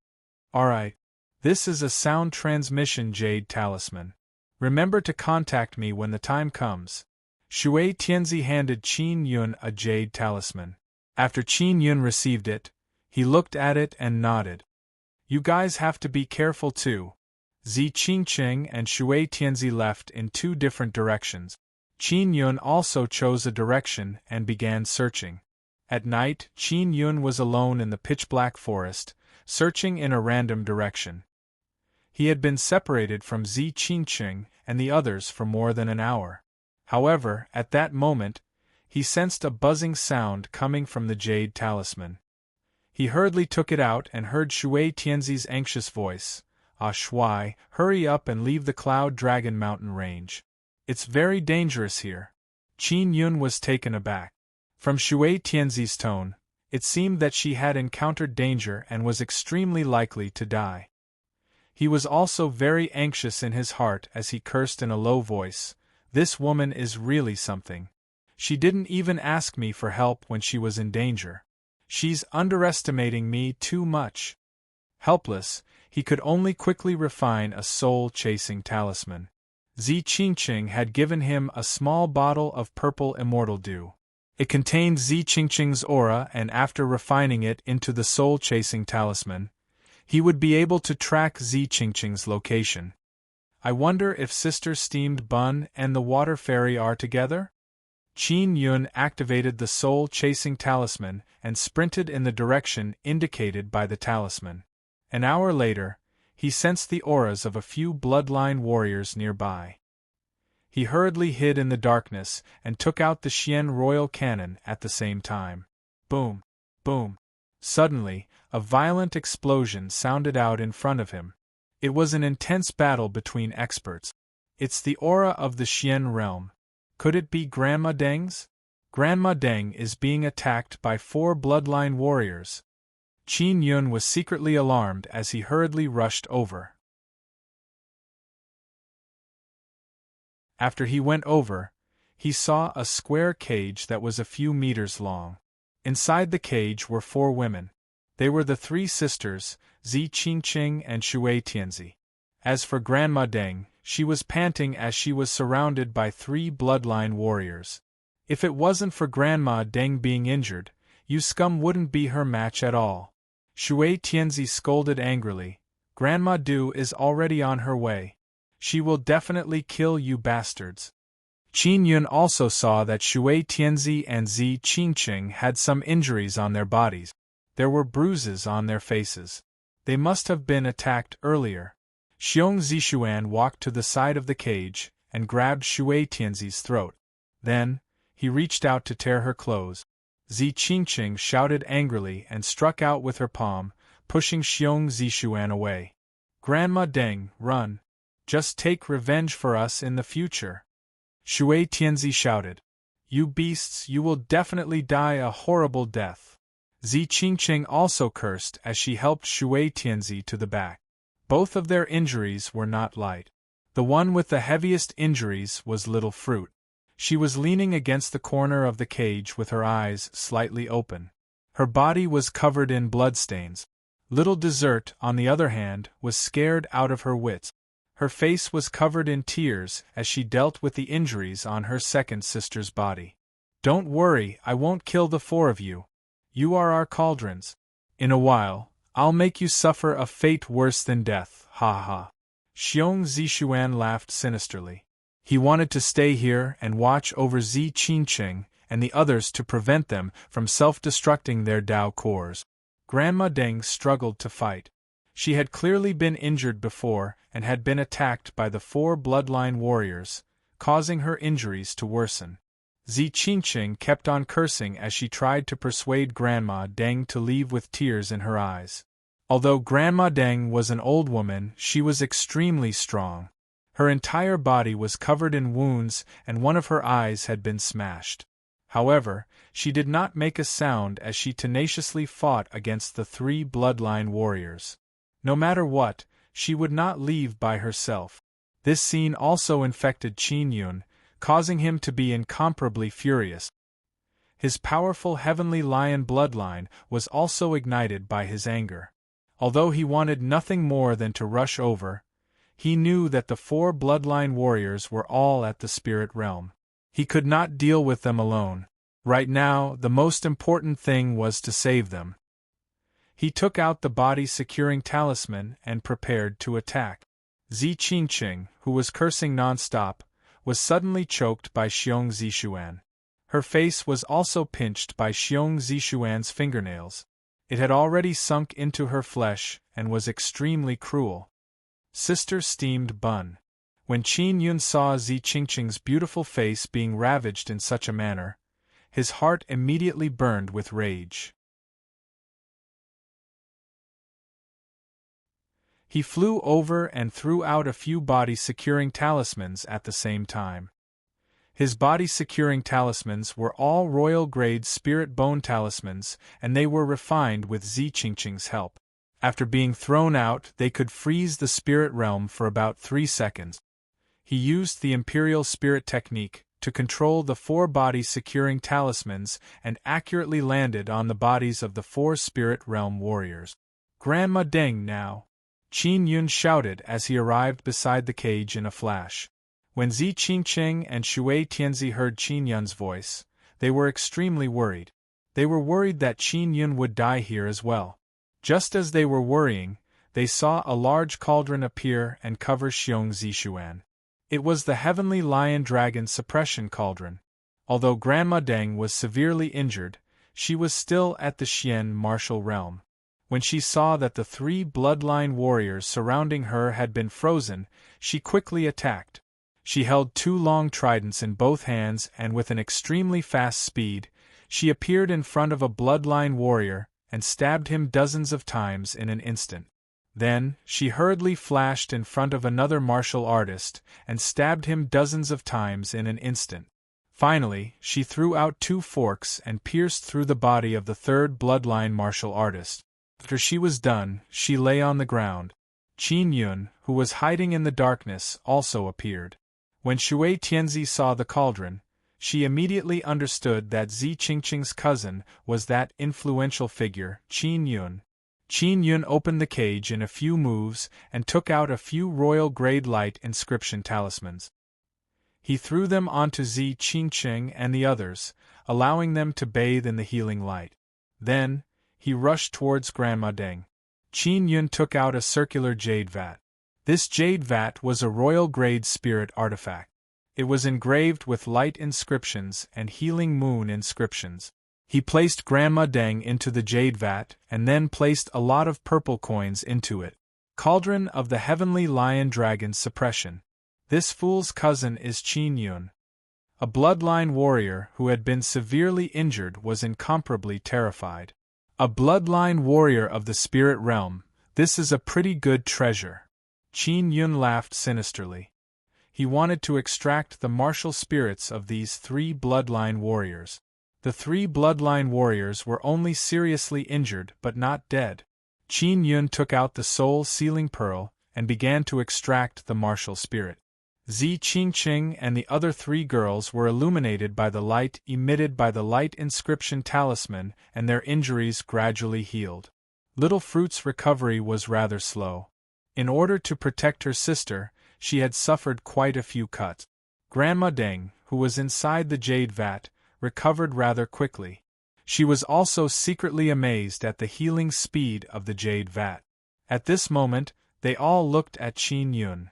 "Alright. This is a sound transmission jade talisman. Remember to contact me when the time comes." Shui Tianzi handed Qin Yun a jade talisman. After Qin Yun received it, he looked at it and nodded. "You guys have to be careful too." Zi Qingqing and Shui Tianzi left in two different directions. Qin Yun also chose a direction and began searching. At night, Qin Yun was alone in the pitch-black forest, searching in a random direction. He had been separated from Zi Qingqing and the others for more than an hour. However, at that moment, he sensed a buzzing sound coming from the jade talisman. He hurriedly took it out and heard Shui Tianzi's anxious voice. "Ah Shui, hurry up and leave the Cloud Dragon Mountain range. It's very dangerous here." Qin Yun was taken aback. From Shui Tianzi's tone, it seemed that she had encountered danger and was extremely likely to die. He was also very anxious in his heart as he cursed in a low voice, "This woman is really something. She didn't even ask me for help when she was in danger. She's underestimating me too much." Helpless, he could only quickly refine a soul-chasing talisman. Zi Qingqing had given him a small bottle of purple immortal dew. It contained Zi Qingqing's aura, and after refining it into the soul-chasing talisman, he would be able to track Zi Qingqing's location. "I wonder if Sister Steamed Bun and the Water Fairy are together?" Qin Yun activated the soul-chasing talisman and sprinted in the direction indicated by the talisman. An hour later, he sensed the auras of a few bloodline warriors nearby. He hurriedly hid in the darkness and took out the Xian royal cannon at the same time. Boom! Boom! Suddenly, a violent explosion sounded out in front of him. It was an intense battle between experts. "It's the aura of the Xian realm. Could it be Grandma Deng's? Grandma Deng is being attacked by 4 bloodline warriors." Qin Yun was secretly alarmed as he hurriedly rushed over. After he went over, he saw a square cage that was a few meters long. Inside the cage were 4 women. They were the 3 sisters, Zi Qingqing and Shui Tianzi. As for Grandma Deng, she was panting as she was surrounded by 3 bloodline warriors. If it wasn't for Grandma Deng being injured, you scum wouldn't be her match at all. Shui Tianzi scolded angrily, "Grandma Du is already on her way. She will definitely kill you bastards." Qin Yun also saw that Shui Tianzi and Zi Qingqing had some injuries on their bodies. There were bruises on their faces. They must have been attacked earlier. Xiong Zishuan walked to the side of the cage and grabbed Shui Tianzi's throat. Then, he reached out to tear her clothes. Zi Qingqing shouted angrily and struck out with her palm, pushing Xiong Zishuan away. "Grandma Deng, run! Just take revenge for us in the future!" Shui Tianzi shouted. "You beasts, you will definitely die a horrible death." Zi Qingqing also cursed as she helped Shui Tianzi to the back. Both of their injuries were not light. The one with the heaviest injuries was Little Fruit. She was leaning against the corner of the cage with her eyes slightly open. Her body was covered in bloodstains. Little Dessert, on the other hand, was scared out of her wits. Her face was covered in tears as she dealt with the injuries on her second sister's body. "Don't worry, I won't kill the four of you. You are our cauldrons. In a while, I'll make you suffer a fate worse than death, ha ha." Xiong Zishuan laughed sinisterly. He wanted to stay here and watch over Zi Qingqing and the others to prevent them from self-destructing their Dao cores. Grandma Deng struggled to fight. She had clearly been injured before and had been attacked by the four bloodline warriors, causing her injuries to worsen. Zi Qingqing kept on cursing as she tried to persuade Grandma Deng to leave with tears in her eyes. Although Grandma Deng was an old woman, she was extremely strong. Her entire body was covered in wounds and one of her eyes had been smashed. However, she did not make a sound as she tenaciously fought against the three bloodline warriors. No matter what, she would not leave by herself. This scene also infected Qin Yun, causing him to be incomparably furious. His powerful heavenly lion bloodline was also ignited by his anger. Although he wanted nothing more than to rush over, he knew that the four bloodline warriors were all at the spirit realm. He could not deal with them alone. Right now, the most important thing was to save them. He took out the body-securing talisman and prepared to attack. Zi Qingqing, who was cursing non-stop, was suddenly choked by Xiong Zishuan. Her face was also pinched by Xiong Zishuan's fingernails. It had already sunk into her flesh and was extremely cruel. Sister steamed bun. When Qin Yun saw Zi Qingqing's beautiful face being ravaged in such a manner, his heart immediately burned with rage. He flew over and threw out a few body-securing talismans at the same time. His body-securing talismans were all royal-grade spirit bone talismans, and they were refined with Zi Qingqing's help. After being thrown out, they could freeze the spirit realm for about 3 seconds. He used the Imperial Spirit technique to control the four body-securing talismans and accurately landed on the bodies of the four spirit realm warriors. "Grandma Deng now!" Qin Yun shouted as he arrived beside the cage in a flash. When Zi Qingqing and Shui Tianzi heard Qin Yun's voice, they were extremely worried. They were worried that Qin Yun would die here as well. Just as they were worrying, they saw a large cauldron appear and cover Xiong Zishuan. It was the Heavenly Lion Dragon Suppression Cauldron. Although Grandma Deng was severely injured, she was still at the Xian martial realm. When she saw that the three bloodline warriors surrounding her had been frozen, she quickly attacked. She held 2 long tridents in both hands and with an extremely fast speed, she appeared in front of a bloodline warrior and stabbed him dozens of times in an instant. Then, she hurriedly flashed in front of another martial artist and stabbed him dozens of times in an instant. Finally, she threw out 2 forks and pierced through the body of the third bloodline martial artist. After she was done, she lay on the ground. Qin Yun, who was hiding in the darkness, also appeared. When Shui Tianzi saw the cauldron, she immediately understood that Zi Qingqing's cousin was that influential figure, Qin Yun. Qin Yun opened the cage in a few moves and took out a few royal-grade light inscription talismans. He threw them onto Zi Qingqing and the others, allowing them to bathe in the healing light. Then, he rushed towards Grandma Deng. Qin Yun took out a circular jade vat. This jade vat was a royal-grade spirit artifact. It was engraved with light inscriptions and healing moon inscriptions. He placed Grandma Deng into the jade vat and then placed a lot of purple coins into it. Cauldron of the Heavenly Lion Dragon Suppression. This fool's cousin is Qin Yun. A bloodline warrior who had been severely injured was incomparably terrified. A bloodline warrior of the spirit realm, this is a pretty good treasure. Qin Yun laughed sinisterly. He wanted to extract the martial spirits of these 3 bloodline warriors. The 3 bloodline warriors were only seriously injured but not dead. Qin Yun took out the soul-sealing pearl and began to extract the martial spirit. Zi Qingqing and the other 3 girls were illuminated by the light emitted by the light inscription talisman, and their injuries gradually healed. Little Fruit's recovery was rather slow. In order to protect her sister, she had suffered quite a few cuts. Grandma Deng, who was inside the jade vat, recovered rather quickly. She was also secretly amazed at the healing speed of the jade vat. At this moment, they all looked at Qin Yun.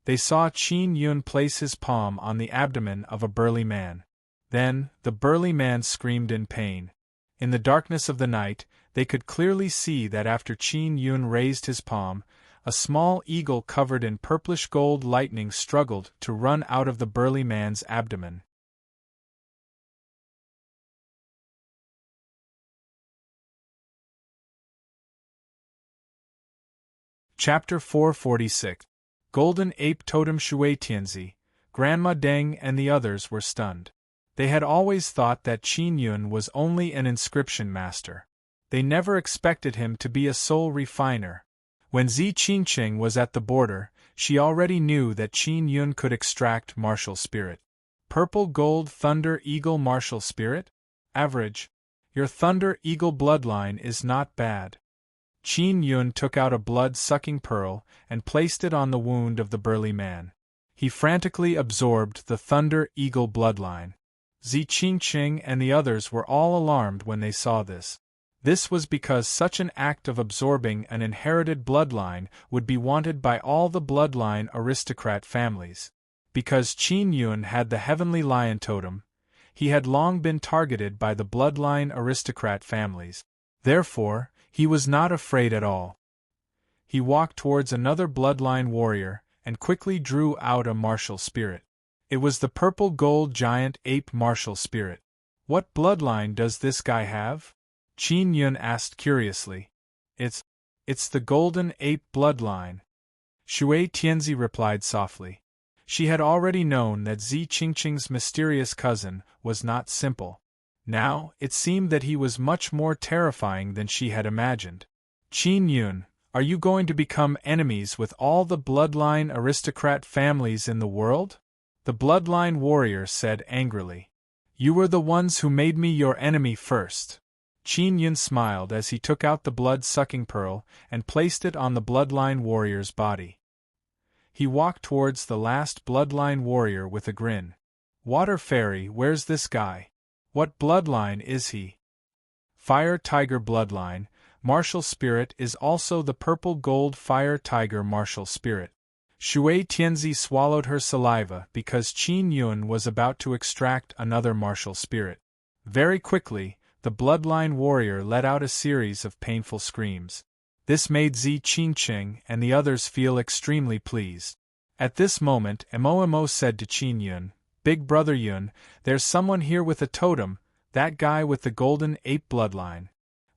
They saw Qin Yun place his palm on the abdomen of a burly man. Then, the burly man screamed in pain. In the darkness of the night, they could clearly see that after Qin Yun raised his palm, a small eagle covered in purplish gold lightning struggled to run out of the burly man's abdomen. Chapter 446. Golden Ape Totem Shui Tianzi. Grandma Deng and the others were stunned. They had always thought that Qin Yun was only an inscription master. They never expected him to be a soul refiner. When Zi Qingqing was at the border, she already knew that Qin Yun could extract martial spirit. Purple Gold Thunder Eagle Martial Spirit? Average. Your Thunder Eagle bloodline is not bad. Qin Yun took out a blood-sucking pearl and placed it on the wound of the burly man. He frantically absorbed the Thunder Eagle bloodline. Zi Qingqing and the others were all alarmed when they saw this. This was because such an act of absorbing an inherited bloodline would be wanted by all the bloodline aristocrat families. Because Qin Yun had the heavenly lion totem, he had long been targeted by the bloodline aristocrat families. Therefore, he was not afraid at all. He walked towards another bloodline warrior and quickly drew out a martial spirit. It was the purple gold giant ape martial spirit. What bloodline does this guy have? Qin Yun asked curiously. It's the golden ape bloodline. Shui Tianzi replied softly. She had already known that Zi Qingqing's mysterious cousin was not simple. Now, it seemed that he was much more terrifying than she had imagined. Qin Yun, are you going to become enemies with all the bloodline aristocrat families in the world? The bloodline warrior said angrily. You were the ones who made me your enemy first. Qin Yun smiled as he took out the blood-sucking pearl and placed it on the bloodline warrior's body. He walked towards the last bloodline warrior with a grin. Water Fairy, where's this guy? What bloodline is he? Fire Tiger bloodline. Martial spirit is also the purple gold Fire Tiger martial spirit. Shui Tianzi swallowed her saliva because Qin Yun was about to extract another martial spirit. Very quickly, the bloodline warrior let out a series of painful screams. This made Zi Qingqing and the others feel extremely pleased. At this moment, Mo said to Qin Yun, Big Brother Yun, there's someone here with a totem, that guy with the golden ape bloodline.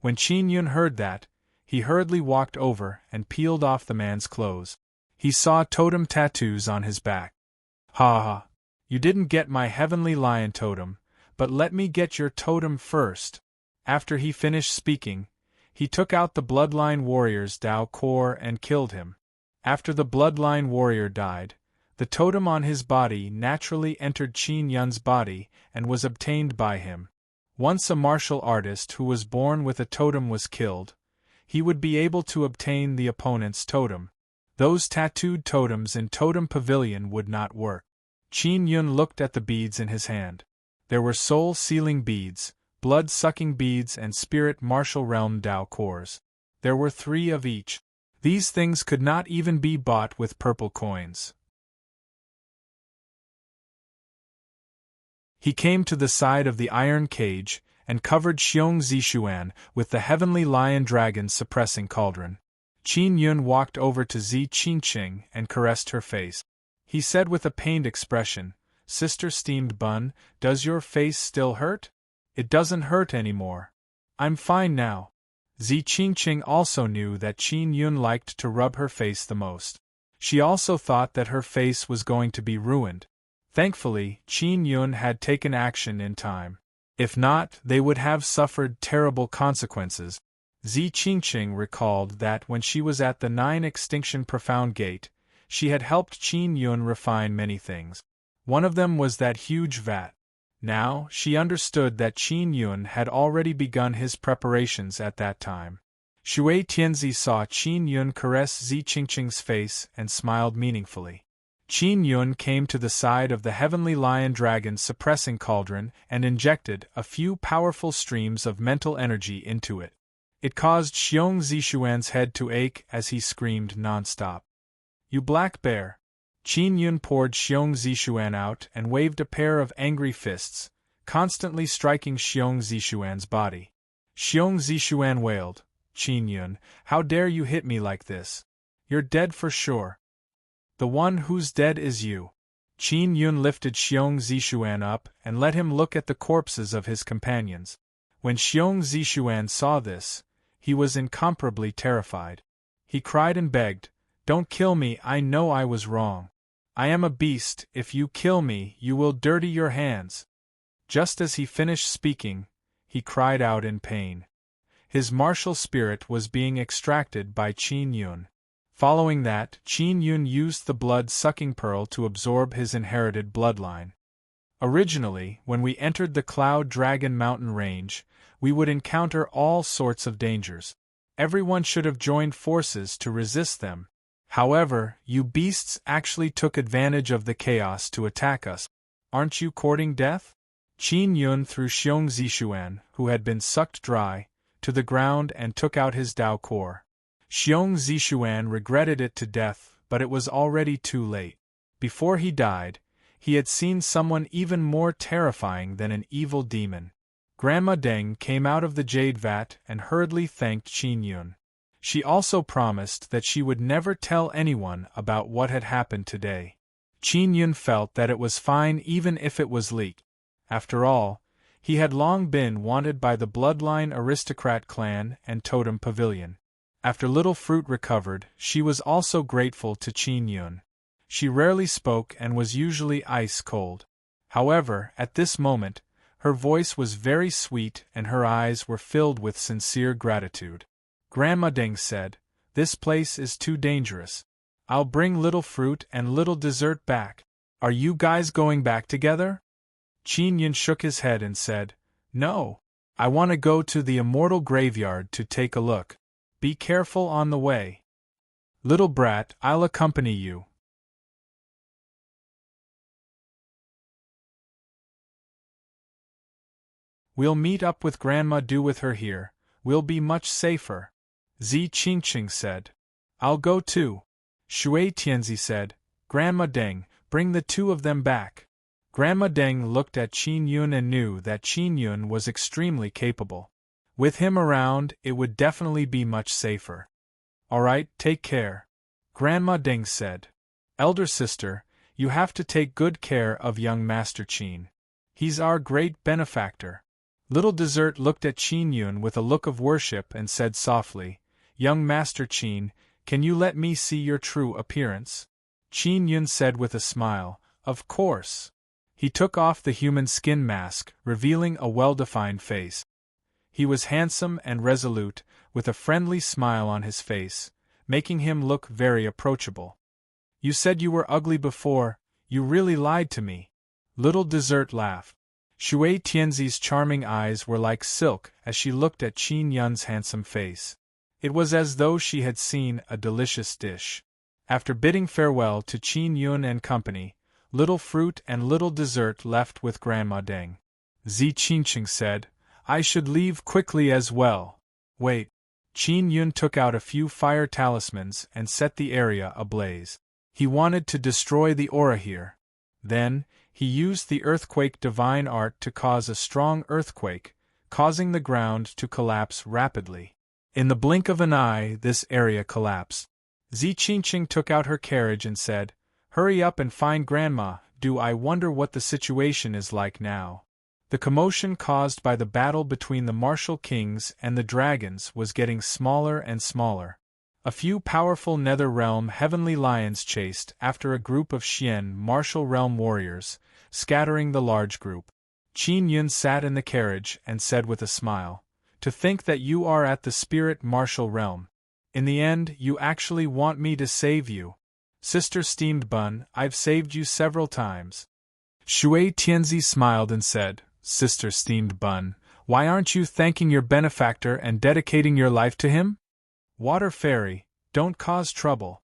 When Qin Yun heard that, he hurriedly walked over and peeled off the man's clothes. He saw totem tattoos on his back. Ha ha! You didn't get my heavenly lion totem, but let me get your totem first. After he finished speaking, he took out the bloodline warrior's Dao core and killed him. After the bloodline warrior died, the totem on his body naturally entered Qin Yun's body and was obtained by him. Once a martial artist who was born with a totem was killed, he would be able to obtain the opponent's totem. Those tattooed totems in Totem Pavilion would not work. Qin Yun looked at the beads in his hand. There were soul-sealing beads, blood-sucking beads and spirit martial realm Dao cores. There were 3 of each. These things could not even be bought with purple coins. He came to the side of the iron cage and covered Xiong Zishuan with the heavenly lion dragon suppressing cauldron. Qin Yun walked over to Zi Qingqing and caressed her face. He said with a pained expression, Sister Steamed Bun, does your face still hurt? It doesn't hurt anymore. I'm fine now. Zi Qingqing also knew that Qin Yun liked to rub her face the most. She also thought that her face was going to be ruined. Thankfully, Qin Yun had taken action in time. If not, they would have suffered terrible consequences. Zi Qingqing recalled that when she was at the 9 Extinction Profound Gate, she had helped Qin Yun refine many things. One of them was that huge vat. Now, she understood that Qin Yun had already begun his preparations at that time. Shui Tianzi saw Qin Yun caress Zi Qingqing's face and smiled meaningfully. Qin Yun came to the side of the heavenly lion dragon suppressing cauldron and injected a few powerful streams of mental energy into it. It caused Xiong Zishuan's head to ache as he screamed nonstop. "You black bear!" Qin Yun poured Xiong Zishuan out and waved a pair of angry fists, constantly striking Xiong Zishuan's body. Xiong Zishuan wailed, "Qin Yun, how dare you hit me like this? You're dead for sure. The one who's dead is you." Qin Yun lifted Xiong Zishuan up and let him look at the corpses of his companions. When Xiong Zishuan saw this, he was incomparably terrified. He cried and begged, "Don't kill me, I know I was wrong. I am a beast, if you kill me, you will dirty your hands." Just as he finished speaking, he cried out in pain. His martial spirit was being extracted by Qin Yun. Following that, Qin Yun used the blood-sucking pearl to absorb his inherited bloodline. Originally, when we entered the Cloud Dragon mountain range, we would encounter all sorts of dangers. Everyone should have joined forces to resist them. However, you beasts actually took advantage of the chaos to attack us. Aren't you courting death? Qin Yun threw Xiong Zishuan, who had been sucked dry, to the ground and took out his Dao core. Xiong Zishuan regretted it to death, but it was already too late. Before he died, he had seen someone even more terrifying than an evil demon. Grandma Deng came out of the jade vat and hurriedly thanked Qin Yun. She also promised that she would never tell anyone about what had happened today. Qin Yun felt that it was fine even if it was leaked. After all, he had long been wanted by the bloodline aristocrat clan and totem pavilion. After Little Fruit recovered, she was also grateful to Qin Yun. She rarely spoke and was usually ice cold. However, at this moment, her voice was very sweet and her eyes were filled with sincere gratitude. Grandma Deng said, "This place is too dangerous. I'll bring Little Fruit and Little Dessert back. Are you guys going back together?" Qin Yun shook his head and said, "No. I want to go to the immortal graveyard to take a look. Be careful on the way." "Little brat, I'll accompany you." "We'll meet up with Grandma Du with her here, we'll be much safer," Zi Qingqing said. "I'll go too." Shui Tianzi said, "Grandma Deng, bring the two of them back." Grandma Deng looked at Qin Yun and knew that Qin Yun was extremely capable. With him around, it would definitely be much safer. "All right, take care," Grandma Deng said. "Elder sister, you have to take good care of young Master Qin. He's our great benefactor." Little Dessert looked at Qin Yun with a look of worship and said softly, "Young Master Qin, can you let me see your true appearance?" Qin Yun said with a smile, "Of course." He took off the human skin mask, revealing a well-defined face. He was handsome and resolute, with a friendly smile on his face, making him look very approachable. "You said you were ugly before, you really lied to me." Little Dessert laughed. Shui Tianzi's charming eyes were like silk as she looked at Qin Yun's handsome face. It was as though she had seen a delicious dish. After bidding farewell to Qin Yun and company, Little Fruit and Little Dessert left with Grandma Deng. Zi Qingqing said, "I should leave quickly as well." "Wait." Qin Yun took out a few fire talismans and set the area ablaze. He wanted to destroy the aura here. Then, he used the earthquake divine art to cause a strong earthquake, causing the ground to collapse rapidly. In the blink of an eye, this area collapsed. Zi Qingqing took out her carriage and said, "Hurry up and find Grandma Du. I wonder what the situation is like now." The commotion caused by the battle between the martial kings and the dragons was getting smaller and smaller. A few powerful Nether Realm heavenly lions chased after a group of Xian martial realm warriors, scattering the large group. Qin Yun sat in the carriage and said with a smile, To think that you are at the spirit martial realm. In the end, you actually want me to save you. Sister Steamed Bun, I've saved you several times. Shui Tianzi smiled and said, Sister Steamed Bun, why aren't you thanking your benefactor and dedicating your life to him? Water Fairy, don't cause trouble.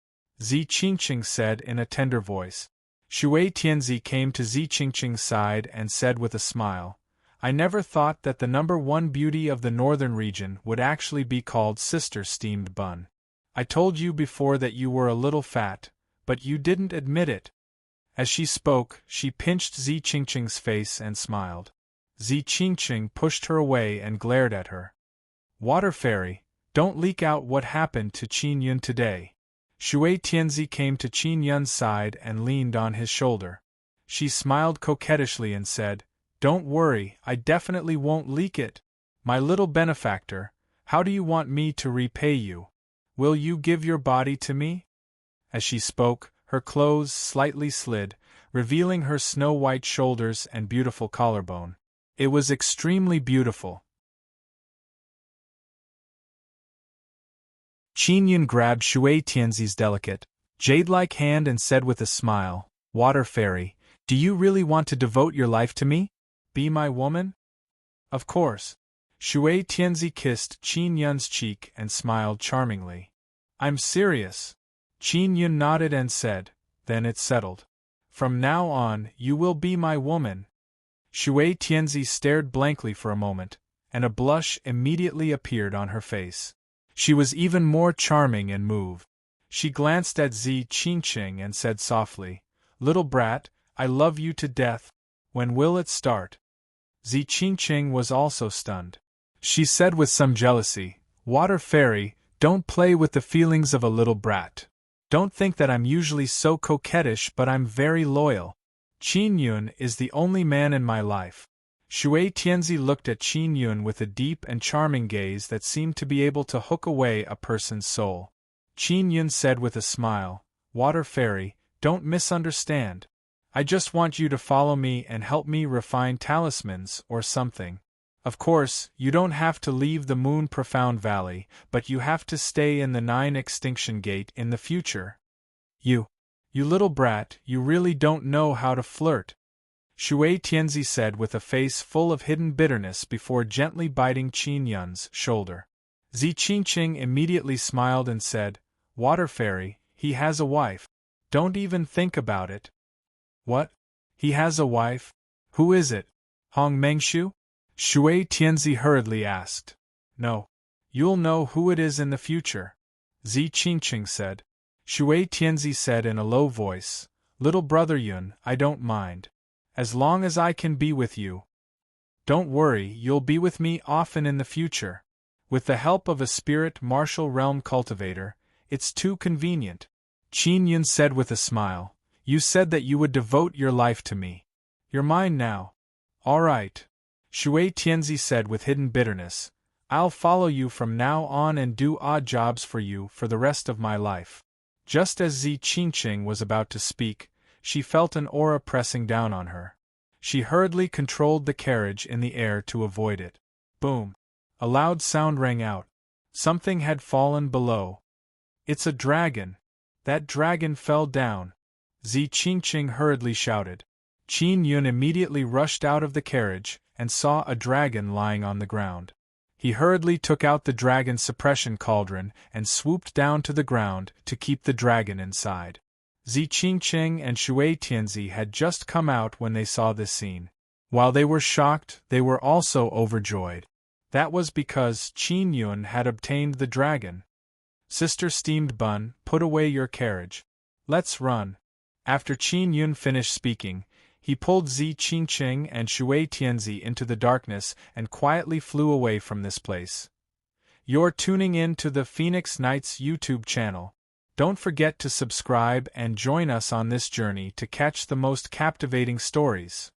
Zi Qingqing said in a tender voice. Shui Tianzi came to Zi Qingqing's side and said with a smile, I never thought that the #1 beauty of the northern region would actually be called Sister Steamed Bun. I told you before that you were a little fat, but you didn't admit it. As she spoke, she pinched Zi Qingqing's face and smiled. Zi Qingqing pushed her away and glared at her. Water Fairy, don't leak out what happened to Qin Yun today. Shui Tianzi came to Qin Yun's side and leaned on his shoulder. She smiled coquettishly and said, Don't worry, I definitely won't leak it. My little benefactor, how do you want me to repay you? Will you give your body to me? As she spoke, her clothes slightly slid, revealing her snow-white shoulders and beautiful collarbone. It was extremely beautiful. Qin Yun grabbed Shui Tianzi's delicate, jade-like hand and said with a smile, Water Fairy, do you really want to devote your life to me? Be my woman? Of course. Shui Tianzi kissed Qin Yun's cheek and smiled charmingly. I'm serious. Qin Yun nodded and said, Then it's settled. From now on, you will be my woman. Shui Tianzi stared blankly for a moment, and a blush immediately appeared on her face. She was even more charming and moved. She glanced at Zi Qingqing and said softly, Little brat, I love you to death. When will it start? Zi Qingqing was also stunned. She said with some jealousy, Water Fairy, don't play with the feelings of a little brat. Don't think that I'm usually so coquettish, but I'm very loyal. Qin Yun is the only man in my life. Shui Tianzi looked at Qin Yun with a deep and charming gaze that seemed to be able to hook away a person's soul. Qin Yun said with a smile, Water Fairy, don't misunderstand. I just want you to follow me and help me refine talismans or something. Of course, you don't have to leave the Moon Profound Valley, but you have to stay in the 9 Extinction Gate in the future. You little brat, you really don't know how to flirt. Shui Tianzi said with a face full of hidden bitterness before gently biting Qin Yun's shoulder. Zi Qingqing immediately smiled and said, Water Fairy, he has a wife. Don't even think about it. What? He has a wife? Who is it? Hong Mengshu? Shui Tianzi hurriedly asked. No. You'll know who it is in the future. Zi Qingqing said. Shui Tianzi said in a low voice, Little brother Yun, I don't mind. As long as I can be with you. Don't worry, you'll be with me often in the future. With the help of a spirit martial realm cultivator, it's too convenient. Qin Yun said with a smile, You said that you would devote your life to me. You're mine now. All right. Shui Tianzi said with hidden bitterness, I'll follow you from now on and do odd jobs for you for the rest of my life. Just as Zi Qingqing was about to speak, she felt an aura pressing down on her. She hurriedly controlled the carriage in the air to avoid it. Boom! A loud sound rang out. Something had fallen below. It's a dragon. That dragon fell down. Zi Qingqing hurriedly shouted. Qin Yun immediately rushed out of the carriage and saw a dragon lying on the ground. He hurriedly took out the dragon suppression cauldron and swooped down to the ground to keep the dragon inside. Zi Qingqing and Shui Tianzi had just come out when they saw this scene. While they were shocked, they were also overjoyed. That was because Qin Yun had obtained the dragon. Sister Steamed Bun, put away your carriage. Let's run. After Qin Yun finished speaking, he pulled Zi Qingqing and Shui Tianzi into the darkness and quietly flew away from this place. You're tuning in to the Phoenix Nights YouTube channel. Don't forget to subscribe and join us on this journey to catch the most captivating stories.